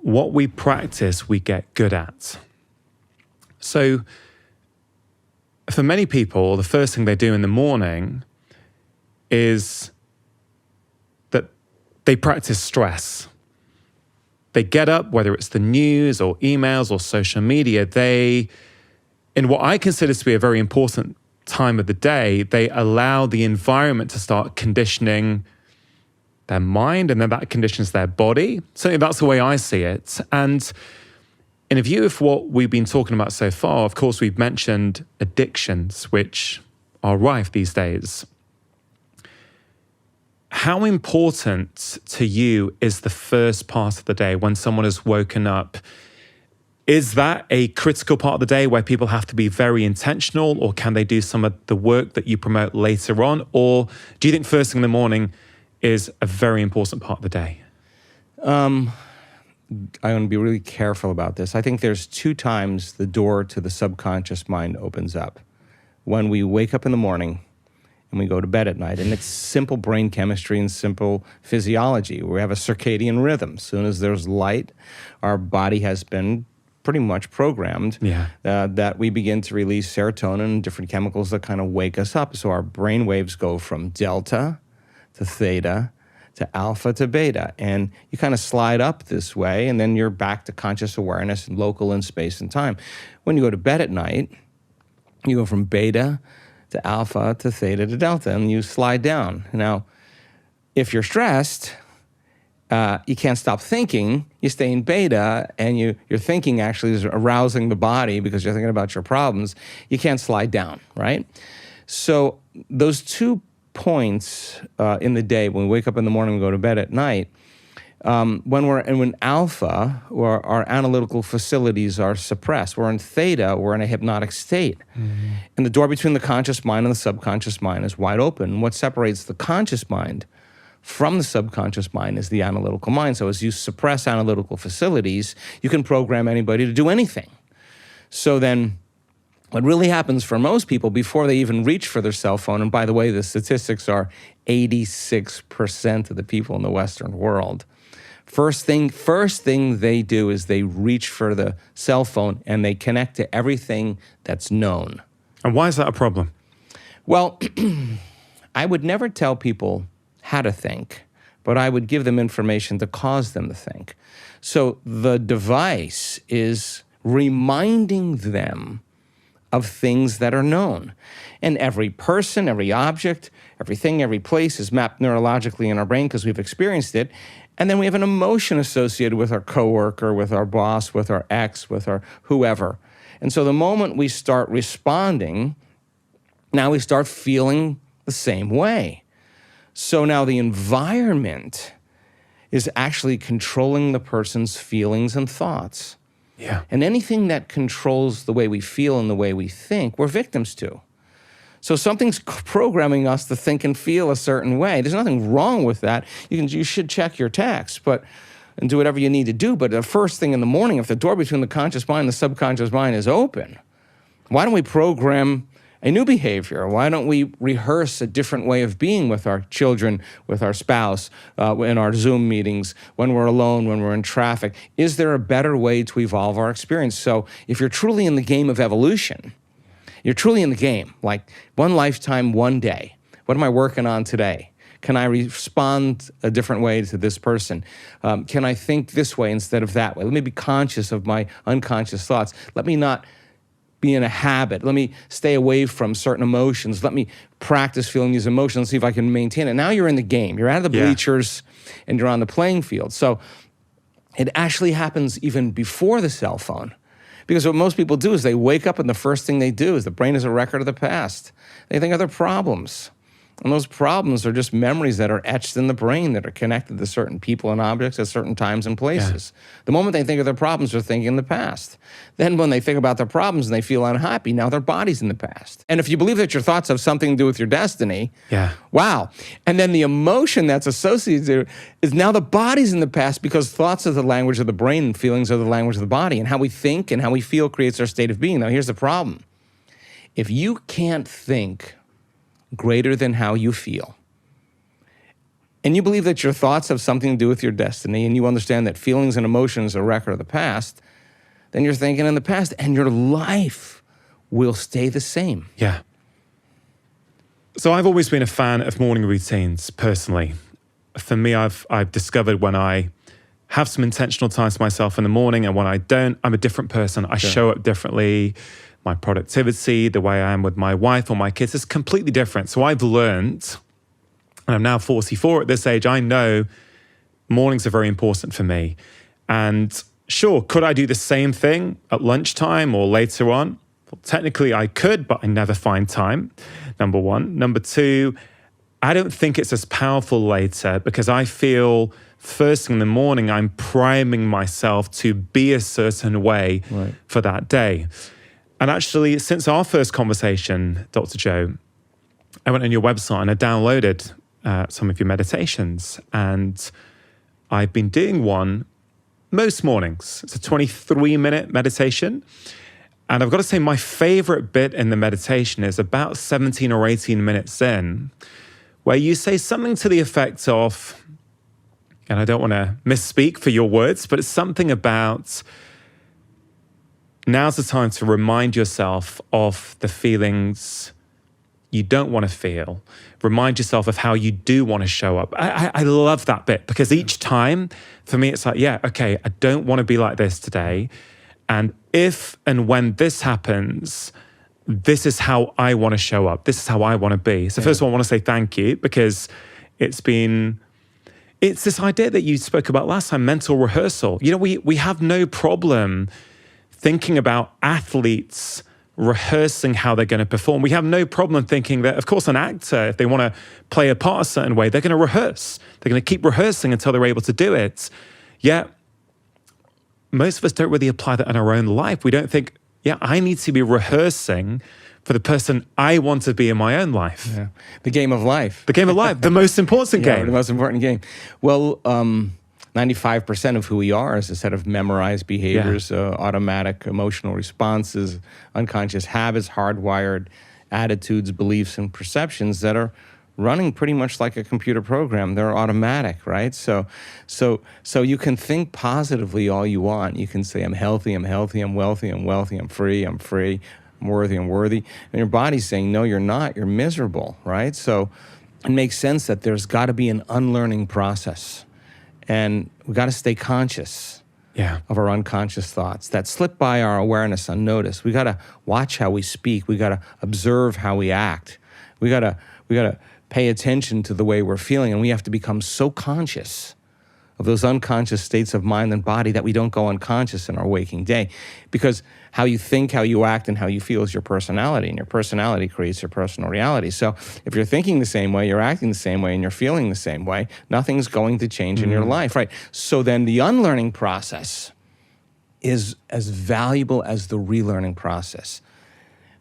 what we practice, we get good at. So for many people, the first thing they do in the morning is that they practice stress. They get up, whether it's the news or emails or social media, in what I consider to be a very important time of the day, they allow the environment to start conditioning their mind, and then that conditions their body. Certainly that's the way I see it. And in a view of what we've been talking about so far, of course, we've mentioned addictions, which are rife these days. How important to you is the first part of the day when someone has woken up? Is that a critical part of the day where people have to be very intentional, or can they do some of the work that you promote later on? Or do you think first thing in the morning is a very important part of the day? I'm going to be really careful about this. I think there's 2 times the door to the subconscious mind opens up. When we wake up in the morning and we go to bed at night, and it's simple brain chemistry and simple physiology. We have a circadian rhythm. As soon as there's light, our body has been pretty much programmed that we begin to release serotonin and different chemicals that kind of wake us up. So our brain waves go from delta to theta to alpha to beta. And you kind of slide up this way, and then you're back to conscious awareness and local in space and time. When you go to bed at night, you go from beta to alpha to theta to delta, and you slide down. Now, if you're stressed, you can't stop thinking. You stay in beta, and your thinking actually is arousing the body because you're thinking about your problems. You can't slide down, right? So those 2 points in the day, when we wake up in the morning and go to bed at night, when alpha, or our analytical facilities are suppressed, we're in theta, we're in a hypnotic state. Mm-hmm. And the door between the conscious mind and the subconscious mind is wide open. And what separates the conscious mind from the subconscious mind is the analytical mind. So as you suppress analytical facilities, you can program anybody to do anything. So then what really happens for most people before they even reach for their cell phone, and by the way, the statistics are 86% of the people in the Western world, first thing they do is they reach for the cell phone and they connect to everything that's known. And why is that a problem? Well, I would never tell people how to think, but I would give them information to cause them to think. So the device is reminding them of things that are known. And every person, every object, everything, every place is mapped neurologically in our brain because we've experienced it. And then we have an emotion associated with our coworker, with our boss, with our ex, with our whoever. And so the moment we start responding, now we start feeling the same way. So now the environment is actually controlling the person's feelings and thoughts. Yeah. And anything that controls the way we feel and the way we think, we're victims to. So something's programming us to think and feel a certain way. There's nothing wrong with that. You should check your text and do whatever you need to do. But the first thing in the morning, if the door between the conscious mind and the subconscious mind is open, why don't we program a new behavior? Why don't we rehearse a different way of being with our children, with our spouse, in our Zoom meetings, when we're alone, when we're in traffic? Is there a better way to evolve our experience? So if you're truly in the game of evolution, you're truly in the game, like one lifetime, one day. What am I working on today? Can I respond a different way to this person? Can I think this way instead of that way? Let me be conscious of my unconscious thoughts. Let me not be in a habit. Let me stay away from certain emotions. Let me practice feeling these emotions, see if I can maintain it. Now you're in the game. You're out of the bleachers and you're on the playing field. So it actually happens even before the cell phone. Because what most people do is they wake up and the first thing they do is the brain is a record of the past. They think of their problems. And those problems are just memories that are etched in the brain that are connected to certain people and objects at certain times and places. Yeah. The moment they think of their problems, they're thinking in the past. Then when they think about their problems and they feel unhappy, now their body's in the past. And if you believe that your thoughts have something to do with your destiny, wow. And then the emotion that's associated is now the body's in the past because thoughts are the language of the brain and feelings are the language of the body. And how we think and how we feel creates our state of being. Now here's the problem. If you can't think greater than how you feel, and you believe that your thoughts have something to do with your destiny, and you understand that feelings and emotions are a record of the past, then you're thinking in the past, and your life will stay the same. Yeah. So I've always been a fan of morning routines, personally. For me, I've discovered when I have some intentional time to myself in the morning, and when I don't, I'm a different person. I show up differently. My productivity, the way I am with my wife or my kids is completely different. So I've learned, and I'm now 44 at this age, I know mornings are very important for me. And sure, could I do the same thing at lunchtime or later on? Well, technically I could, but I never find time, number one. Number two, I don't think it's as powerful later because I feel first thing in the morning, I'm priming myself to be a certain way for that day. And actually, since our first conversation, Dr. Joe, I went on your website and I downloaded some of your meditations. And I've been doing one most mornings. It's a 23-minute meditation. And I've got to say, my favorite bit in the meditation is about 17 or 18 minutes in, where you say something to the effect of, and I don't want to misspeak for your words, but it's something about, now's the time to remind yourself of the feelings you don't want to feel. Remind yourself of how you do want to show up. I love that bit because each time, for me, it's like, yeah, okay, I don't want to be like this today. And if and when this happens, this is how I want to show up. This is how I want to be. So first of all, I want to say thank you because it's this idea that you spoke about last time, mental rehearsal. You know, we have no problem thinking about athletes rehearsing how they're going to perform. We have no problem thinking that, of course, an actor, if they want to play a part a certain way, they're going to rehearse. They're going to keep rehearsing until they're able to do it. Yet, most of us don't really apply that in our own life. We don't think, yeah, I need to be rehearsing for the person I want to be in my own life. Yeah. The game of life. The game of life, the most important game. The most important game. Well, 95% of who we are is a set of memorized behaviors, automatic emotional responses, unconscious habits, hardwired attitudes, beliefs, and perceptions that are running pretty much like a computer program. They're automatic, right? So you can think positively all you want. You can say, I'm healthy, I'm wealthy, I'm free, I'm worthy, I'm worthy. And your body's saying, no, you're not, you're miserable, right? So it makes sense that there's got to be an unlearning process. And we got to stay conscious of our unconscious thoughts that slip by our awareness unnoticed. We got to watch how we speak. We got to observe how we act. We got to pay attention to the way we're feeling, and we have to become so conscious of those unconscious states of mind and body that we don't go unconscious in our waking day. Because how you think, how you act, and how you feel is your personality, and your personality creates your personal reality. So if you're thinking the same way, you're acting the same way, and you're feeling the same way, nothing's going to change in your life, right? So then the unlearning process is as valuable as the relearning process.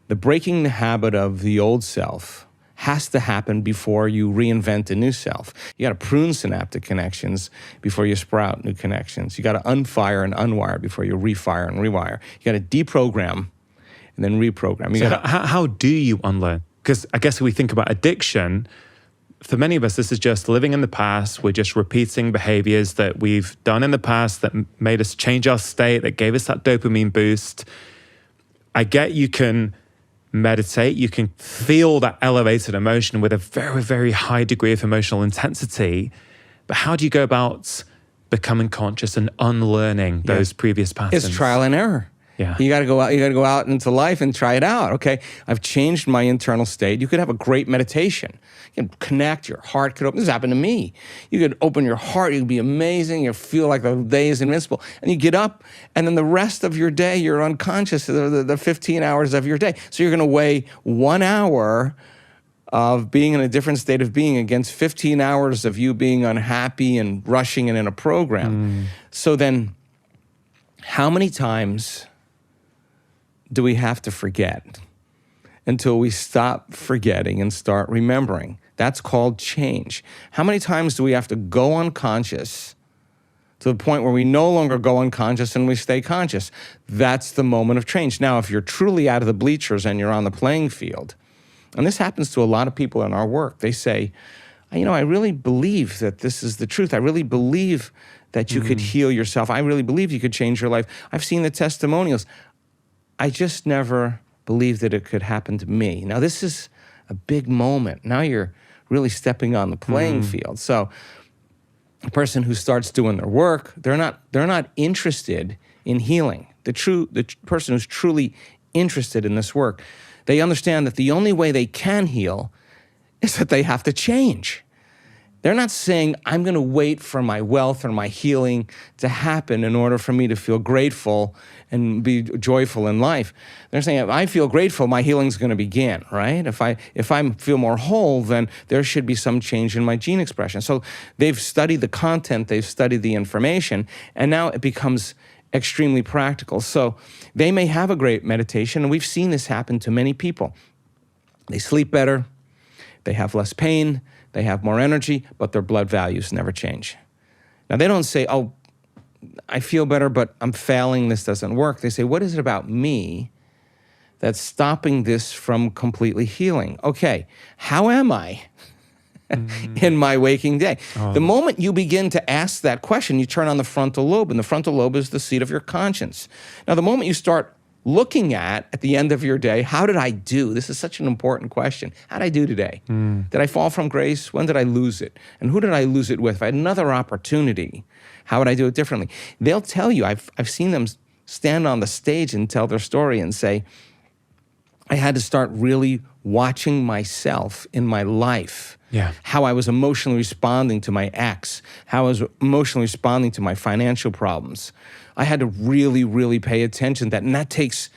The breaking the habit of the old self has to happen before you reinvent a new self. You got to prune synaptic connections before you sprout new connections. You got to unfire and unwire before you refire and rewire. You got to deprogram and then reprogram. So how do you unlearn? Because I guess if we think about addiction, for many of us, this is just living in the past. We're just repeating behaviors that we've done in the past that made us change our state, that gave us that dopamine boost. I get you can meditate, you can feel that elevated emotion with a very, very high degree of emotional intensity. But how do you go about becoming conscious and unlearning those previous patterns? It's trial and error. Yeah. You got to go out into life and try it out. Okay, I've changed my internal state. You could have a great meditation. You can connect, your heart could open. This happened to me. You could open your heart, you'd be amazing, you feel like the day is invincible. And you get up, and then the rest of your day, you're unconscious, the 15 hours of your day. So you're gonna weigh 1 hour of being in a different state of being against 15 hours of you being unhappy and rushing and in a program. So then, how many times do we have to forget until we stop forgetting and start remembering? That's called change. How many times do we have to go unconscious to the point where we no longer go unconscious and we stay conscious? That's the moment of change. Now, if you're truly out of the bleachers and you're on the playing field, and this happens to a lot of people in our work, they say, I really believe that this is the truth. I really believe that you could heal yourself. I really believe you could change your life. I've seen the testimonials. I just never believed that it could happen to me. Now, this is a big moment. Now you're really stepping on the playing field. So a person who starts doing their work, they're not interested in healing. The person who's truly interested in this work, they understand that the only way they can heal is that they have to change. They're not saying, I'm going to wait for my wealth or my healing to happen in order for me to feel grateful and be joyful in life. They're saying, if I feel grateful, my healing's going to begin, right? If I feel more whole, then there should be some change in my gene expression. So they've studied the content, they've studied the information, and now it becomes extremely practical. So they may have a great meditation, and we've seen this happen to many people. They sleep better, they have less pain, they have more energy, but their blood values never change. Now, they don't say, oh, I feel better, but I'm failing, this doesn't work. They say, what is it about me that's stopping this from completely healing? Okay, how am I in my waking day? The moment you begin to ask that question, you turn on the frontal lobe, and the frontal lobe is the seat of your conscience. Now, the moment you start looking at the end of your day, how did I do? This is such an important question. How did I do today? Did I fall from grace? When did I lose it? And who did I lose it with? If I had another opportunity, how would I do it differently? They'll tell you, I've seen them stand on the stage and tell their story and say, I had to start really watching myself in my life. How I was emotionally responding to my ex, how I was emotionally responding to my financial problems. I had to really, really pay attention to that. And that takes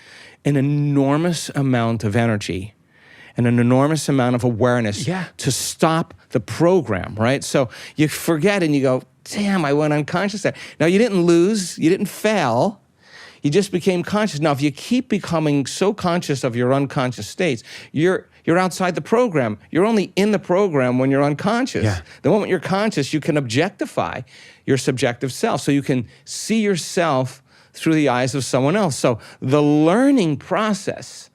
an enormous amount of energy and an enormous amount of awareness to stop the program, right? So you forget and you go, damn, I went unconscious there. Now, you didn't lose, you didn't fail. You just became conscious. Now, if you keep becoming so conscious of your unconscious states, you're outside the program. You're only in the program when you're unconscious. The moment you're conscious, you can objectify your subjective self. So you can see yourself through the eyes of someone else. So the learning process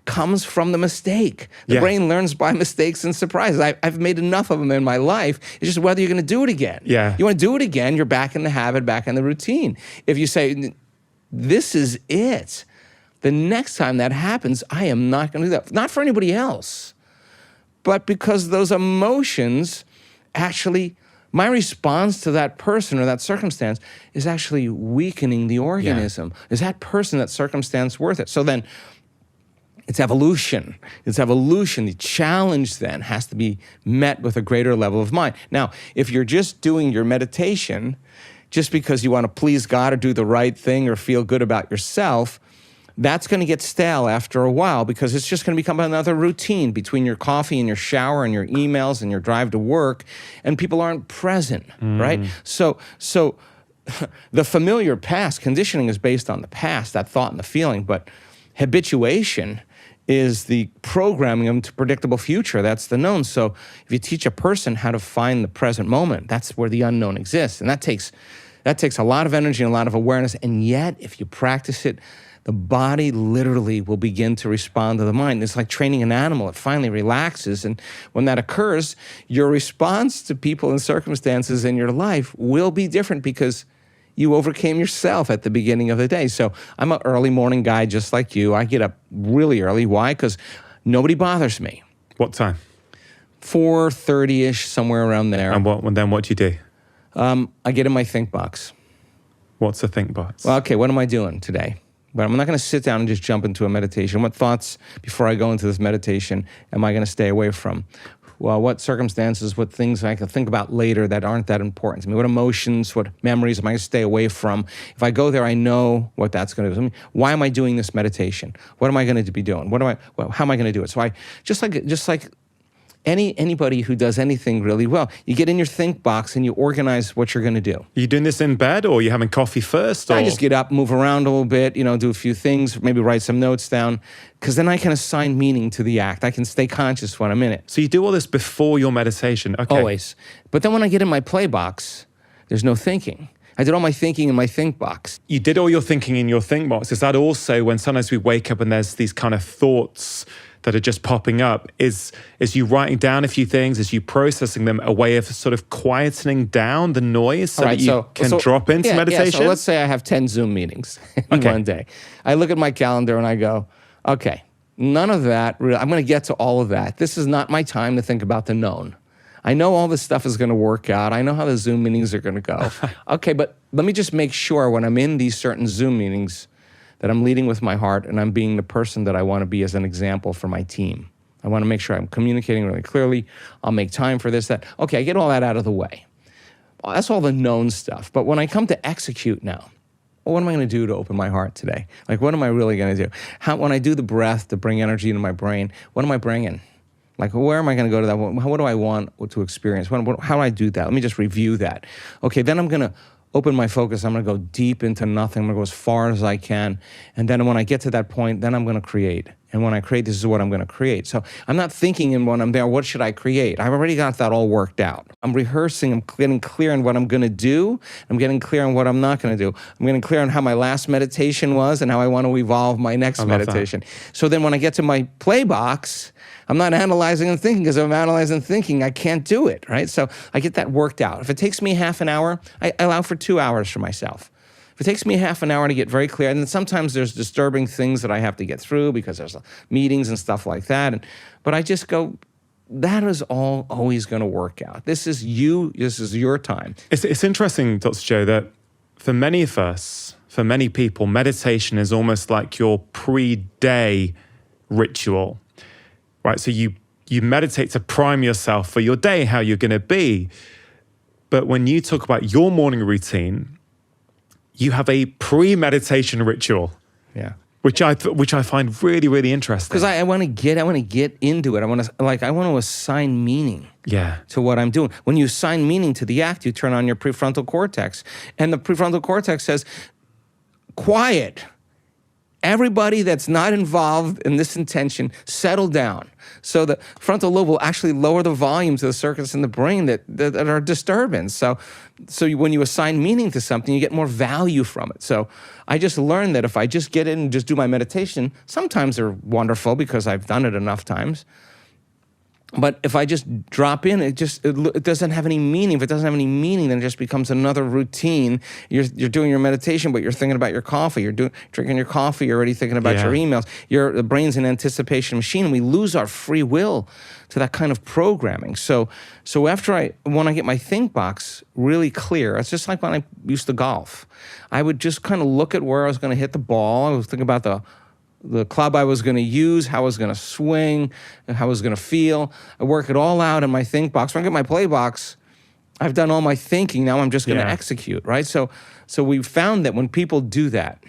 comes from the mistake. The brain learns by mistakes and surprises. I've made enough of them in my life. It's just whether you're going to do it again. You want to do it again, you're back in the habit, back in the routine. If you say, this is it, the next time that happens, I am not going to do that. Not for anybody else, but because those emotions actually, my response to that person or that circumstance is actually weakening the organism. Is that person, that circumstance worth it? So then it's evolution. It's evolution. The challenge then has to be met with a greater level of mind. Now, if you're just doing your meditation just because you want to please God or do the right thing or feel good about yourself, that's going to get stale after a while because it's just going to become another routine between your coffee and your shower and your emails and your drive to work, and people aren't present, right? So the familiar past, conditioning is based on the past, that thought and the feeling, but habituation is the programming them to predictable future. That's the known. So if you teach a person how to find the present moment, that's where the unknown exists. And that takes a lot of energy and a lot of awareness. And yet, if you practice it, the body literally will begin to respond to the mind. It's like training an animal. It finally relaxes. And when that occurs, your response to people and circumstances in your life will be different because you overcame yourself at the beginning of the day. So I'm an early morning guy just like you. I get up really early. Why? Because nobody bothers me. What time? 4:30-ish, somewhere around there. And then what do you do? I get in my think box. What's a think box? Well, okay, what am I doing today? But I'm not going to sit down and just jump into a meditation. What thoughts, before I go into this meditation, am I going to stay away from? Well, what circumstances, what things I can think about later that aren't that important to me? What emotions, what memories am I going to stay away from? If I go there, I know what that's going to do. Why am I doing this meditation? What am I going to be doing? How am I going to do it? So I just like anybody who does anything really well, you get in your think box and you organize what you're going to do. Are you doing this in bed, or are you having coffee first? Or? I just get up, move around a little bit, do a few things, maybe write some notes down, because then I can assign meaning to the act. I can stay conscious when I'm in it. So you do all this before your meditation? Okay. Always. But then when I get in my play box, there's no thinking. I did all my thinking in my think box. You did all your thinking in your think box. Is that also when sometimes we wake up and there's these kind of thoughts that are just popping up? Is you writing down a few things, is you processing them, a way of sort of quietening down the noise so that you can drop into meditation? So let's say I have 10 Zoom meetings in one day. I look at my calendar and I go, okay, none of that, I'm going to get to all of that. This is not my time to think about the known. I know all this stuff is going to work out. I know how the Zoom meetings are going to go. Okay, but let me just make sure when I'm in these certain Zoom meetings that I'm leading with my heart and I'm being the person that I want to be as an example for my team. I want to make sure I'm communicating really clearly. I'll make time for this, that. Okay, I get all that out of the way. Well, that's all the known stuff. But when I come to execute now, well, what am I going to do to open my heart today? Like, what am I really going to do? When I do the breath to bring energy into my brain, what am I bringing? Like, where am I going to go to that? What do I want to experience? How do I do that? Let me just review that. Okay, then I'm going to open my focus. I'm going to go deep into nothing. I'm going to go as far as I can. And then when I get to that point, then I'm going to create. And when I create, this is what I'm going to create. So I'm not thinking in when I'm there, what should I create? I've already got that all worked out. I'm rehearsing. I'm getting clear on what I'm going to do. I'm getting clear on what I'm not going to do. I'm getting clear on how my last meditation was and how I want to evolve my next meditation. So then when I get to my play box, I'm not analyzing and thinking, because if I'm analyzing and thinking, I can't do it, right? So I get that worked out. If it takes me half an hour, I allow for 2 hours for myself. If it takes me half an hour to get very clear, and then sometimes there's disturbing things that I have to get through because there's meetings and stuff like that. But I just go, that is all always going to work out. This is you. This is your time. It's interesting, Dr. Joe, that for many of us, for many people, meditation is almost like your pre-day ritual, right? So you meditate to prime yourself for your day, how you're going to be. But when you talk about your morning routine, you have a pre-meditation ritual, which I find really, really interesting. Because I want to get into it. I want to assign meaning to what I'm doing. When you assign meaning to the act, you turn on your prefrontal cortex, and the prefrontal cortex says, "Quiet. Everybody that's not involved in this intention, settle down." So the frontal lobe will actually lower the volume to the circuits in the brain that are disturbance. So when you assign meaning to something, you get more value from it. So I just learned that if I just get in and just do my meditation, sometimes they're wonderful because I've done it enough times. But if I just drop in, it doesn't have any meaning. If it doesn't have any meaning, then it just becomes another routine. You're doing your meditation, but you're thinking about your coffee. You're drinking your coffee. You're already thinking about your emails. The brain's an anticipation machine, and we lose our free will to that kind of programming. So when I get my think box really clear, it's just like when I used to golf. I would just kind of look at where I was going to hit the ball. I was thinking about the club I was going to use, how I was going to swing, how I was going to feel. I work it all out in my think box. When I get my play box, I've done all my thinking. Now I'm just going to execute, right? So we found that when people do that,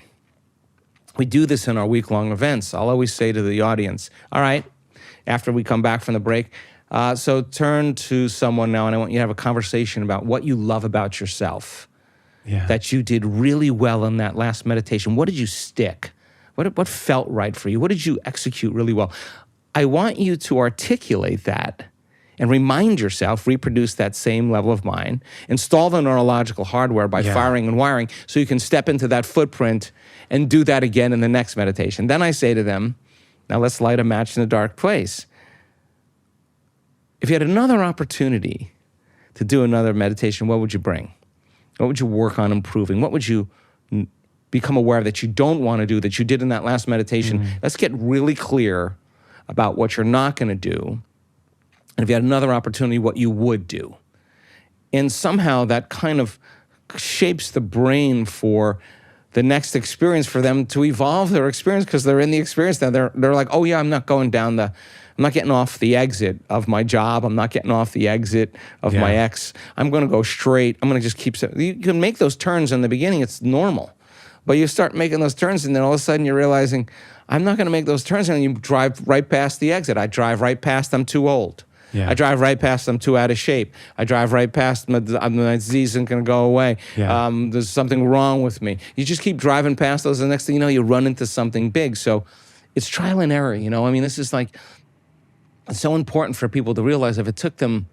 we do this in our week-long events. I'll always say to the audience, all right, after we come back from the break, so turn to someone now, and I want you to have a conversation about what you love about yourself, that you did really well in that last meditation. What did you stick? What felt right for you? What did you execute really well? I want you to articulate that and remind yourself, reproduce that same level of mind, install the neurological hardware by firing and wiring so you can step into that footprint and do that again in the next meditation. Then I say to them, now let's light a match in a dark place. If you had another opportunity to do another meditation, what would you bring? What would you work on improving? What would you become aware of that you don't want to do, that you did in that last meditation? Let's get really clear about what you're not going to do. And if you had another opportunity, what you would do. And somehow that kind of shapes the brain for the next experience, for them to evolve their experience, because they're in the experience now. They're like, oh yeah, I'm not getting off the exit of my job. I'm not getting off the exit of my ex. I'm going to go straight. I'm going to just keep, you can make those turns in the beginning. It's normal. But you start making those turns, and then all of a sudden you're realizing, I'm not going to make those turns, and you drive right past the exit. I drive right past, I'm too old. I drive right past, I'm too out of shape. I drive right past, my disease isn't going to go away. There's something wrong with me. You just keep driving past those, and the next thing you know, you run into something big. So it's trial and error, you know? I mean, this is like, it's so important for people to realize if it took them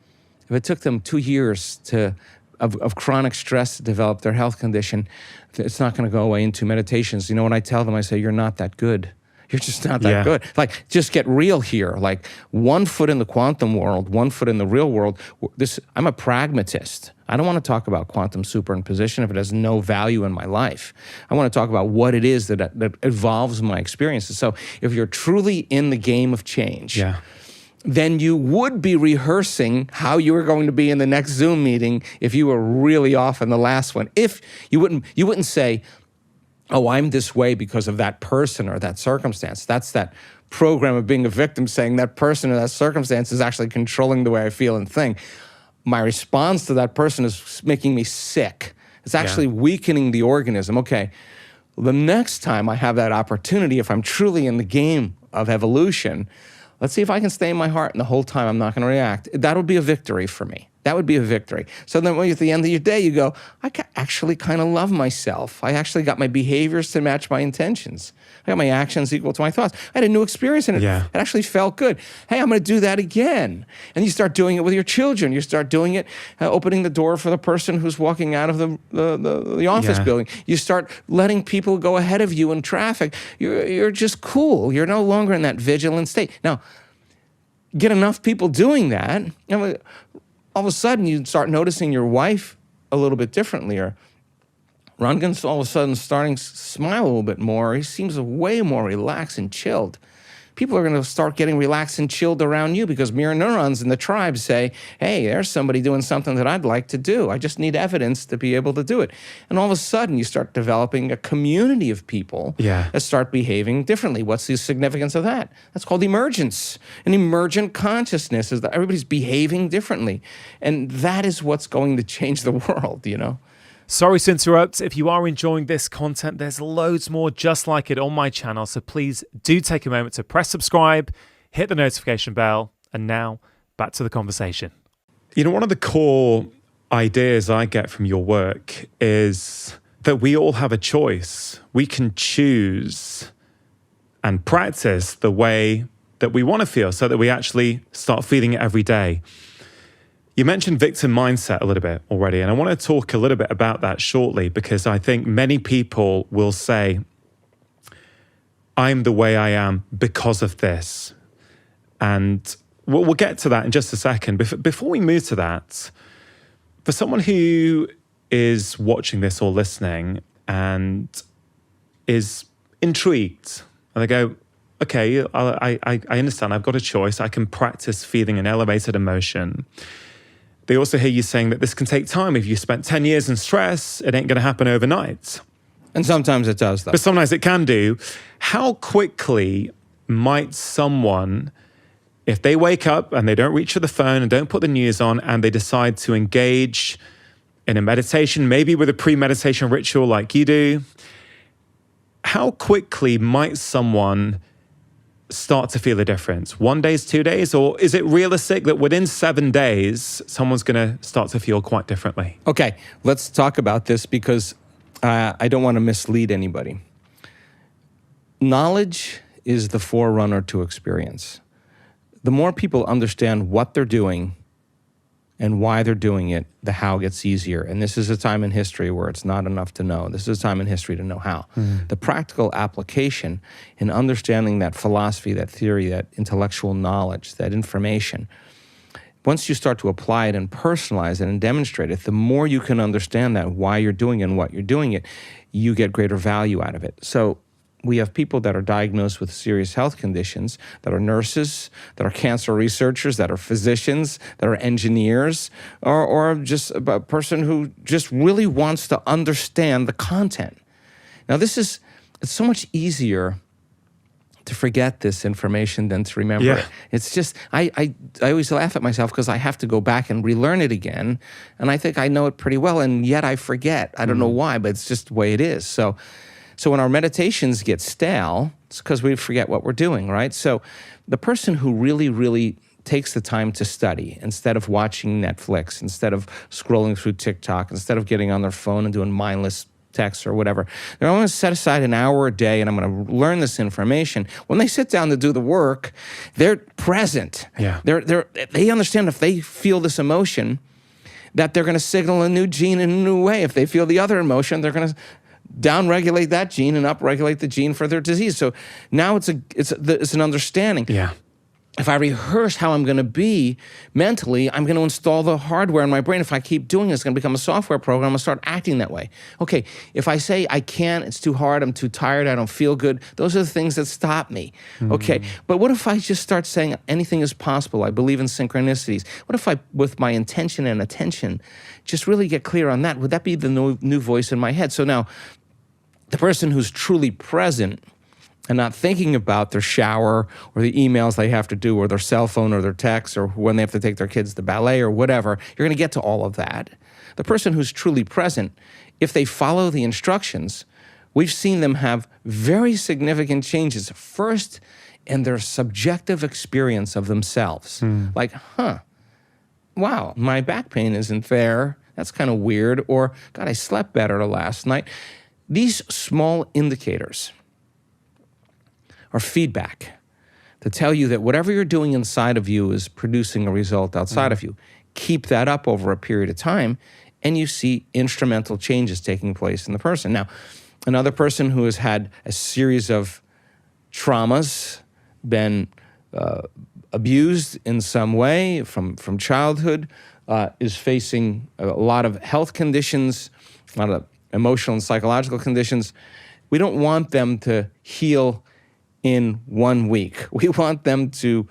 2 years to of chronic stress that develop their health condition, it's not going to go away into meditations. You know, when I tell them, I say, you're not that good. You're just not that good. Like, just get real here. Like, 1 foot in the quantum world, 1 foot in the real world. I'm a pragmatist. I don't want to talk about quantum superimposition if it has no value in my life. I want to talk about what it is that evolves my experiences. So if you're truly in the game of change, then you would be rehearsing how you were going to be in the next Zoom meeting if you were really off in the last one. If you wouldn't say, oh, I'm this way because of that person or that circumstance. That's that program of being a victim saying that person or that circumstance is actually controlling the way I feel and think. My response to that person is making me sick. It's actually weakening the organism. Okay, the next time I have that opportunity, if I'm truly in the game of evolution, let's see if I can stay in my heart and the whole time I'm not going to react. That would be a victory for me. That would be a victory. So then at the end of your day, you go, I actually kind of love myself. I actually got my behaviors to match my intentions. I got my actions equal to my thoughts. I had a new experience and it actually felt good. Hey, I'm going to do that again. And you start doing it with your children. You start doing it, opening the door for the person who's walking out of the office building. You start letting people go ahead of you in traffic. You're just cool. You're no longer in that vigilant state. Now, get enough people doing that, all of a sudden you start noticing your wife a little bit differently, or Rangan's all of a sudden starting to smile a little bit more. He seems way more relaxed and chilled. People are going to start getting relaxed and chilled around you because mirror neurons in the tribe say, hey, there's somebody doing something that I'd like to do. I just need evidence to be able to do it. And all of a sudden, you start developing a community of people that start behaving differently. What's the significance of that? That's called emergence. An emergent consciousness is that everybody's behaving differently. And that is what's going to change the world, you know? Sorry to interrupt. If you are enjoying this content, there's loads more just like it on my channel. So please do take a moment to press subscribe, hit the notification bell, and now back to the conversation. You know, one of the core ideas I get from your work is that we all have a choice. We can choose and practice the way that we want to feel so that we actually start feeling it every day. You mentioned victim mindset a little bit already, and I want to talk a little bit about that shortly because I think many people will say, I'm the way I am because of this. And we'll get to that in just a second. Before we move to that, for someone who is watching this or listening and is intrigued, and they go, okay, I understand, I've got a choice. I can practice feeling an elevated emotion. They also hear you saying that this can take time. If you spent 10 years in stress, it ain't going to happen overnight. And sometimes it does, though. But sometimes it can do. How quickly might someone, if they wake up and they don't reach for the phone and don't put the news on and they decide to engage in a meditation, maybe with a pre-meditation ritual like you do, how quickly might someone start to feel a difference? 1 day, 2 days? Or is it realistic that within 7 days, someone's going to start to feel quite differently? Okay, let's talk about this because I don't want to mislead anybody. Knowledge is the forerunner to experience. The more people understand what they're doing and why they're doing it, the how gets easier. And this is a time in history where it's not enough to know. This is a time in history to know how. The practical application in understanding that philosophy, that theory, that intellectual knowledge, that information, once you start to apply it and personalize it and demonstrate it, the more you can understand that, why you're doing it and what you're doing it, you get greater value out of it. So we have people that are diagnosed with serious health conditions, that are nurses, that are cancer researchers, that are physicians, that are engineers, or just a person who just really wants to understand the content. Now, it's so much easier to forget this information than to remember it. It's just, I always laugh at myself because I have to go back and relearn it again, and I think I know it pretty well, and yet I forget. I don't know why, but it's just the way it is. So when our meditations get stale, it's because we forget what we're doing, right? So the person who really, really takes the time to study instead of watching Netflix, instead of scrolling through TikTok, instead of getting on their phone and doing mindless texts or whatever, they're going to set aside an hour a day and I'm going to learn this information. When they sit down to do the work, they're present. Yeah. They understand if they feel this emotion, that they're going to signal a new gene in a new way. If they feel the other emotion, they're going to downregulate that gene and upregulate the gene for their disease. So now it's an understanding. Yeah. If I rehearse how I'm going to be mentally, I'm going to install the hardware in my brain. If I keep doing it, it's going to become a software program. I'm going to start acting that way. Okay, if I say I can't, it's too hard, I'm too tired, I don't feel good, those are the things that stop me. Okay, but what if I just start saying anything is possible? I believe in synchronicities. What if I, with my intention and attention, just really get clear on that? Would that be the new voice in my head? So now, the person who's truly present and not thinking about their shower or the emails they have to do or their cell phone or their texts or when they have to take their kids to ballet or whatever, you're going to get to all of that. The person who's truly present, if they follow the instructions, we've seen them have very significant changes. First, in their subjective experience of themselves. Like, wow, my back pain isn't there. That's kind of weird. Or, God, I slept better last night. These small indicators or feedback to tell you that whatever you're doing inside of you is producing a result outside of you. Keep that up over a period of time, and you see instrumental changes taking place in the person. Now, another person who has had a series of traumas, been abused in some way from childhood, is facing a lot of health conditions, a lot of emotional and psychological conditions. We don't want them to heal in 1 week. We want them to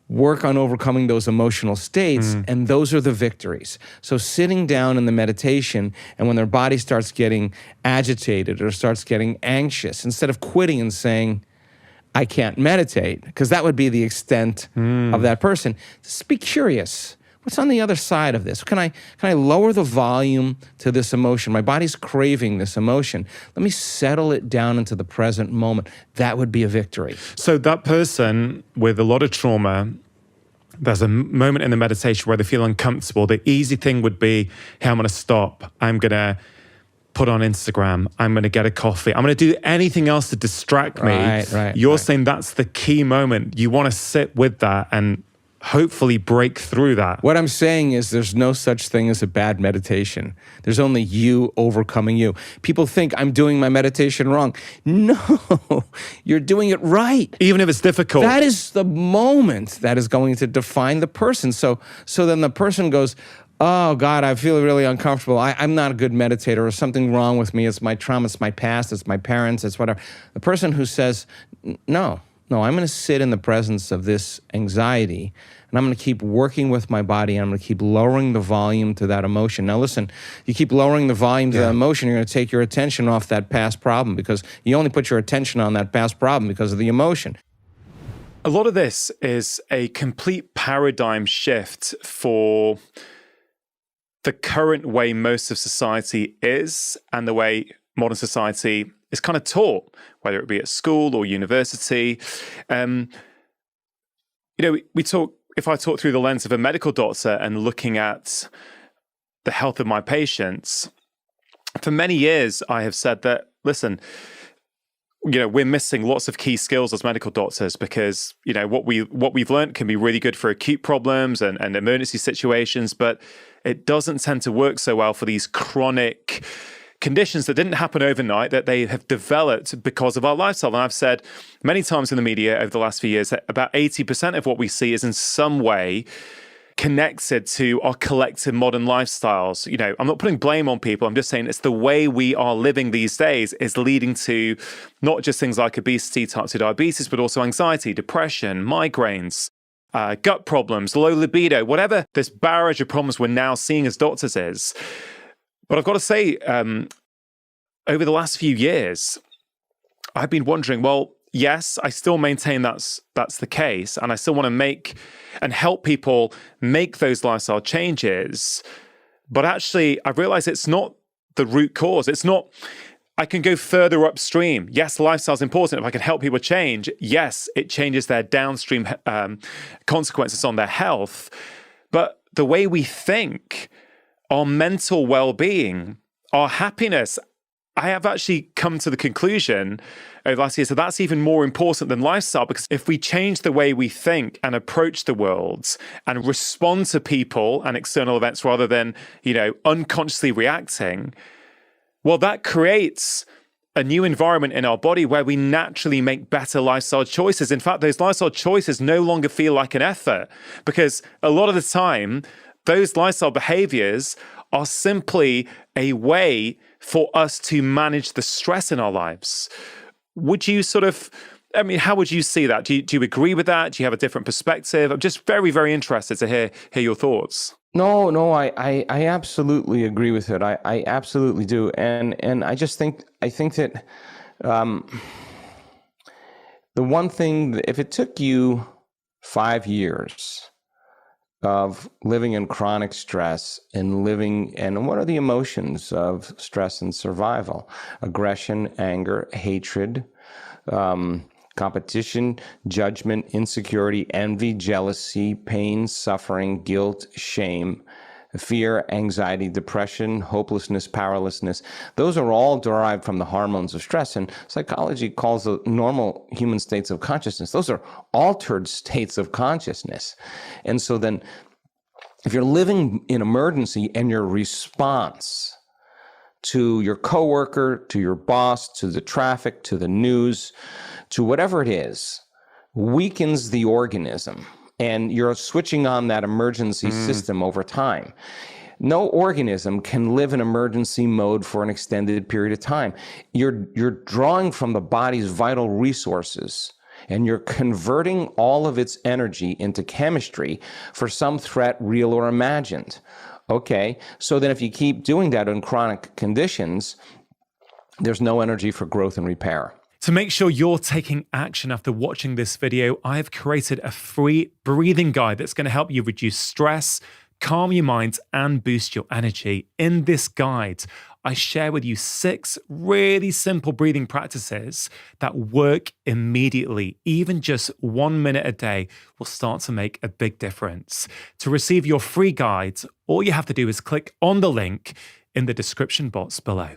work on overcoming those emotional states, and those are the victories. So sitting down in the meditation, and when their body starts getting agitated or starts getting anxious, instead of quitting and saying, I can't meditate, because that would be the extent of that person, just be curious. What's on the other side of this? Can I lower the volume to this emotion? My body's craving this emotion. Let me settle it down into the present moment. That would be a victory. So that person with a lot of trauma, there's a moment in the meditation where they feel uncomfortable. The easy thing would be, hey, I'm going to stop. I'm going to put on Instagram. I'm going to get a coffee. I'm going to do anything else to distract me. You're saying that's the key moment. You want to sit with that and hopefully break through that. What I'm saying is there's no such thing as a bad meditation. There's only you overcoming you. People think I'm doing my meditation wrong. No, you're doing it right. Even if it's difficult. That is the moment that is going to define the person. So then the person goes, oh, God, I feel really uncomfortable. I'm not a good meditator. There's something wrong with me. It's my trauma. It's my past. It's my parents. It's whatever. The person who says, no, I'm going to sit in the presence of this anxiety, and I'm going to keep working with my body, and I'm going to keep lowering the volume to that emotion. Now, listen, you keep lowering the volume to that emotion, you're going to take your attention off that past problem, because you only put your attention on that past problem because of the emotion. A lot of this is a complete paradigm shift for the current way most of society is and the way modern society is kind of taught, whether it be at school or university. If I talk through the lens of a medical doctor and looking at the health of my patients, for many years I have said that, listen, we're missing lots of key skills as medical doctors because, what we've learned can be really good for acute problems and emergency situations, but it doesn't tend to work so well for these chronic conditions that didn't happen overnight, that they have developed because of our lifestyle. And I've said many times in the media over the last few years that about 80% of what we see is in some way connected to our collective modern lifestyles. I'm not putting blame on people. I'm just saying it's the way we are living these days is leading to not just things like obesity, type 2 diabetes, but also anxiety, depression, migraines, gut problems, low libido, whatever this barrage of problems we're now seeing as doctors is. But I've got to say, over the last few years, I've been wondering, well, yes, I still maintain that's the case, and I still want to make and help people make those lifestyle changes. But actually, I've realized it's not the root cause. It's not, I can go further upstream. Yes, lifestyle is important. If I can help people change, yes, it changes their downstream consequences on their health. But the way we think, our mental well-being, our happiness, I have actually come to the conclusion over last year, so that's even more important than lifestyle, because if we change the way we think and approach the world and respond to people and external events rather than, unconsciously reacting, well, that creates a new environment in our body where we naturally make better lifestyle choices. In fact, those lifestyle choices no longer feel like an effort, because a lot of the time, those lifestyle behaviors are simply a way for us to manage the stress in our lives. Would you how would you see that? Do you agree with that? Do you have a different perspective? I'm just very, very interested to hear your thoughts. No, I absolutely agree with it. I absolutely do. And I think that the one thing, if it took you 5 years of living in chronic stress and what are the emotions of stress and survival? Aggression, anger, hatred, competition, judgment, insecurity, envy, jealousy, pain, suffering, guilt, shame, fear, anxiety, depression, hopelessness, powerlessness. Those are all derived from the hormones of stress. And psychology calls the normal human states of consciousness. Those are altered states of consciousness. And so then if you're living in emergency and your response to your coworker, to your boss, to the traffic, to the news, to whatever it is, weakens the organism, and you're switching on that emergency system over time. No organism can live in emergency mode for an extended period of time. You're drawing from the body's vital resources, and you're converting all of its energy into chemistry for some threat, real or imagined. Okay, so then if you keep doing that in chronic conditions, there's no energy for growth and repair. To make sure you're taking action after watching this video, I've created a free breathing guide that's going to help you reduce stress, calm your mind, and boost your energy. In this guide, I share with you 6 really simple breathing practices that work immediately. Even just 1 minute a day will start to make a big difference. To receive your free guide, all you have to do is click on the link in the description box below.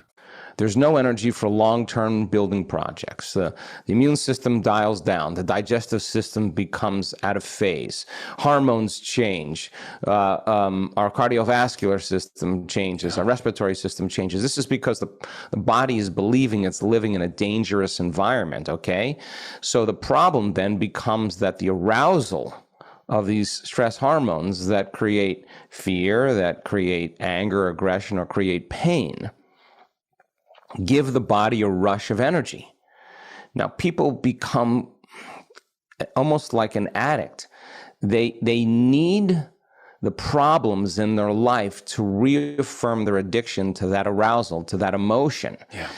There's no energy for long-term building projects. The immune system dials down. The digestive system becomes out of phase. Hormones change. Our cardiovascular system changes. Our respiratory system changes. This is because the body is believing it's living in a dangerous environment, okay? So the problem then becomes that the arousal of these stress hormones that create fear, that create anger, aggression, or create pain, give the body a rush of energy. Now, people become almost like an addict. They need the problems in their life to reaffirm their addiction to that arousal, to that emotion. Yeah.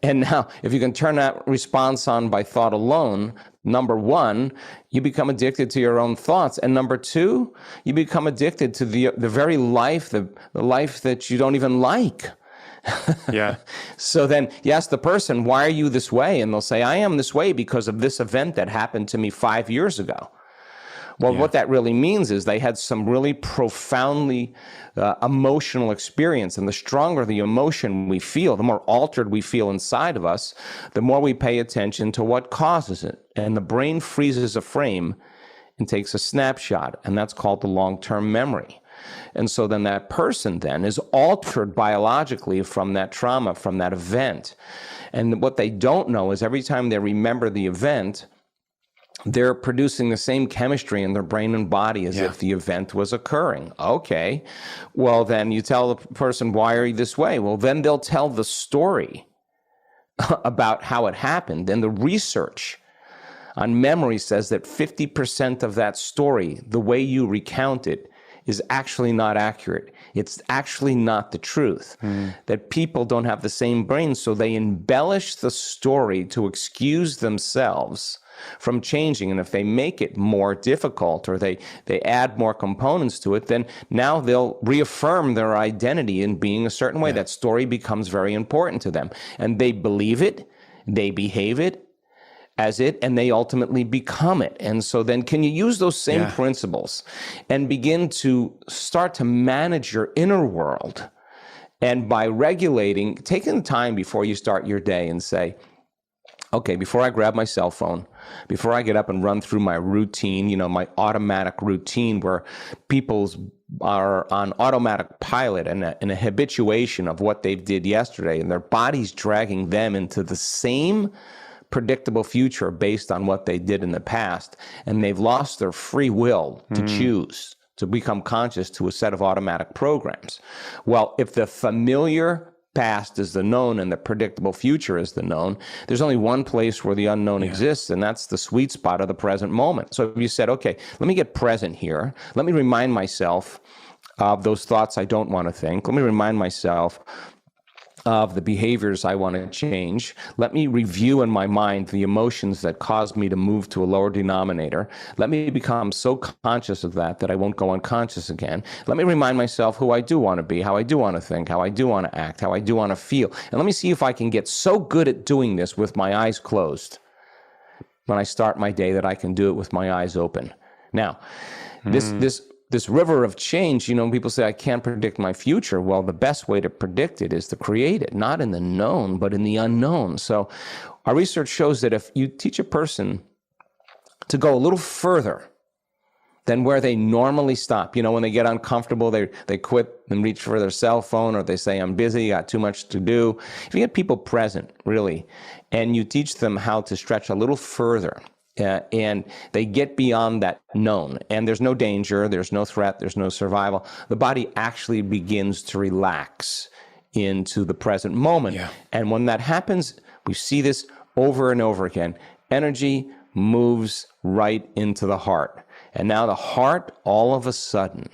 And now, if you can turn that response on by thought alone, number 1, you become addicted to your own thoughts. And number 2, you become addicted to the very life, the life that you don't even like. Yeah. So then you ask the person, why are you this way? And they'll say, I am this way because of this event that happened to me 5 years ago. Well, what that really means is they had some really profoundly emotional experience. And the stronger the emotion we feel, the more altered we feel inside of us, the more we pay attention to what causes it. And the brain freezes a frame and takes a snapshot. And that's called the long-term memory. And so then that person then is altered biologically from that trauma, from that event. And what they don't know is every time they remember the event, they're producing the same chemistry in their brain and body as if the event was occurring. Okay, well then you tell the person, why are you this way? Well, then they'll tell the story about how it happened. And the research on memory says that 50% of that story, the way you recount it, is actually not accurate. It's actually not the truth. That people don't have the same brain, so they embellish the story to excuse themselves from changing. And if they make it more difficult or they add more components to it, then now they'll reaffirm their identity in being a certain way. That story becomes very important to them. And they believe it, they behave it as it, and they ultimately become it. And so then can you use those same principles and begin to start to manage your inner world And by regulating, taking the time before you start your day and say, okay, before I grab my cell phone, before I get up and run through my routine, you know, my automatic routine where people's are on automatic pilot and a habituation of what they did yesterday, and their body's dragging them into the same predictable future based on what they did in the past, and they've lost their free will to choose, to become conscious to a set of automatic programs. Well, if the familiar past is the known and the predictable future is the known, there's only one place where the unknown exists, and that's the sweet spot of the present moment. So if you said, okay, let me get present here. Let me remind myself of those thoughts I don't want to think. Let me remind myself of the behaviors I want to change. Let me review in my mind the emotions that caused me to move to a lower denominator. Let me become so conscious of that I won't go unconscious again. Let me remind myself who I do want to be, how I do want to think, how I do want to act, how I do want to feel. And let me see if I can get so good at doing this with my eyes closed when I start my day that I can do it with my eyes open. Now, this river of change, you know, people say, I can't predict my future. Well, the best way to predict it is to create it, not in the known, but in the unknown. So our research shows that if you teach a person to go a little further than where they normally stop, you know, when they get uncomfortable, they quit and reach for their cell phone, or they say, I'm busy, got too much to do. If you get people present, really, and you teach them how to stretch a little further, and they get beyond that known, and there's no danger, there's no threat, there's no survival, the body actually begins to relax into the present moment. Yeah. And when that happens, we see this over and over again. Energy moves right into the heart. And now the heart, all of a sudden,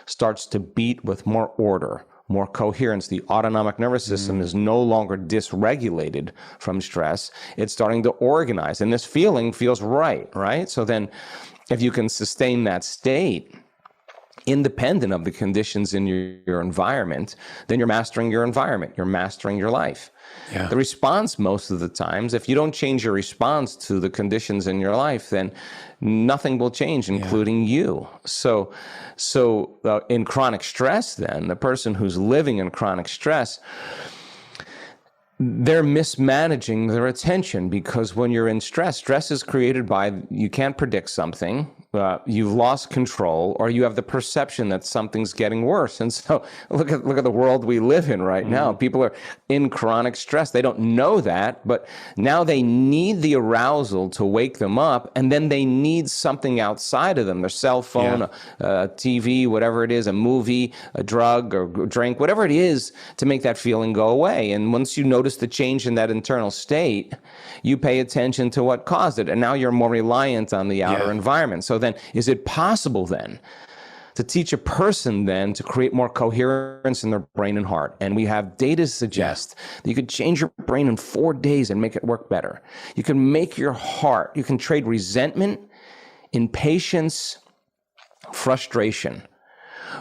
starts to beat with more order, more coherence. The autonomic nervous system is no longer dysregulated from stress. It's starting to organize, and this feeling feels right? So then if you can sustain that state, independent of the conditions in your environment, then you're mastering your environment, you're mastering your life. Yeah. The response most of the times, if you don't change your response to the conditions in your life, then nothing will change, including you. So in chronic stress, then, the person who's living in chronic stress, they're mismanaging their attention, because when you're in stress is created by, you can't predict something, you've lost control, or you have the perception that something's getting worse. And so look at the world we live in right now. People are in chronic stress. They don't know that, but now they need the arousal to wake them up, and then they need something outside of them, their cell phone, a TV, whatever it is, a movie, a drug or drink, whatever it is, to make that feeling go away. And once you notice the change in that internal state, you pay attention to what caused it, and now you're more reliant on the outer environment. So then, is it possible then to teach a person then to create more coherence in their brain and heart? And we have data to suggest that you could change your brain in 4 days and make it work better. You can make your heart, you can trade resentment, impatience, frustration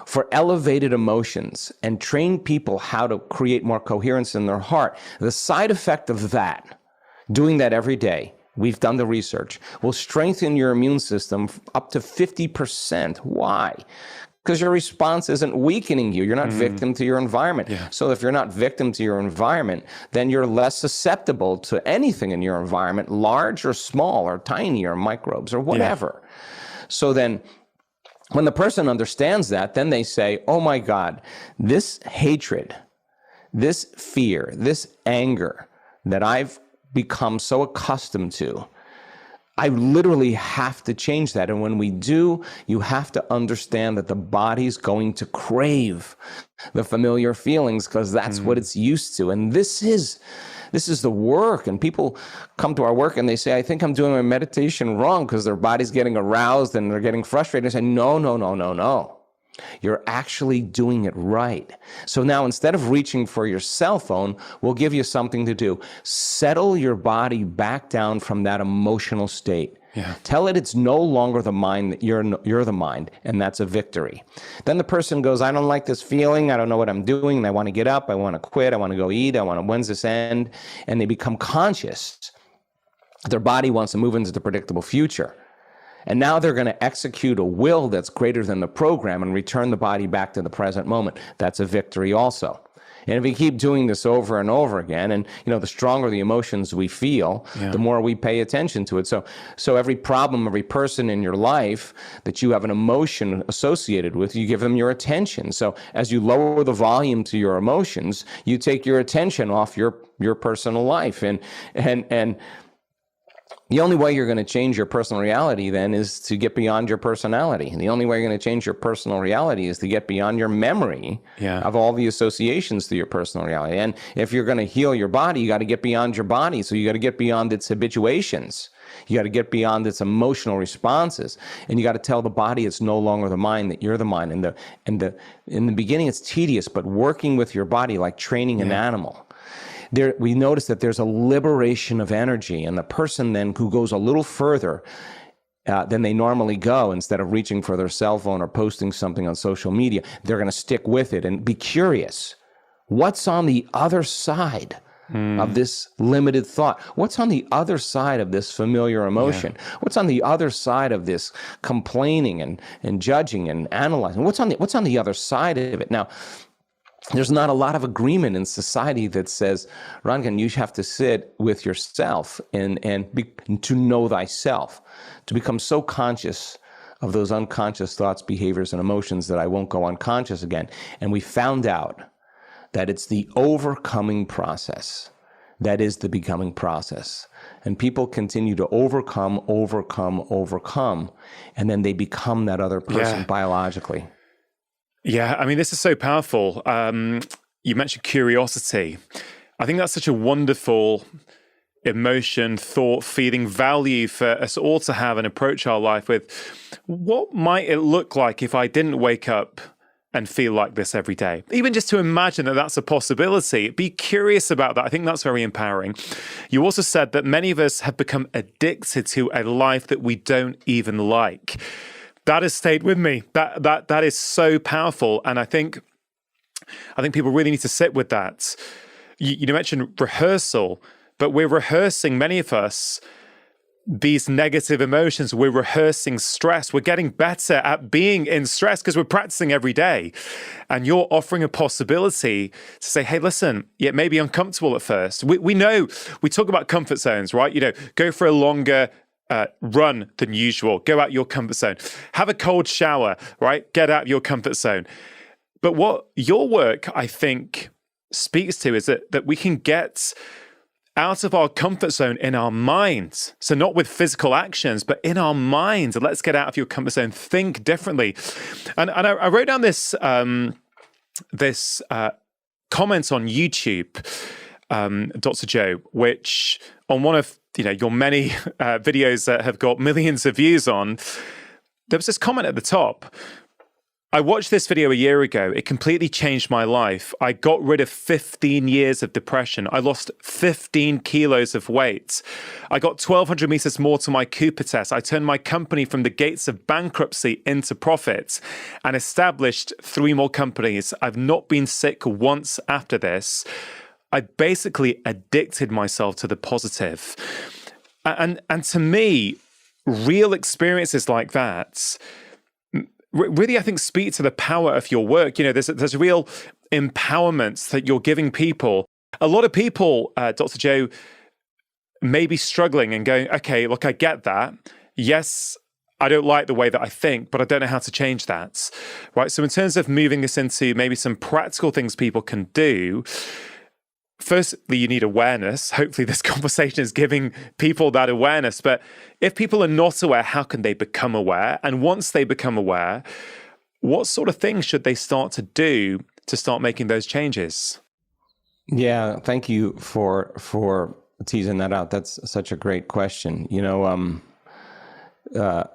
for elevated emotions, and train people how to create more coherence in their heart. The side effect of that, doing that every day, we've done the research, will strengthen your immune system up to 50%. Why? Because your response isn't weakening you. You're not victim to your environment. So if you're not victim to your environment, then you're less susceptible to anything in your environment, large or small or tiny or microbes or whatever. So then, when the person understands that, then they say, oh my God, this hatred, this fear, this anger that I've become so accustomed to, I literally have to change that. And when we do, you have to understand that the body's going to crave the familiar feelings, because that's what it's used to. And this is the work. And people come to our work and they say, I think I'm doing my meditation wrong, because their body's getting aroused and they're getting frustrated. I say, no. You're actually doing it right. So now, instead of reaching for your cell phone, we'll give you something to do. Settle your body back down from that emotional state. Tell it it's no longer the mind, that you're the mind, and that's a victory. Then the person goes, I don't like this feeling, I don't know what I'm doing, and I want to get up, I want to quit, I want to go eat, when's this end? And they become conscious. Their body wants to move into the predictable future. And now they're going to execute a will that's greater than the program and return the body back to the present moment. That's a victory also. And if we keep doing this over and over again, and the stronger the emotions we feel, the more we pay attention to it. So every problem, every person in your life that you have an emotion associated with, you give them your attention. So as you lower the volume to your emotions, you take your attention off your personal life. And the only way you're going to change your personal reality then is to get beyond your personality. And the only way you're going to change your personal reality is to get beyond your memory of all the associations to your personal reality. And if you're going to heal your body, you got to get beyond your body. So you got to get beyond its habituations. You got to get beyond its emotional responses. And you got to tell the body it's no longer the mind, that you're the mind. And in the beginning, it's tedious, but working with your body like training an animal. We notice that there's a liberation of energy, and the person then who goes a little further than they normally go, instead of reaching for their cell phone or posting something on social media, they're going to stick with it and be curious. What's on the other side of this limited thought? What's on the other side of this familiar emotion? What's on the other side of this complaining and judging and analyzing? What's on the other side of it? Now, there's not a lot of agreement in society that says, Rangan, you have to sit with yourself and to know thyself, to become so conscious of those unconscious thoughts, behaviors, and emotions that I won't go unconscious again. And we found out that it's the overcoming process that is the becoming process. And people continue to overcome, and then they become that other person biologically. Yeah, I mean, this is so powerful. You mentioned curiosity. I think that's such a wonderful emotion, thought, feeling, value for us all to have and approach our life with. What might it look like if I didn't wake up and feel like this every day? Even just to imagine that that's a possibility, be curious about that. I think that's very empowering. You also said that many of us have become addicted to a life that we don't even like. That has stayed with me. That is so powerful, and I think people really need to sit with that. You mentioned rehearsal, but we're rehearsing, many of us, these negative emotions. We're rehearsing stress. We're getting better at being in stress because we're practicing every day. And you're offering a possibility to say, hey, listen, it may be uncomfortable at first. We know, we talk about comfort zones, right? Go for a longer run than usual. Go out your comfort zone. Have a cold shower, right? Get out of your comfort zone. But what your work, I think, speaks to is that we can get out of our comfort zone in our minds. So not with physical actions, but in our minds. Let's get out of your comfort zone. Think differently. And I wrote down this comment on YouTube, Dr. Joe, which on one of your many videos that have got millions of views on, there was this comment at the top. I watched this video a year ago. It completely changed my life. I got rid of 15 years of depression. I lost 15 kilos of weight. I got 1,200 meters more to my Cooper test. I turned my company from the gates of bankruptcy into profit and established 3 more companies. I've not been sick once after this. I basically addicted myself to the positive. And to me, real experiences like that really, I think, speak to the power of your work. There's a real empowerment that you're giving people. A lot of people, Dr. Joe, may be struggling and going, okay, look, I get that. Yes, I don't like the way that I think, but I don't know how to change that, right? So in terms of moving this into maybe some practical things people can do, firstly, you need awareness. Hopefully this conversation is giving people that awareness. But if people are not aware, how can they become aware? And once they become aware, what sort of things should they start to do to start making those changes? Yeah, thank you for teasing that out. That's such a great question.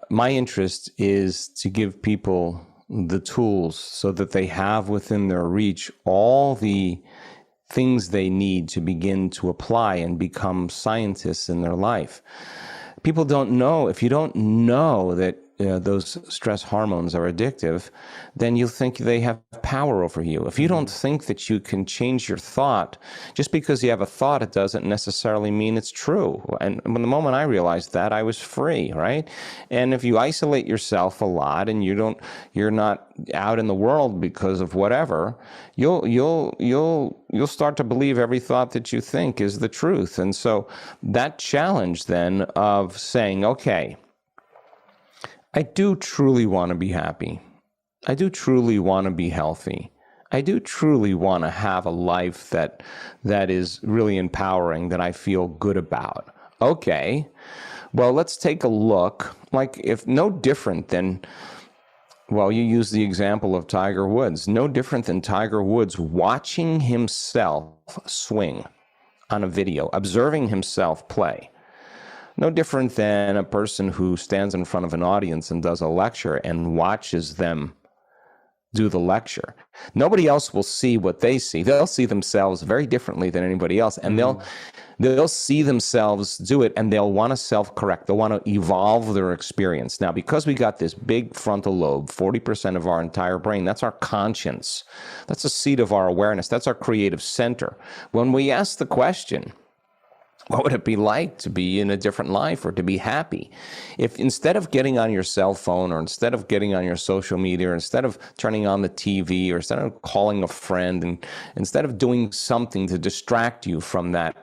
My interest is to give people the tools so that they have within their reach all the things they need to begin to apply and become scientists in their life. People don't know, if you don't know that those stress hormones are addictive, then you think they have power over you. If you don't think that you can change your thought, just because you have a thought, it doesn't necessarily mean it's true. And when the moment I realized that, I was free, right? And if you isolate yourself a lot and you're not out in the world because of whatever, you'll start to believe every thought that you think is the truth. And so that challenge then of saying, okay, I do truly want to be happy. I do truly want to be healthy. I do truly want to have a life that is really empowering, that I feel good about. Okay, well, let's take a look. Like, if no different than, well, you use the example of Tiger Woods, no different than Tiger Woods watching himself swing on a video, observing himself play. No different than a person who stands in front of an audience and does a lecture and watches them do the lecture. Nobody else will see what they see. They'll see themselves very differently than anybody else, and they'll see themselves do it, and they'll want to self-correct. They'll want to evolve their experience. Now, because we got this big frontal lobe, 40% of our entire brain, that's our conscience. That's the seat of our awareness. That's our creative center. When we ask the question, what would it be like to be in a different life or to be happy? If instead of getting on your cell phone, or instead of getting on your social media, or instead of turning on the TV, or instead of calling a friend, and instead of doing something to distract you from that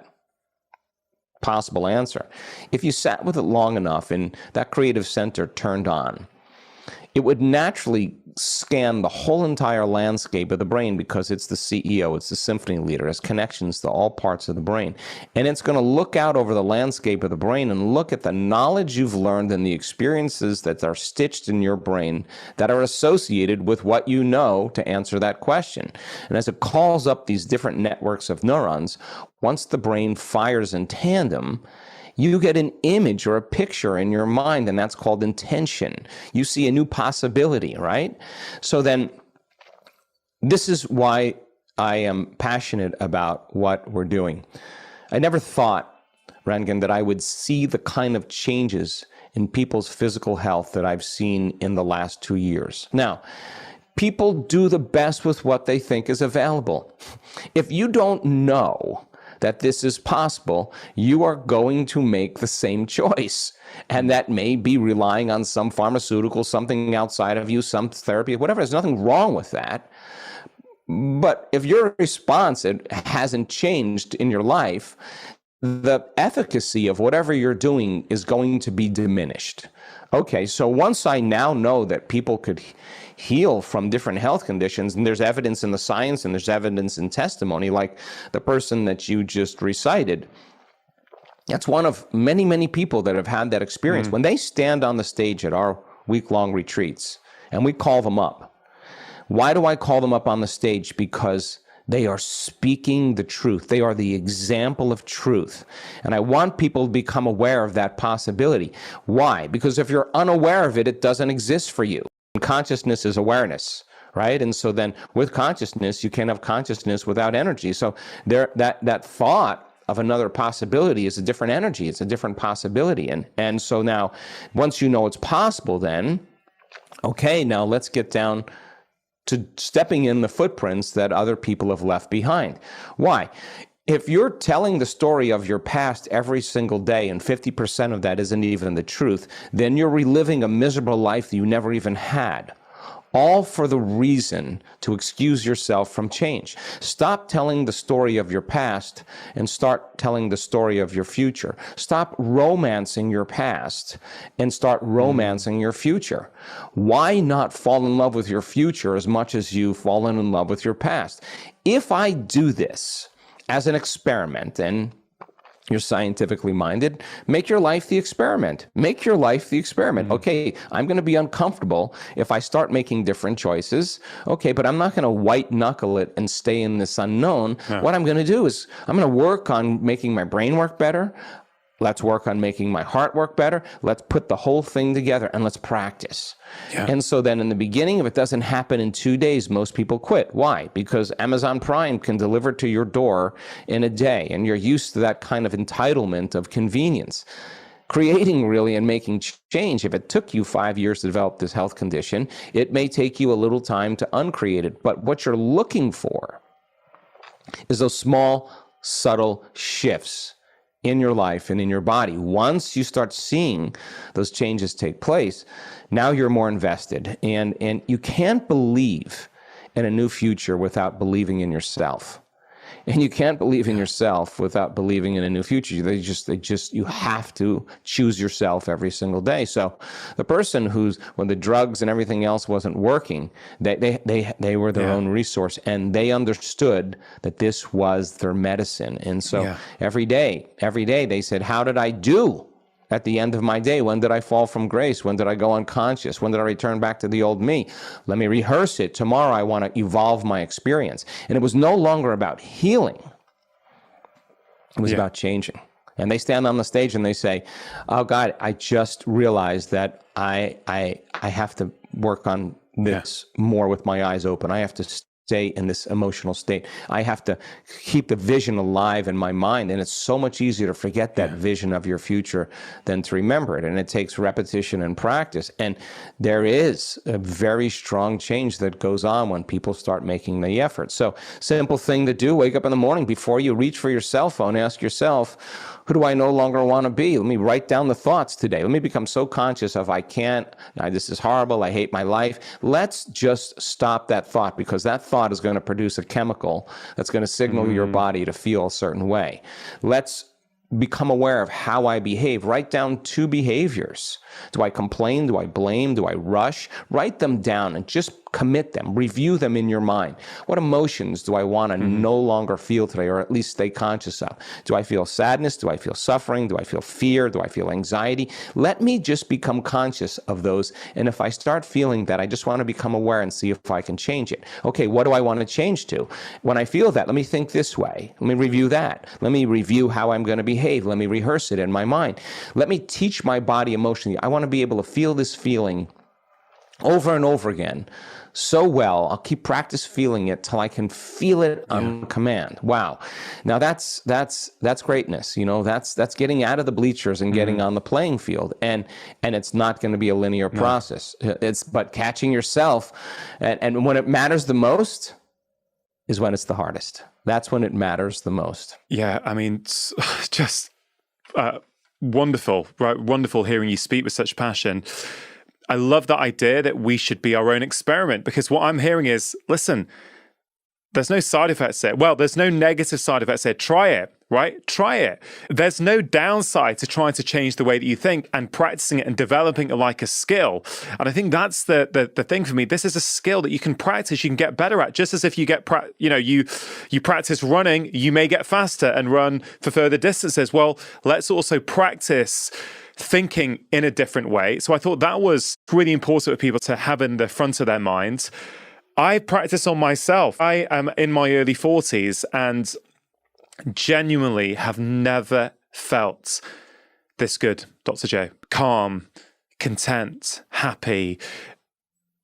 possible answer, if you sat with it long enough and that creative center turned on, it would naturally scan the whole entire landscape of the brain, because it's the CEO, it's the symphony leader, it has connections to all parts of the brain. And it's going to look out over the landscape of the brain and look at the knowledge you've learned and the experiences that are stitched in your brain that are associated with what you know to answer that question. And as it calls up these different networks of neurons, once the brain fires in tandem, you get an image or a picture in your mind, and that's called intention. You see a new possibility, right? So then, this is why I am passionate about what we're doing. I never thought, Rangan, that I would see the kind of changes in people's physical health that I've seen in the last 2 years. Now, people do the best with what they think is available. If you don't know that this is possible, you are going to make the same choice. And that may be relying on some pharmaceutical, something outside of you, some therapy, whatever. There's nothing wrong with that. But if your response hasn't changed in your life, the efficacy of whatever you're doing is going to be diminished. Okay, so once I now know that people could heal from different health conditions, and there's evidence in the science and there's evidence in testimony, like the person that you just recited, that's one of many, many people that have had that experience. When they stand on the stage at our week-long retreats, and we call them up. Why do I call them up on the stage? Because they are speaking the truth. They are the example of truth. And I want people to become aware of that possibility. Why? Because if you're unaware of it, it doesn't exist for you. Consciousness is awareness, right? And so then with consciousness, you can't have consciousness without energy. So that thought of another possibility is a different energy. It's a different possibility. And so now, once you know it's possible, then, okay, now let's get down to stepping in the footprints that other people have left behind. Why? If you're telling the story of your past every single day and 50% of that isn't even the truth, then you're reliving a miserable life that you never even had. All for the reason to excuse yourself from change. Stop telling the story of your past and start telling the story of your future. Stop romancing your past and start romancing your future. Why not fall in love with your future as much as you've fallen in love with your past? If I do this as an experiment, and you're scientifically minded, make your life the experiment. Make your life the experiment. Okay, I'm going to be uncomfortable if I start making different choices. Okay, but I'm not going to white knuckle it and stay in this unknown. No. What I'm going to do is I'm going to work on making my brain work better. Let's work on making my heart work better. Let's put the whole thing together and let's practice. Yeah. And so then in the beginning, if it doesn't happen in 2 days, most people quit. Why? Because Amazon Prime can deliver to your door in a day, and you're used to that kind of entitlement of convenience. creating really and making change. If it took you 5 years to develop this health condition, it may take you a little time to uncreate it. But what you're looking for is those small, subtle shifts in your life and in your body. Once you start seeing those changes take place, now you're more invested. And you can't believe in a new future without believing in yourself. And you can't believe in yourself without believing in a new future. You have to choose yourself every single day. So the person when the drugs and everything else wasn't working, they were their own resource, and they understood that this was their medicine. And so every day they said, how did I do at the end of my day? When did I fall from grace? When did I go unconscious? When did I return back to the old me? Let me rehearse it. Tomorrow I want to evolve my experience. And it was no longer about healing. It was about changing. And they stand on the stage and they say, oh God, I just realized that I have to work on this more with my eyes open. I have to stay in this emotional state. I have to keep the vision alive in my mind. And it's so much easier to forget that vision of your future than to remember it. And it takes repetition and practice. And there is a very strong change that goes on when people start making the effort. So simple thing to do, wake up in the morning before you reach for your cell phone, ask yourself, who do I no longer want to be? Let me write down the thoughts today. Let me become so conscious of this is horrible, I hate my life. Let's just stop that thought, because that thought is going to produce a chemical that's going to signal your body to feel a certain way. Let's become aware of how I behave. Write down 2 behaviors. Do I complain? Do I blame? Do I rush? Write them down and just commit them. Review them in your mind. What emotions do I want to no longer feel today, or at least stay conscious of? Do I feel sadness? Do I feel suffering? Do I feel fear? Do I feel anxiety? Let me just become conscious of those. And if I start feeling that, I just want to become aware and see if I can change it. Okay, what do I want to change to? When I feel that, let me think this way. Let me review that. Let me review how I'm going to behave. Let me rehearse it in my mind. Let me teach my body emotionally. I want to be able to feel this feeling over and over again so well. I'll keep practice feeling it till I can feel it on command. Wow. Now that's greatness. That's getting out of the bleachers and getting on the playing field. And it's not going to be a linear process. But catching yourself, and when it matters the most is when it's the hardest. That's when it matters the most. Yeah, I mean, it's just wonderful, right? Wonderful hearing you speak with such passion. I love that idea that we should be our own experiment, because what I'm hearing is, listen, there's no side effects there. Well, there's no negative side effects there. Try it, right? Try it. There's no downside to trying to change the way that you think and practicing it and developing it like a skill. And I think that's the thing for me. This is a skill that you can practice, you can get better at. Just as if you get, you practice running, you may get faster and run for further distances. Well, let's also practice thinking in a different way. So I thought that was really important for people to have in the front of their minds. I practice on myself. I am in my early 40s and genuinely have never felt this good, Dr. Joe. Calm, content, happy.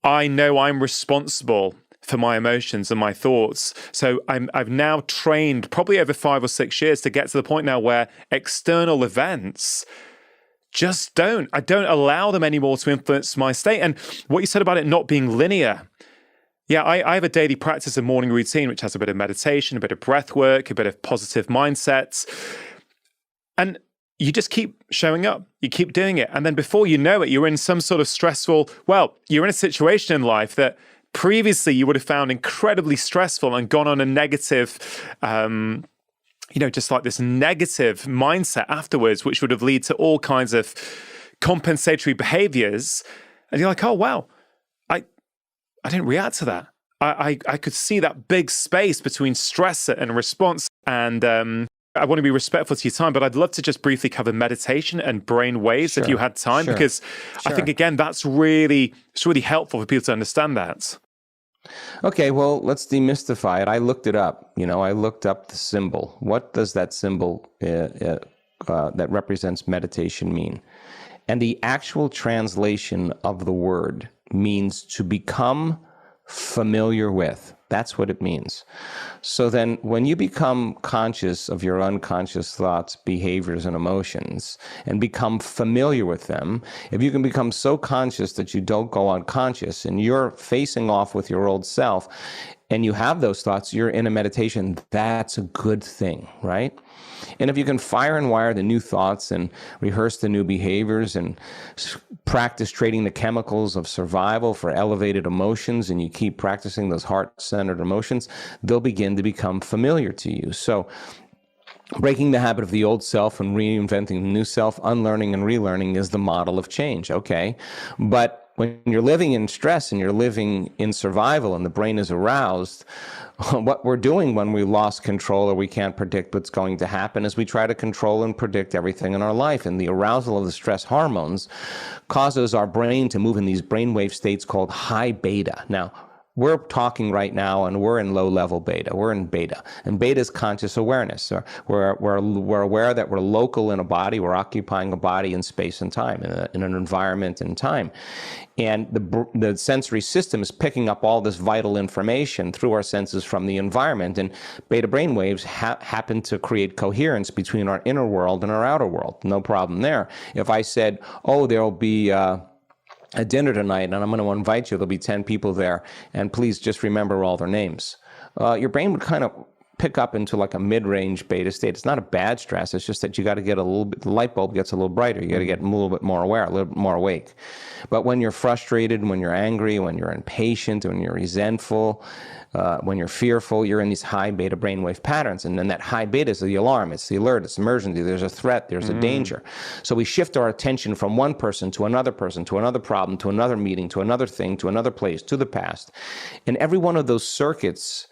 I know I'm responsible for my emotions and my thoughts. So I've now trained probably over 5 or 6 years to get to the point now where external events I don't allow them anymore to influence my state. And what you said about it not being linear. Yeah, I have a daily practice, a morning routine, which has a bit of meditation, a bit of breath work, a bit of positive mindsets. And you just keep showing up. You keep doing it. And then before you know it, you're in some sort of you're in a situation in life that previously you would have found incredibly stressful and gone on a negative, just like this negative mindset afterwards, which would have led to all kinds of compensatory behaviors. And you're like, oh, wow, I didn't react to that. I could see that big space between stress and response. And I want to be respectful to your time, but I'd love to just briefly cover meditation and brain waves if you had time, because I think, again, it's really helpful for people to understand that. Okay, well, let's demystify it. I looked it up. I looked up the symbol. What does that symbol that represents meditation mean? And the actual translation of the word means to become familiar with. That's what it means. So then when you become conscious of your unconscious thoughts, behaviors, and emotions, and become familiar with them, if you can become so conscious that you don't go unconscious and you're facing off with your old self and you have those thoughts, you're in a meditation, that's a good thing, right? And if you can fire and wire the new thoughts and rehearse the new behaviors and practice trading the chemicals of survival for elevated emotions, and you keep practicing those heart-centered emotions, they'll begin to become familiar to you. So breaking the habit of the old self and reinventing the new self, unlearning and relearning is the model of change, okay? But when you're living in stress and you're living in survival and the brain is aroused, what we're doing when we lost control or we can't predict what's going to happen is we try to control and predict everything in our life. And the arousal of the stress hormones causes our brain to move in these brainwave states called high beta. Now, we're talking right now, and we're in low-level beta. We're in beta, and beta is conscious awareness. We're aware that we're local in a body. We're occupying a body in space and time, in an environment and time. And the sensory system is picking up all this vital information through our senses from the environment. And beta brainwaves happen to create coherence between our inner world and our outer world. No problem there. If I said, oh, there'll be a dinner tonight, and I'm going to invite you. There'll be 10 people there, and please just remember all their names. Your brain would kind of pick up into like a mid-range beta state. It's not a bad stress. It's just that you got to get a little bit, the light bulb gets a little brighter. You got to get a little bit more aware, a little bit more awake. But when you're frustrated, when you're angry, when you're impatient, when you're resentful, when you're fearful, you're in these high beta brainwave patterns. And then that high beta is the alarm, it's the alert, it's emergency, there's a threat, there's a danger. So we shift our attention from one person, to another problem, to another meeting, to another thing, to another place, to the past. And every one of those circuits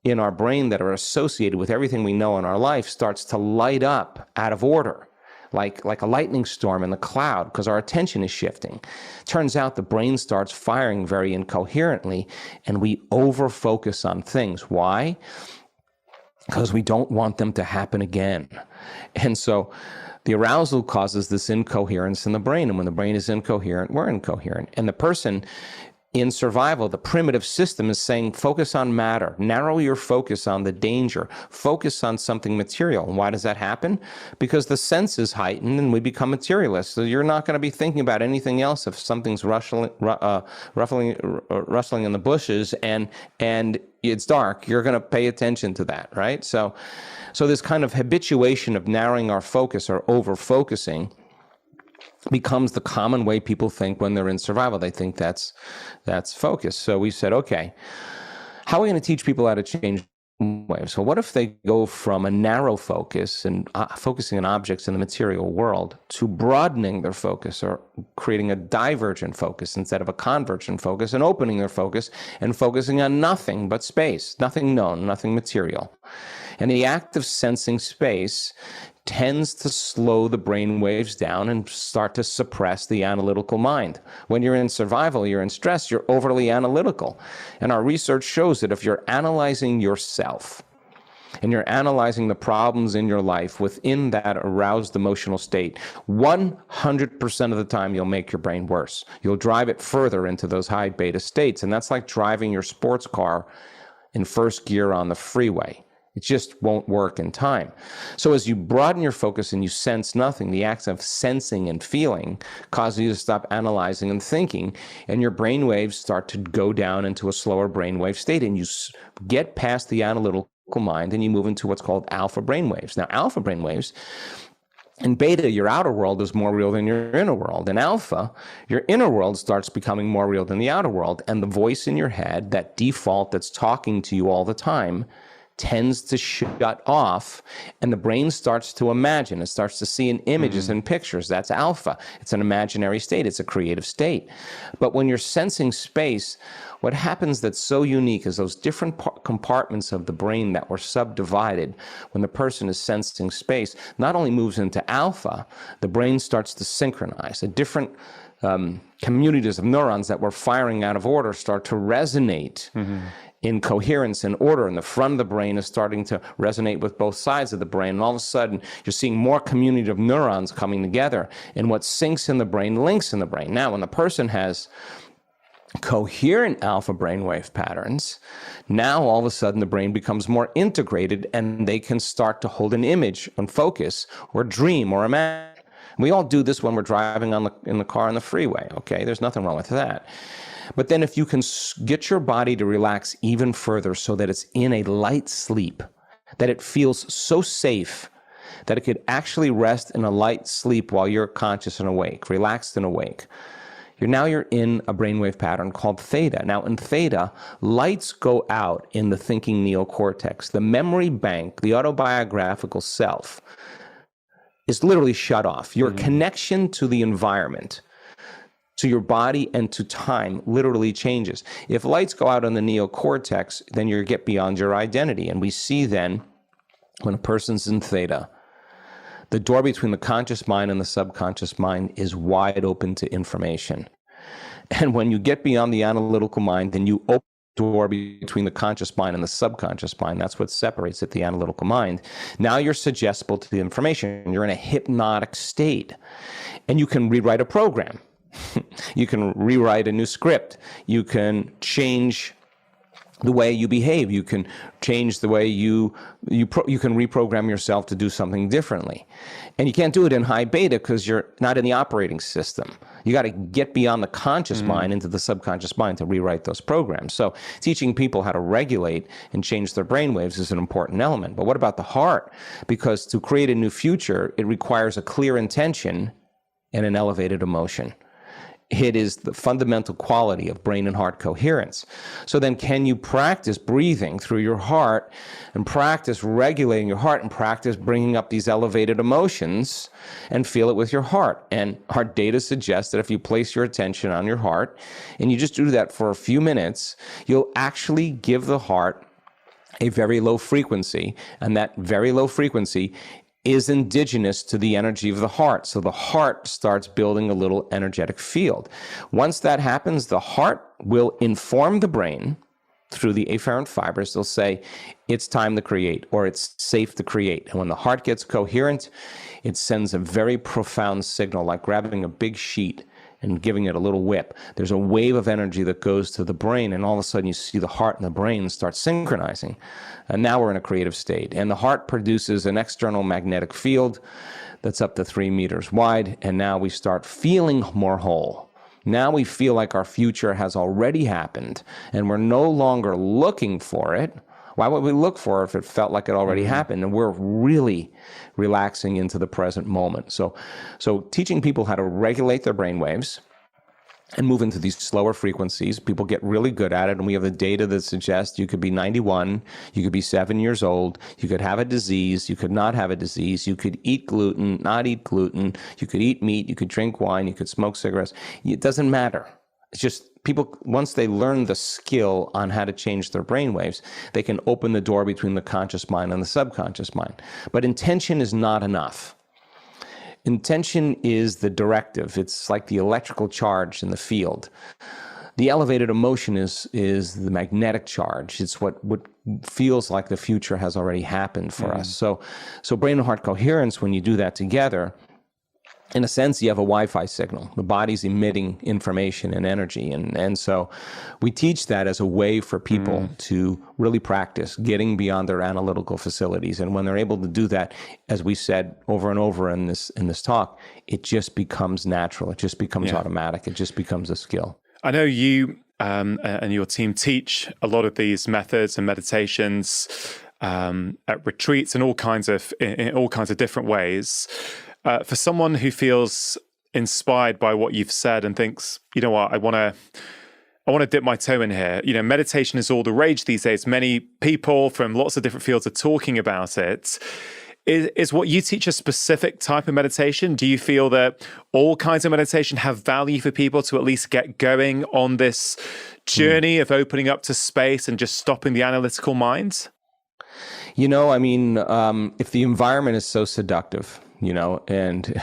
in our brain that are associated with everything we know in our life starts to light up out of order, like a lightning storm in the cloud, because our attention is shifting. Turns out the brain starts firing very incoherently, and we over-focus on things. Why? Because we don't want them to happen again. And so the arousal causes this incoherence in the brain, and when the brain is incoherent, we're incoherent. And the person in survival, the primitive system is saying, focus on matter, narrow your focus on the danger, focus on something material. And why does that happen? Because the senses heighten and we become materialists. So you're not going to be thinking about anything else if something's rustling in the bushes and it's dark. You're going to pay attention to that, right? So this kind of habituation of narrowing our focus or over-focusing becomes the common way people think when they're in survival. They think that's focus. So we said, okay, how are we going to teach people how to change waves? So what if they go from a narrow focus and focusing on objects in the material world to broadening their focus or creating a divergent focus instead of a convergent focus, and opening their focus and focusing on nothing but space, nothing known, nothing material. And the act of sensing space tends to slow the brain waves down and start to suppress the analytical mind. When you're in survival, you're in stress, you're overly analytical. And our research shows that if you're analyzing yourself and you're analyzing the problems in your life within that aroused emotional state, 100% of the time you'll make your brain worse. You'll drive it further into those high beta states. And that's like driving your sports car in first gear on the freeway. It just won't work in time. So as you broaden your focus and you sense nothing, the acts of sensing and feeling cause you to stop analyzing and thinking, and your brain waves start to go down into a slower brainwave state, and you get past the analytical mind and you move into what's called alpha brainwaves. Now, alpha brainwaves, in beta, your outer world is more real than your inner world. In alpha, your inner world starts becoming more real than the outer world, and the voice in your head, that default that's talking to you all the time, tends to shut off, and the brain starts to imagine. It starts to see in images and pictures. That's alpha. It's an imaginary state. It's a creative state. But when you're sensing space, what happens that's so unique is those different compartments of the brain that were subdivided when the person is sensing space not only moves into alpha, the brain starts to synchronize. The different communities of neurons that were firing out of order start to resonate in coherence and order, and the front of the brain is starting to resonate with both sides of the brain, and all of a sudden you're seeing more community of neurons coming together, and what syncs in the brain links in the brain. Now, when the person has coherent alpha brainwave patterns, now all of a sudden the brain becomes more integrated and they can start to hold an image and focus or dream or imagine. We all do this when we're driving in the car on the freeway, okay? There's nothing wrong with that. But then if you can get your body to relax even further so that it's in a light sleep, that it feels so safe that it could actually rest in a light sleep while you're conscious and awake, relaxed and awake. You're in a brainwave pattern called theta. Now in theta, lights go out in the thinking neocortex. The memory bank, the autobiographical self, is literally shut off. Your connection to the environment, to your body and to time literally changes. If lights go out on the neocortex, then you get beyond your identity. And we see then, when a person's in theta, the door between the conscious mind and the subconscious mind is wide open to information. And when you get beyond the analytical mind, then you open the door between the conscious mind and the subconscious mind. That's what separates it, the analytical mind. Now you're suggestible to the information. You're in a hypnotic state. And you can rewrite a program. You can rewrite a new script. You can change the way you behave. You can change the way you can reprogram yourself to do something differently. And you can't do it in high beta because you're not in the operating system. You got to get beyond the conscious mind into the subconscious mind to rewrite those programs. So teaching people how to regulate and change their brainwaves is an important element. But what about the heart? Because to create a new future, it requires a clear intention and an elevated emotion. It is the fundamental quality of brain and heart coherence. So then can you practice breathing through your heart and practice regulating your heart and practice bringing up these elevated emotions and feel it with your heart? And our data suggests that if you place your attention on your heart and you just do that for a few minutes, you'll actually give the heart a very low frequency, and that very low frequency is indigenous to the energy of the heart. So the heart starts building a little energetic field. Once that happens, the heart will inform the brain through the afferent fibers. They'll say, it's time to create, or it's safe to create. And when the heart gets coherent, it sends a very profound signal, like grabbing a big sheet and giving it a little whip. There's a wave of energy that goes to the brain, and all of a sudden you see the heart and the brain start synchronizing. And now we're in a creative state. And the heart produces an external magnetic field that's up to 3 meters wide, and now we start feeling more whole. Now we feel like our future has already happened, and we're no longer looking for it. Why would we look for it if it felt like it already happened? And we're really relaxing into the present moment. So teaching people how to regulate their brainwaves and move into these slower frequencies, people get really good at it. And we have the data that suggests you could be 91, you could be 7 years old, you could have a disease, you could not have a disease, you could eat gluten, not eat gluten, you could eat meat, you could drink wine, you could smoke cigarettes. It doesn't matter. It's just people, once they learn the skill on how to change their brainwaves, they can open the door between the conscious mind and the subconscious mind. But intention is not enough. Intention is the directive. It's like the electrical charge in the field. The elevated emotion is the magnetic charge. It's what feels like the future has already happened for us. So brain and heart coherence, when you do that together, in a sense, you have a Wi-Fi signal. The body's emitting information and energy. And so we teach that as a way for people to really practice getting beyond their analytical facilities. And when they're able to do that, as we said over and over in this talk, it just becomes natural. It just becomes automatic. It just becomes a skill. I know you and your team teach a lot of these methods and meditations at retreats in all kinds of different ways. For someone who feels inspired by what you've said and thinks, you know what, I want to dip my toe in here. You know, meditation is all the rage these days. Many people from lots of different fields are talking about it. Is what you teach a specific type of meditation? Do you feel that all kinds of meditation have value for people to at least get going on this journey of opening up to space and just stopping the analytical mind? You know, I mean, if the environment is so seductive, and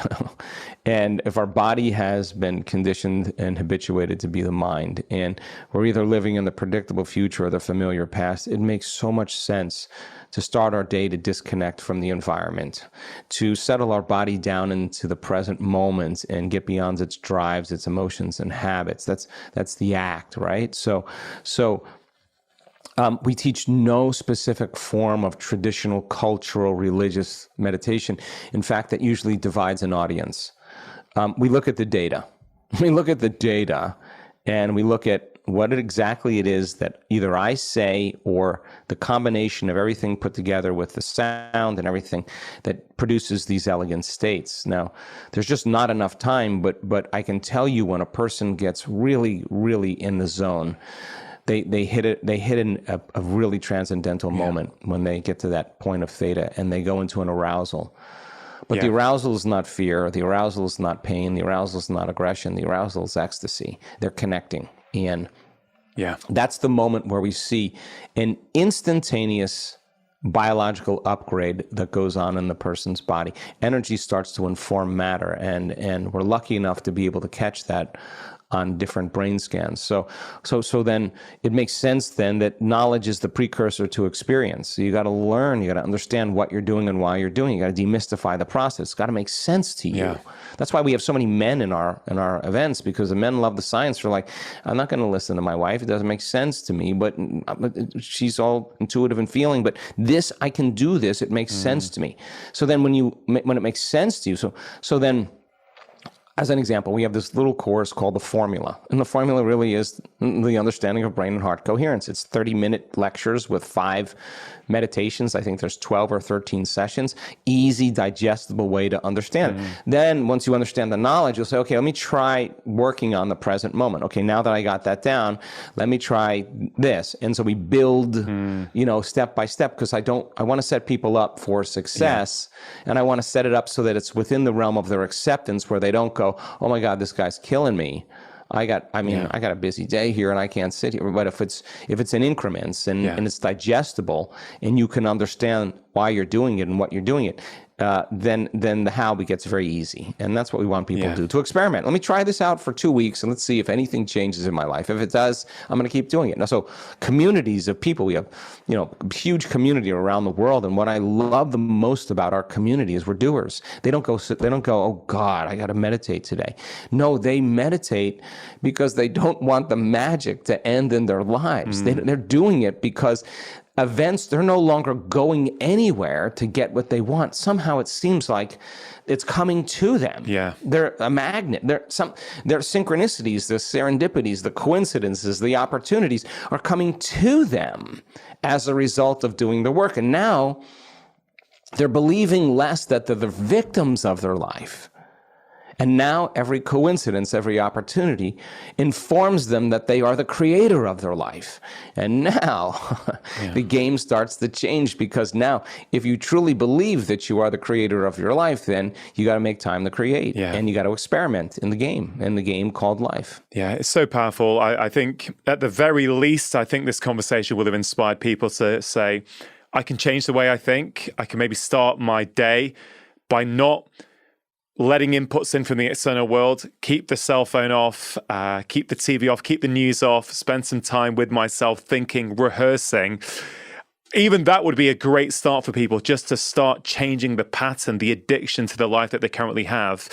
and if our body has been conditioned and habituated to be the mind, and we're either living in the predictable future or the familiar past, it makes so much sense to start our day to disconnect from the environment, to settle our body down into the present moment and get beyond its drives, its emotions and habits. That's the act, right? So we teach no specific form of traditional, cultural, religious meditation. In fact, that usually divides an audience. We look at the data. We look at the data, and we look at what exactly it is that either I say or the combination of everything put together with the sound and everything that produces these elegant states. Now, there's just not enough time, but I can tell you when a person gets really, really in the zone, they hit a really transcendental moment when they get to that point of theta and they go into an arousal. But the arousal is not fear. The arousal is not pain. The arousal is not aggression. The arousal is ecstasy. They're connecting. And that's the moment where we see an instantaneous biological upgrade that goes on in the person's body. Energy starts to inform matter, and we're lucky enough to be able to catch that on different brain scans. So then it makes sense then that knowledge is the precursor to experience. So you got to learn, you got to understand what you're doing and why you're doing it. You got to demystify the process. It's got to make sense to you. Yeah. That's why we have so many men in our events, because the men love the science. They're like, I'm not going to listen to my wife. It doesn't make sense to me, but she's all intuitive and feeling. But this, I can do this. It makes sense to me. So then when it makes sense to you, so then, as an example, we have this little course called the Formula. And the formula really is the understanding of brain and heart coherence. It's 30-minute lectures with 5 meditations. I think there's 12 or 13 sessions. Easy, digestible way to understand. Then once you understand the knowledge, you'll say, okay, let me try working on the present moment. Okay, now that I got that down, let me try this. And so we build, step by step, because I want to set people up for success. And I want to set it up so that it's within the realm of their acceptance, where they don't go, oh my God, this guy's killing me. I got a busy day here and I can't sit here. But if it's in increments and it's digestible and you can understand why you're doing it and what you're doing it, then the how gets very easy. And that's what we want people to do, to experiment. Let me try this out for 2 weeks and let's see if anything changes in my life. If it does, I'm going to keep doing it. Now, so communities of people, we have, a huge community around the world. And what I love the most about our community is we're doers. They don't go, oh God, I got to meditate today. No, they meditate because they don't want the magic to end in their lives. They're doing it because events, they're no longer going anywhere to get what they want. Somehow it seems like it's coming to them. Yeah. They're a magnet. They're synchronicities, the serendipities, the coincidences, the opportunities are coming to them as a result of doing the work. And now they're believing less that they're the victims of their life. And now every coincidence, every opportunity informs them that they are the creator of their life. And now the game starts to change, because now if you truly believe that you are the creator of your life, then you got to make time to create and you got to experiment in the game called life. Yeah, it's so powerful. I think at the very least, I think this conversation will have inspired people to say, I can change the way I think. I can maybe start my day by not letting inputs in from the external world, keep the cell phone off, keep the TV off, keep the news off, spend some time with myself, thinking, rehearsing. Even that would be a great start for people, just to start changing the pattern, the addiction to the life that they currently have.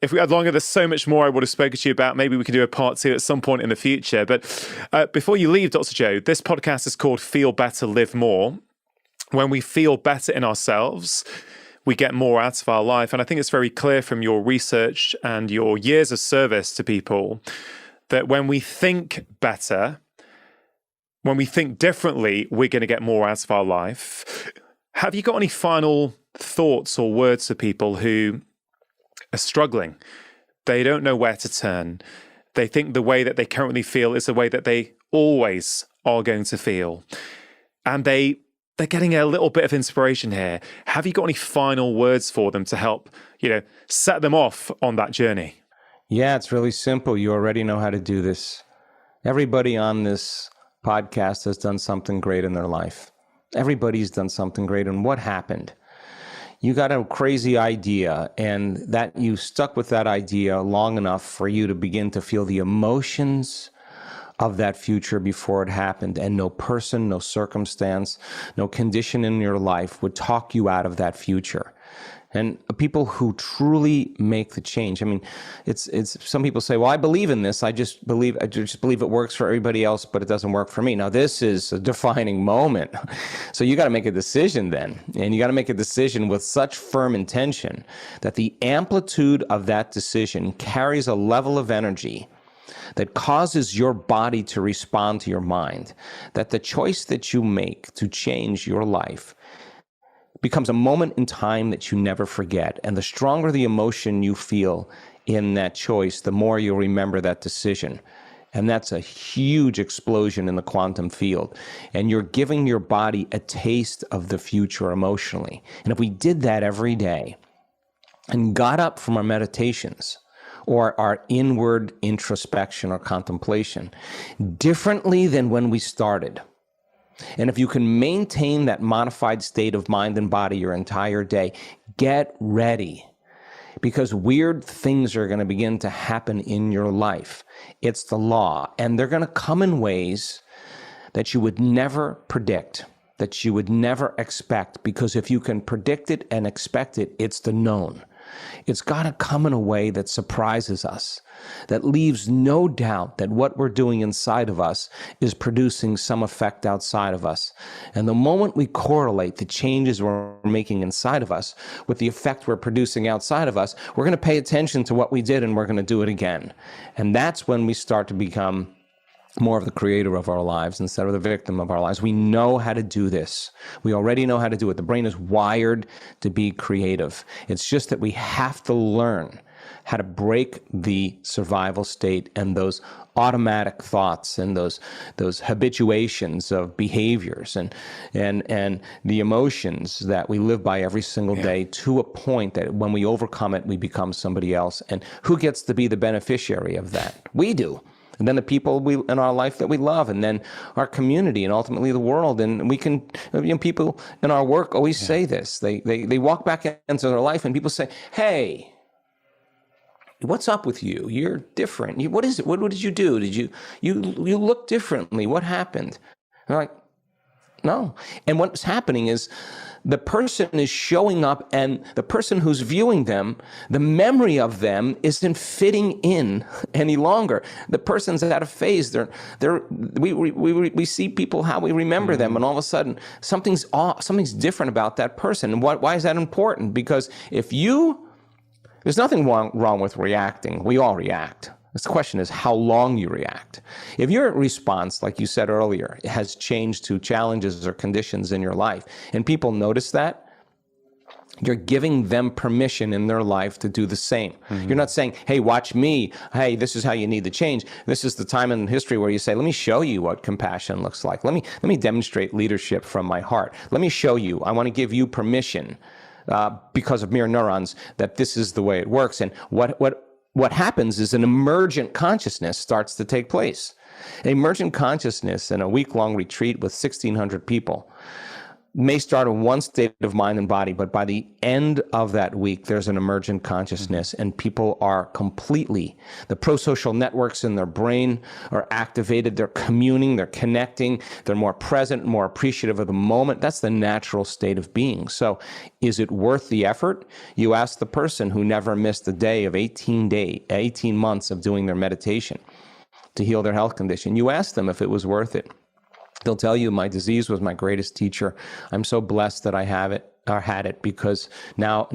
If we had longer, there's so much more I would have spoken to you about. Maybe we can do a part 2 at some point in the future. But before you leave, Dr. Joe, this podcast is called Feel Better, Live More. When we feel better in ourselves, we get more out of our life. And I think it's very clear from your research and your years of service to people that when we think better, when we think differently, we're going to get more out of our life. Have you got any final thoughts or words to people who are struggling? They don't know where to turn. They think the way that they currently feel is the way that they always are going to feel. And they're getting a little bit of inspiration here. Have you got any final words for them to help, set them off on that journey? Yeah, it's really simple. You already know how to do this. Everybody on this podcast has done something great in their life. Everybody's done something great. And what happened? You got a crazy idea, and that you stuck with that idea long enough for you to begin to feel the emotions of that future before it happened, and no person, no circumstance, no condition in your life would talk you out of that future. And people who truly make the change. I mean, it's some people say, well, I believe in this. I just believe it works for everybody else, but it doesn't work for me. Now, this is a defining moment. So you got to make a decision then. And you got to make a decision with such firm intention that the amplitude of that decision carries a level of energy that causes your body to respond to your mind, that the choice that you make to change your life becomes a moment in time that you never forget. And the stronger the emotion you feel in that choice, the more you'll remember that decision. And that's a huge explosion in the quantum field. And you're giving your body a taste of the future emotionally. And if we did that every day and got up from our meditations or our inward introspection or contemplation differently than when we started, and if you can maintain that modified state of mind and body your entire day, get ready, because weird things are going to begin to happen in your life. It's the law, and they're going to come in ways that you would never predict, that you would never expect, because if you can predict it and expect it, it's the known. It's got to come in a way that surprises us, that leaves no doubt that what we're doing inside of us is producing some effect outside of us. And the moment we correlate the changes we're making inside of us with the effect we're producing outside of us, we're going to pay attention to what we did and we're going to do it again. And that's when we start to become more of the creator of our lives instead of the victim of our lives. We know how to do this. We already know how to do it. The brain is wired to be creative. It's just that we have to learn how to break the survival state and those automatic thoughts and those habituations of behaviors and the emotions that we live by every single day, to a point that when we overcome it, we become somebody else. And who gets to be the beneficiary of that? We do. And then the people in our life that we love, and then our community, and ultimately the world. And we can, people in our work always say this. They walk back into their life, and people say, "Hey, what's up with you? You're different. What is it? What did you do? Did you look differently? What happened?" And I'm like, no. And what's happening is the person is showing up, and the person who's viewing them, the memory of them isn't fitting in any longer. The person's at a phase. We see people how we remember them, and all of a sudden something's different about that person. And why is that important? Because there's nothing wrong with reacting. We all react. The question is how long you react. If your response, like you said earlier, has changed to challenges or conditions in your life, and people notice that, you're giving them permission in their life to do the same. Mm-hmm. You're not saying, "Hey, watch me. Hey, this is how you need to change." This is the time in history where you say, "Let me show you what compassion looks like. Let me demonstrate leadership from my heart. Let me show you. I want to give you permission because of mirror neurons that this is the way it works." And what happens is an emergent consciousness starts to take place. An emergent consciousness in a week-long retreat with 1,600 people may start in one state of mind and body, but by the end of that week, there's an emergent consciousness, and people are completely, the pro-social networks in their brain are activated, they're communing, they're connecting, they're more present, more appreciative of the moment. That's the natural state of being. So is it worth the effort? You ask the person who never missed a day of 18 months of doing their meditation to heal their health condition. You ask them if it was worth it. They'll tell you, "My disease was my greatest teacher. I'm so blessed that I have it or had it, because now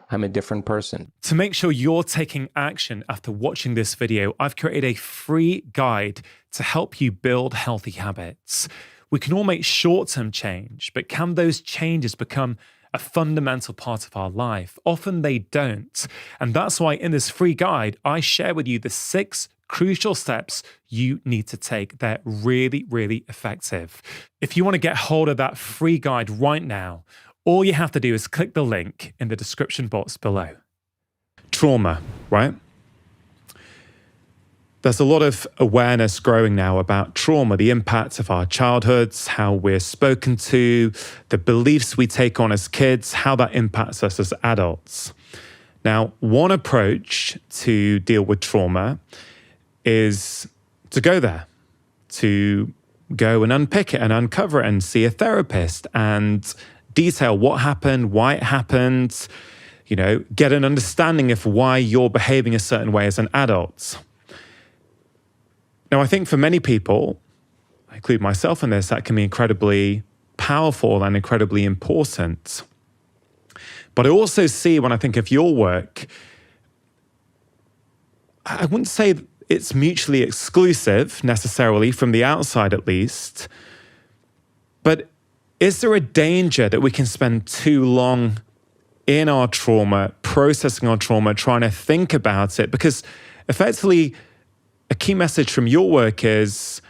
I'm a different person." To make sure you're taking action after watching this video, I've created a free guide to help you build healthy habits. We can all make short-term change, but can those changes become a fundamental part of our life? Often they don't. And that's why in this free guide, I share with you the 6 crucial steps you need to take. They're really, really effective. If you want to get hold of that free guide right now, all you have to do is click the link in the description box below. Trauma, right? there's a lot of awareness growing now about trauma, the impact of our childhoods, how we're spoken to, the beliefs we take on as kids, how that impacts us as adults. Now, one approach to deal with trauma is to go there, to go and unpick it and uncover it and see a therapist and detail what happened, why it happened, get an understanding of why you're behaving a certain way as an adult. Now, I think for many people, I include myself in this, that can be incredibly powerful and incredibly important. But I also see, when I think of your work, I wouldn't say it's mutually exclusive necessarily, from the outside at least, but is there a danger that we can spend too long in our trauma, processing our trauma, trying to think about it? Because effectively, a key message from your work is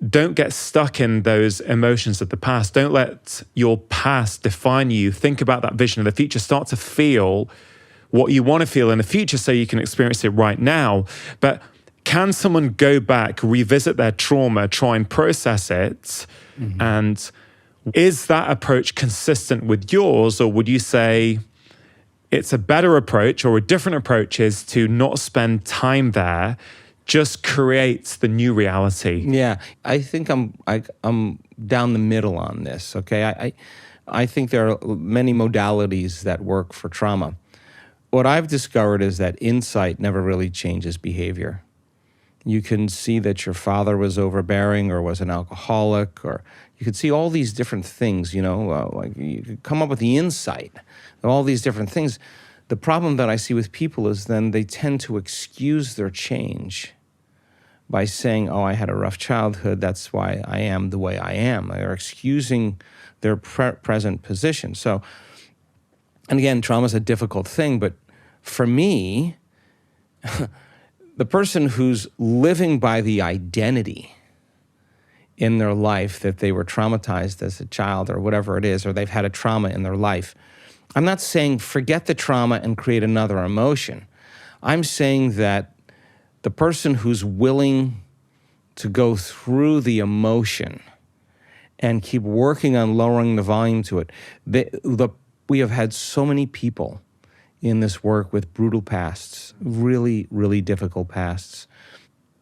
don't get stuck in those emotions of the past. Don't let your past define you. Think about that vision of the future. Start to feel what you want to feel in the future so you can experience it right now. But can someone go back, revisit their trauma, try and process it? Mm-hmm. And is that approach consistent with yours? Or would you say it's a better approach, or a different approach is to not spend time there, just create the new reality? Yeah, I think I'm down the middle on this, okay? I think there are many modalities that work for trauma. What I've discovered is that insight never really changes behavior. You can see that your father was overbearing or was an alcoholic, or you could see all these different things, like you could come up with the insight of all these different things. The problem that I see with people is then they tend to excuse their change by saying, oh, I had a rough childhood, that's why I am the way I am. They're excusing their present position. So, and again, trauma is a difficult thing, but for me, the person who's living by the identity in their life that they were traumatized as a child or whatever it is, or they've had a trauma in their life, I'm not saying forget the trauma and create another emotion. I'm saying that the person who's willing to go through the emotion and keep working on lowering the volume to it. We have had so many people in this work with brutal pasts, really, really difficult pasts,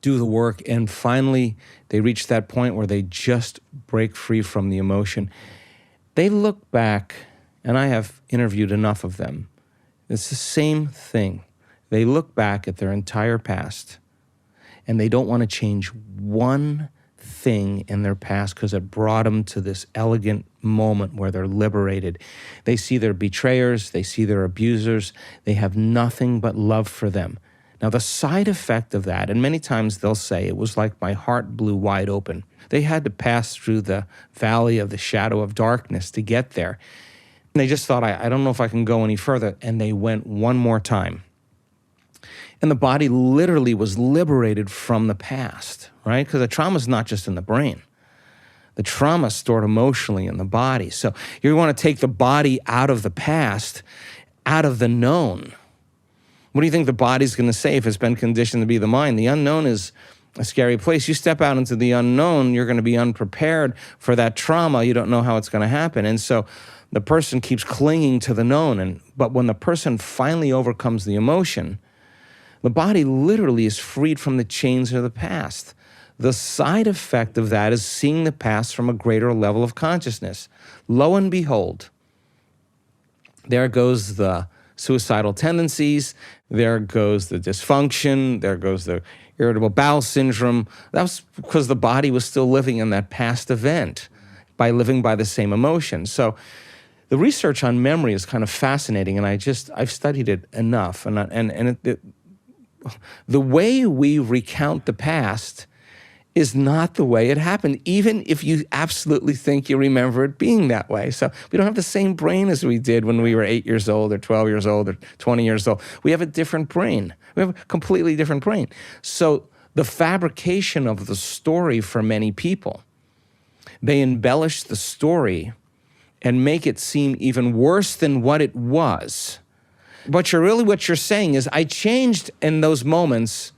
do the work, and finally they reach that point where they just break free from the emotion. They look back, and I have interviewed enough of them. It's the same thing. They look back at their entire past, and they don't want to change one thing in their past because it brought them to this elegant moment where they're liberated. They see their betrayers, they see their abusers, they have nothing but love for them. Now, the side effect of that, and many times they'll say, it was like my heart blew wide open. They had to pass through the valley of the shadow of darkness to get there. And they just thought, I don't know if I can go any further. And they went one more time. And the body literally was liberated from the past, right? Because the trauma is not just in the brain. The trauma is stored emotionally in the body. So you want to take the body out of the past, out of the known. What do you think the body's going to say if it's been conditioned to be the mind? The unknown is a scary place. You step out into the unknown, you're going to be unprepared for that trauma. You don't know how it's going to happen. And so the person keeps clinging to the known. But when the person finally overcomes the emotion, the body literally is freed from the chains of the past. The side effect of that is seeing the past from a greater level of consciousness. Lo and behold, there goes the suicidal tendencies, there goes the dysfunction, there goes the irritable bowel syndrome. That was because the body was still living in that past event by living by the same emotion. So the research on memory is kind of fascinating, and I've studied it enough. The way we recount the past is not the way it happened, even if you absolutely think you remember it being that way. So we don't have the same brain as we did when we were 8 years old or 12 years old or 20 years old. We have a different brain. We have a completely different brain. So the fabrication of the story for many people, they embellish the story and make it seem even worse than what it was. But what you're saying is, I changed in those moments,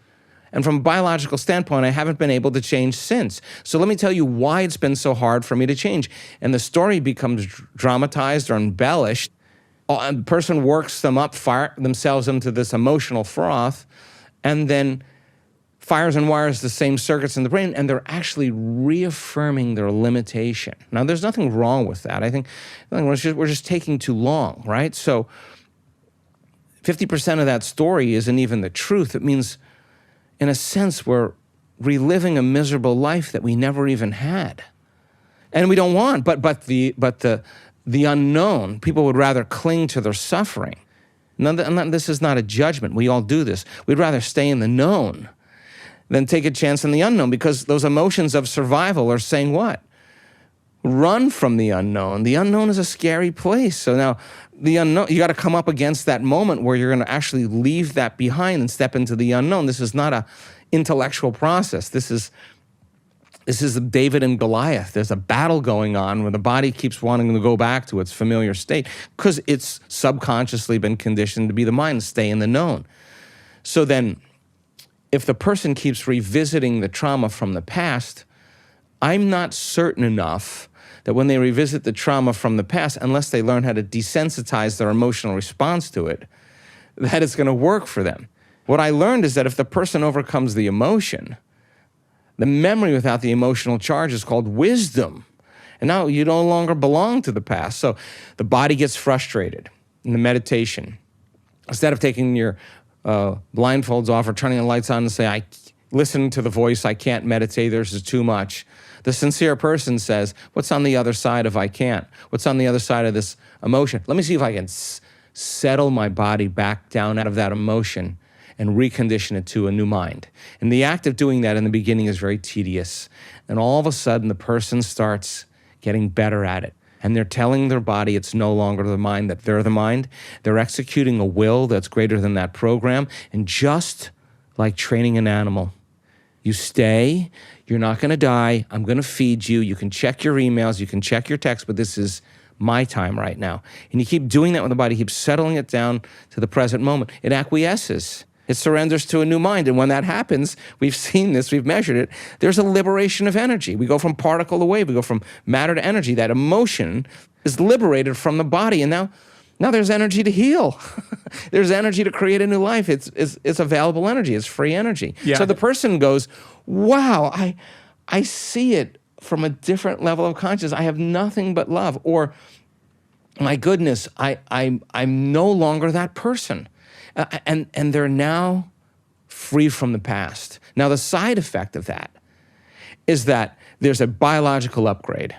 And from a biological standpoint, I haven't been able to change since. So let me tell you why it's been so hard for me to change. And the story becomes dramatized or embellished. And the person works them up, fire themselves into this emotional froth, and then fires and wires the same circuits in the brain, and they're actually reaffirming their limitation. Now, there's nothing wrong with that. I think we're just taking too long, right? So 50% of that story isn't even the truth. It means, in a sense, we're reliving a miserable life that we never even had. And we don't want, but the unknown, people would rather cling to their suffering. This is not a judgment. We all do this. We'd rather stay in the known than take a chance in the unknown, because those emotions of survival are saying what? Run from the unknown. The unknown is a scary place. So now the unknown, you got to come up against that moment where you're going to actually leave that behind and step into the unknown. This is not a intellectual process. This is David and Goliath. There's a battle going on where the body keeps wanting to go back to its familiar state because it's subconsciously been conditioned to be the mind, stay in the known. So then, if the person keeps revisiting the trauma from the past, I'm not certain enough that when they revisit the trauma from the past, unless they learn how to desensitize their emotional response to it, that it's going to work for them. What I learned is that if the person overcomes the emotion, the memory without the emotional charge is called wisdom. And now you no longer belong to the past. So the body gets frustrated in the meditation. Instead of taking your blindfolds off or turning the lights on and say, I listen to the voice, I can't meditate, this is too much. The sincere person says, what's on the other side of I can't? What's on the other side of this emotion? Let me see if I can settle my body back down out of that emotion and recondition it to a new mind. And the act of doing that in the beginning is very tedious. And all of a sudden, the person starts getting better at it. And they're telling their body it's no longer the mind, that they're the mind. They're executing a will that's greater than that program. And just like training an animal, you stay, you're not going to die, I'm going to feed you, you can check your emails, you can check your texts, but this is my time right now. And you keep doing that when the body keeps settling it down to the present moment. It acquiesces. It surrenders to a new mind. And when that happens, we've seen this, we've measured it, there's a liberation of energy. We go from particle to wave, we go from matter to energy. That emotion is liberated from the body. And now there's energy to heal. There's energy to create a new life. It's available energy. It's free energy. Yeah. So the person goes, wow, I see it from a different level of consciousness. I have nothing but love. Or, my goodness, I'm no longer that person. And they're now free from the past. Now, the side effect of that is that there's a biological upgrade.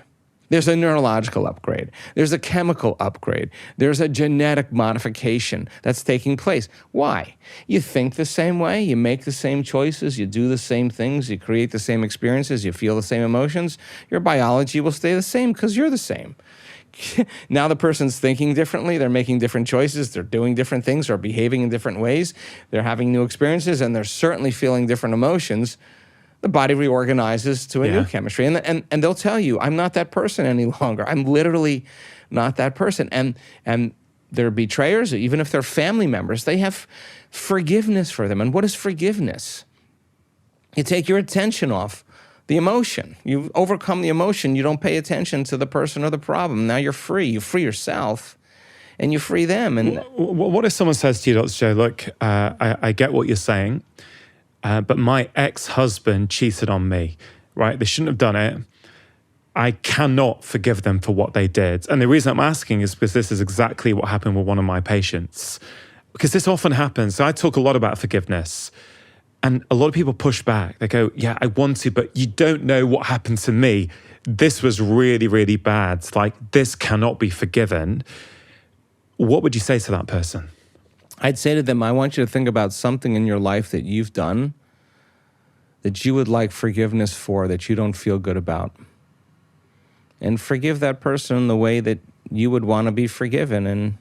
There's a neurological upgrade. There's a chemical upgrade. There's a genetic modification that's taking place. Why? You think the same way, you make the same choices, you do the same things, you create the same experiences, you feel the same emotions. Your biology will stay the same because you're the same. Now the person's thinking differently, they're making different choices, they're doing different things, they're behaving in different ways, they're having new experiences, and they're certainly feeling different emotions. The body reorganizes to a new chemistry. And they'll tell you, I'm not that person any longer. I'm literally not that person. And they're betrayers, even if they're family members, they have forgiveness for them. And what is forgiveness? You take your attention off the emotion. You overcome the emotion. You don't pay attention to the person or the problem. Now you're free. You free yourself and you free them. And what if someone says to you, Dr. Joe, look, I get what you're saying, but my ex-husband cheated on me, right? They shouldn't have done it. I cannot forgive them for what they did. And the reason I'm asking is because this is exactly what happened with one of my patients. Because this often happens. So I talk a lot about forgiveness. And a lot of people push back. They go, yeah, I want to, but you don't know what happened to me. This was really, really bad. It's like, this cannot be forgiven. What would you say to that person? I'd say to them, I want you to think about something in your life that you've done that you would like forgiveness for, that you don't feel good about. And forgive that person in the way that you would want to be forgiven, and